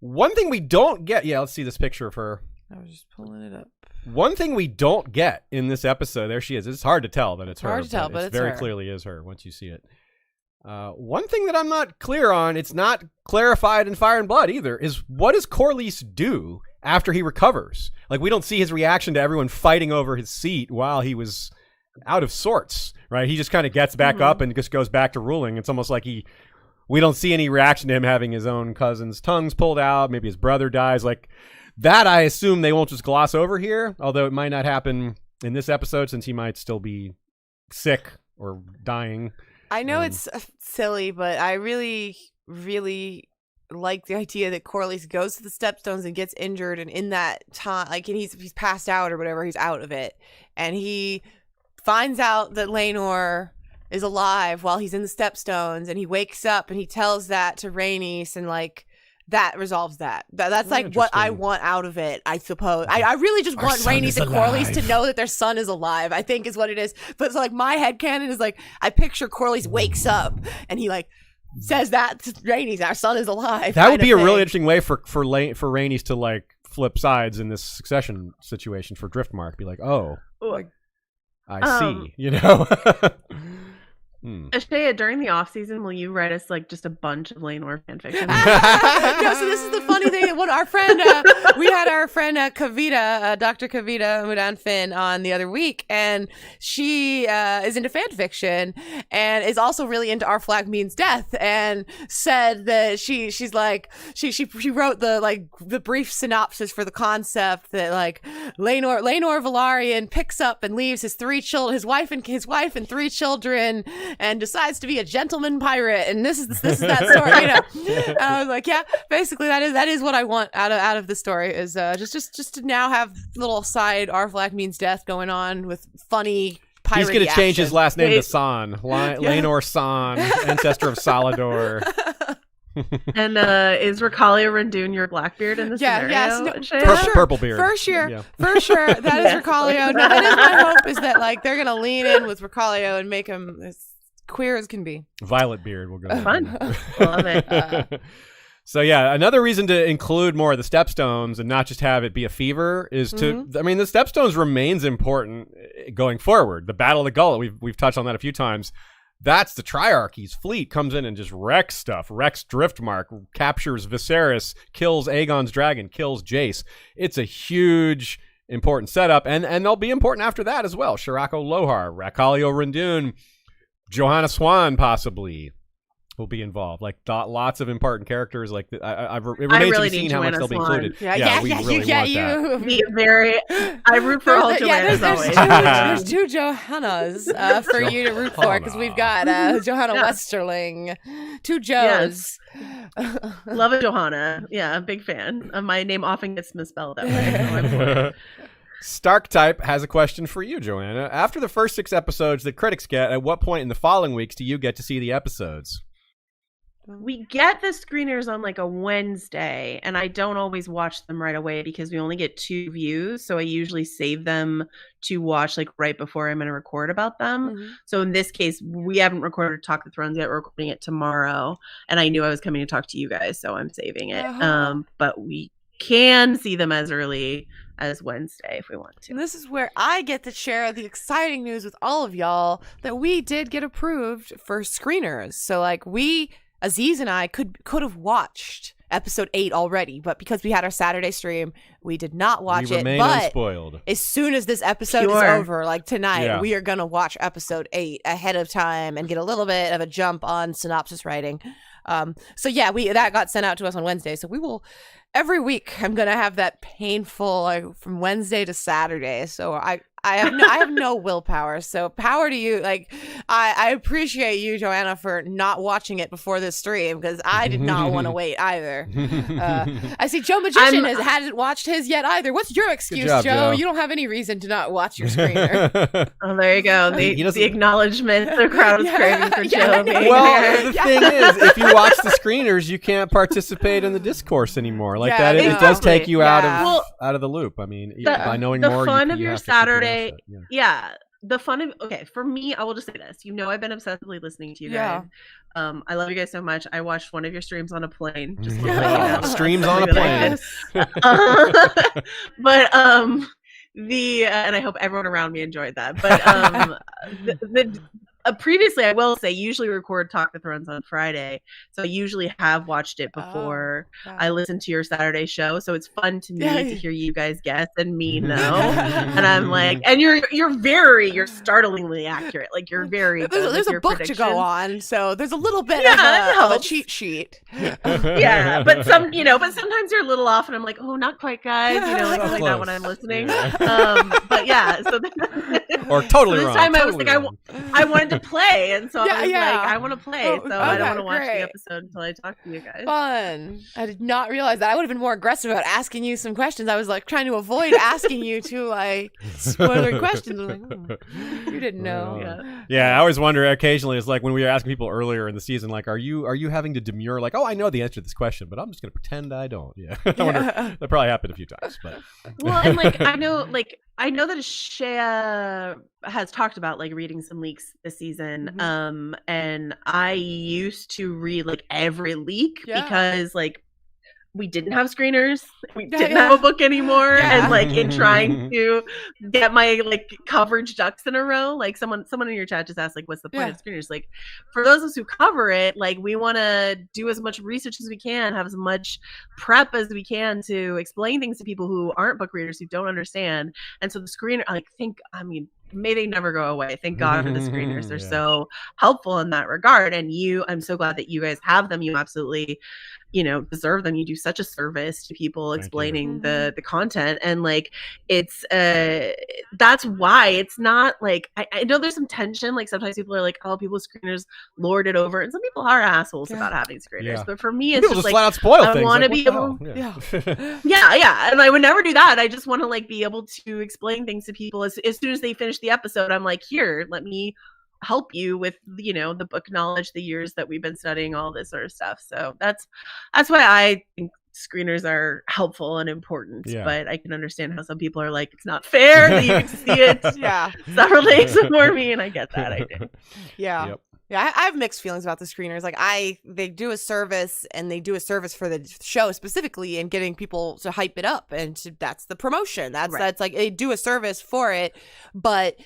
One thing we don't get, let's see this picture of her. I was just pulling it up. One thing we don't get in this episode, there she is. It's hard to tell that it's her. Hard to tell, but it's very her. Clearly is her once you see it. One thing that I'm not clear on, it's not clarified in Fire and Blood either, is what does Corlys do after he recovers? Like, we don't see his reaction to everyone fighting over his seat while he was out of sorts, right? He just kind of gets back up and just goes back to ruling. It's almost like we don't see any reaction to him having his own cousin's tongues pulled out. Maybe his brother dies. Like that, I assume they won't just gloss over here, although it might not happen in this episode since he might still be sick or dying. I know it's silly, but I really, really like the idea that Corlys goes to the Stepstones and gets injured, and in that time, like, and he's passed out or whatever, he's out of it, and he finds out that Laenor is alive while he's in the Stepstones, and he wakes up and he tells that to Rhaenys, and like that resolves that. That's like what I want out of it, I suppose. I really just want Rhaenys and Corlys to know that their son is alive, I think is what it is. But so like my headcanon is like I picture Corlys wakes up and he like says that to Rhaenys, our son is alive. That would be a really interesting way for Rhaenys to like flip sides in this succession situation for Driftmark. Be like, oh, I see, Ashaya, during the off season, will you write us like just a bunch of Laenor fanfiction? No, so this is the funny thing. What our friend, we had our friend Kavita, Dr. Kavita Mudan Finn, on the other week, and she is into fan fiction and is also really into Our Flag Means Death, and said that she's like she wrote the brief synopsis for the concept that like Laenor Velaryon picks up and leaves his his wife and 3 children, and decides to be a gentleman pirate, and this is that story. I was like, yeah, basically that is what I want out of the story, is just to now have little side Our Flag Means Death going on with funny pirate. He's gonna change his last name to San, Laenor San, ancestor of Salador. And is Racalia Rendoon your Blackbeard in the scenario? Yes, purple beard. For sure. That is Racalia. No, that is my hope, is that like they're gonna lean in with Racalia and make him as queer as can be. Violet beard will go. Fun. Love it. So yeah, another reason to include more of the Stepstones and not just have it be a fever is to, I mean, the Stepstones remains important going forward. The Battle of the Gullet, we've touched on that a few times. That's the Triarchy's fleet comes in and just wrecks stuff, wrecks Driftmark, captures Viserys, kills Aegon's dragon, kills Jace. It's a huge, important setup, and they'll be important after that as well. Shirako Lohar, Racalia Rendoon, Joanna Swan possibly. will be involved. Like lots of important characters. Like it I remains really to be seen need how much Joanna they'll be Swan. included. Yeah, we really want that. Be very. I root for all Joannas always. There's two Johannas for you to root for because we've got Johanna Westerling, two Joes. Yes. Love it, Johanna. Yeah, big fan. My name often gets misspelled that way. So Stark Type has a question for you, Joanna. After the first 6 episodes that critics get, at what point in the following weeks do you get to see the episodes? we get the screeners on like a Wednesday, and I don't always watch them right away because we only get 2 views. So I usually save them to watch like right before I'm going to record about them. Mm-hmm. So in this case, we haven't recorded Talk the Thrones yet. We're recording it tomorrow, and I knew I was coming to talk to you guys, so I'm saving it. But we can see them as early as Wednesday if we want to. And this is where I get to share the exciting news with all of y'all that we did get approved for screeners. So like Aziz and I could have watched episode 8 already, but because we had our Saturday stream, we did not watch it. But unspoiled. As soon as this episode is over, like tonight, we are going to watch episode 8 ahead of time and get a little bit of a jump on synopsis writing. So yeah, that got sent out to us on Wednesday. So we will every week. I'm gonna have that painful like from Wednesday to Saturday. So I have no willpower. So power to you. Like I appreciate you, Joanna, for not watching it before this stream because I did not want to wait either. I see Joe Magician hasn't watched his yet either. What's your excuse, Joe? You don't have any reason to not watch your screener. Oh, there you go. The acknowledgement the crowd is craving for Joe. Well, the thing is, if you watch the screeners, you can't participate in the discourse anymore. Like that, it does take you out of the loop. I mean, by knowing more, the fun of your Saturday. The fun of for me, I will just say this. I've been obsessively listening to you guys. I love you guys so much. I watched one of your streams on a plane. Just streams on a plane. But and I hope everyone around me enjoyed that. But previously, I will say, usually record Talk the Thrones on Friday, so I usually have watched it before I listen to your Saturday show. So it's fun to me to hear you guys guess and me know. And I'm like, and you're startlingly accurate. Like you're very. There's a book to go on, so there's a little bit of a cheat sheet. Yeah, but sometimes you're a little off, and I'm like, oh, not quite, guys. Like that when I'm listening. But yeah, so or totally this wrong. time totally I was like, I wanted to play, and so I was like, I want to play, so I don't want to watch the episode until I talk to you guys. Fun. I did not realize that. I would have been more aggressive about asking you some questions. I was like trying to avoid asking you to like spoiler questions. I'm like, you didn't know. Yeah, I always wonder occasionally. It's like when we were asking people earlier in the season, like, are you having to demur? Like, oh, I know the answer to this question, but I'm just gonna pretend I don't. Yeah, I wonder. That probably happened a few times, but well, and I know that Shea has talked about like reading some leaks this season. And I used to read like every leak because like we didn't have screeners, we didn't have a book anymore, and like in trying to get my like coverage ducks in a row, like someone in your chat just asked like, what's the point of screeners? Like for those of us who cover it, like we want to do as much research as we can, have as much prep as we can to explain things to people who aren't book readers, who don't understand. And so the screener, may they never go away. Thank God for the screeners. They're so helpful in that regard. And I'm so glad that you guys have them. You absolutely, deserve them. You do such a service to people explaining the content. And like, it's, that's why it's not like, I know there's some tension. Like sometimes people are like, oh, people with screeners lord it over. And some people are assholes about having screeners. But for me, it's people just like, flat out spoil I want to be able, and I would never do that. I just want to like be able to explain things to people as soon as they finish the episode. I'm like, here, let me help you with the book knowledge, the years that we've been studying, all this sort of stuff. So that's why I think screeners are helpful and important. But I can understand how some people are like, it's not fair that you can see it several days before me, and I get that. I do. Yeah, I have mixed feelings about the screeners. Like they do a service, and they do a service for the show specifically in getting people to hype it up, and that's the promotion. That's like they do a service for it. But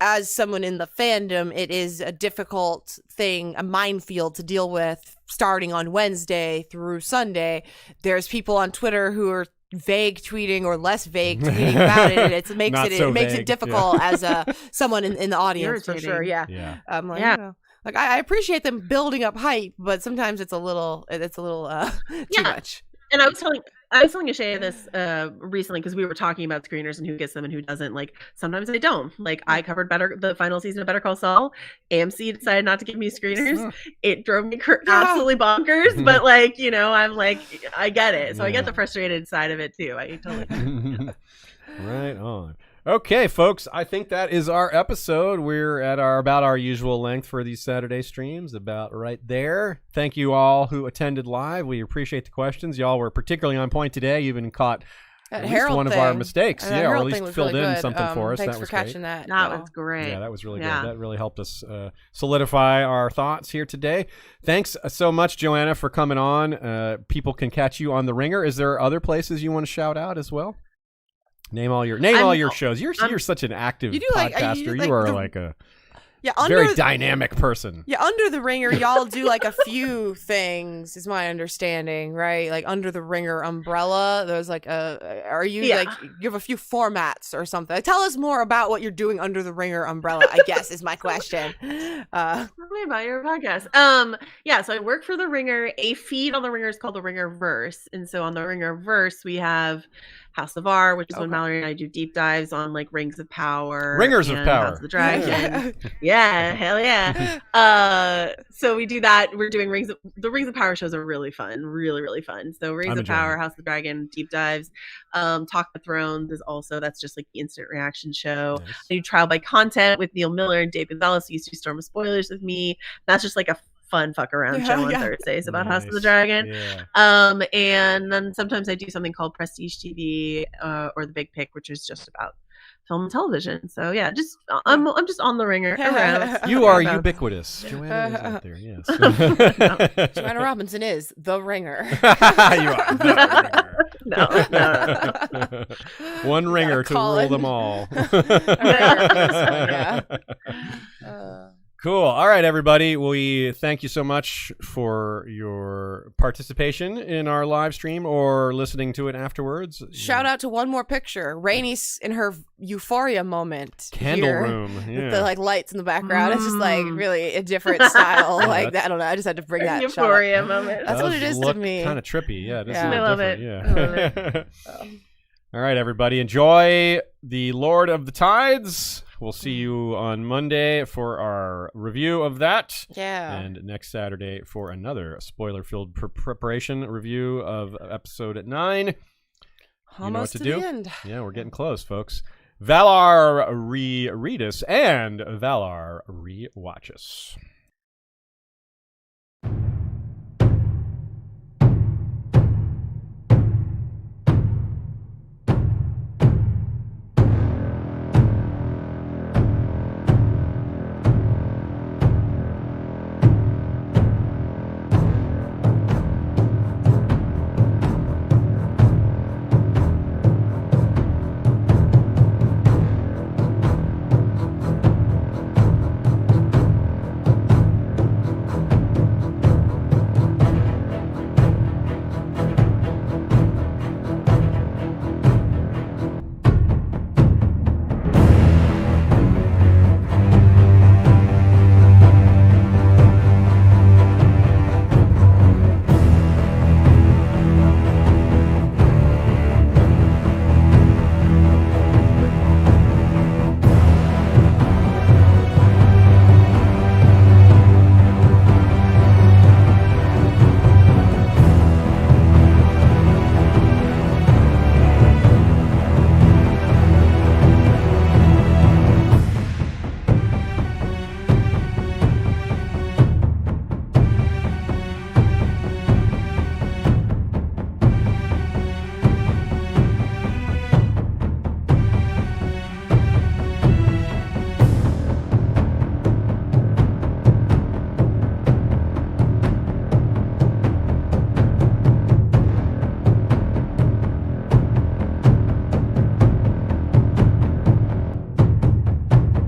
as someone in the fandom, it is a difficult thing, a minefield to deal with starting on Wednesday through Sunday. There's people on Twitter who are vague tweeting or less vague tweeting about it, and it makes it difficult as someone in the audience. Irritating. For sure. I'm like, Like I appreciate them building up hype, but sometimes it's a little too much. And I was telling Ashay this recently because we were talking about screeners and who gets them and who doesn't. Like sometimes I don't. Like I covered the final season of Better Call Saul. AMC decided not to give me screeners. It drove me absolutely bonkers. But like I'm like I get it. So I get the frustrated side of it too. I totally. Right on. Okay, folks, I think that is our episode. We're at about our usual length for these Saturday streams, about right there. Thank you all who attended live. We appreciate the questions. Y'all were particularly on point today. You even caught at least one of our mistakes. Yeah, or at least filled in something for us. Thanks that was for catching that. That was great. Yeah, that was really good. That really helped us solidify our thoughts here today. Thanks so much, Joanna, for coming on. People can catch you on The Ringer. Is there other places you want to shout out as well? Name all your shows. You're such an active podcaster. You are like a very dynamic person. Yeah, under The Ringer, y'all do like a few things, is my understanding, right? Like under The Ringer umbrella, there's like like you have a few formats or something. Tell us more about what you're doing under The Ringer umbrella, I guess is my question. Tell me about your podcast. So I work for The Ringer. A feed on The Ringer is called The Ringer Verse. And so on The Ringer Verse, we have House of R, which is when Mallory and I do deep dives on like Rings of Power, Ringers of Power, House of the Dragon. Yeah, hell yeah. So we do that. We're doing the Rings of Power shows are really fun, really fun. So Rings of Power, House of the Dragon, deep dives. Talk of Thrones is also, that's just like the instant reaction show. Nice. I do Trial by Content with Neil Miller and Dave Gonzalez. He used to do Storm of Spoilers with me. That's just like a fun fuck around show on Thursdays about House of the Dragon. And then sometimes I do something called Prestige TV or The Big Pick, which is just about film and television. So yeah, I'm just on The Ringer around. You are ubiquitous. Joanna is out there, yes. Joanna Robinson is The Ringer. You are The Ringer. No. One ringer to rule them all. Cool. All right, everybody. We thank you so much for your participation in our live stream or listening to it afterwards. Shout out to one more picture. Rainy's in her euphoria moment. Candle room. With the like lights in the background. It's just like really a different style. Like I don't know. I just had to bring that euphoria moment. That's what it is to me. Kind of trippy. Yeah. I love it. Yeah. I love it. All right, everybody. Enjoy The Lord of the Tides. We'll see you on Monday for our review of that. Yeah. And next Saturday for another spoiler-filled preparation review of episode 9. Almost to the end. Yeah, we're getting close, folks. Valar re-read us and Valar re-watch us.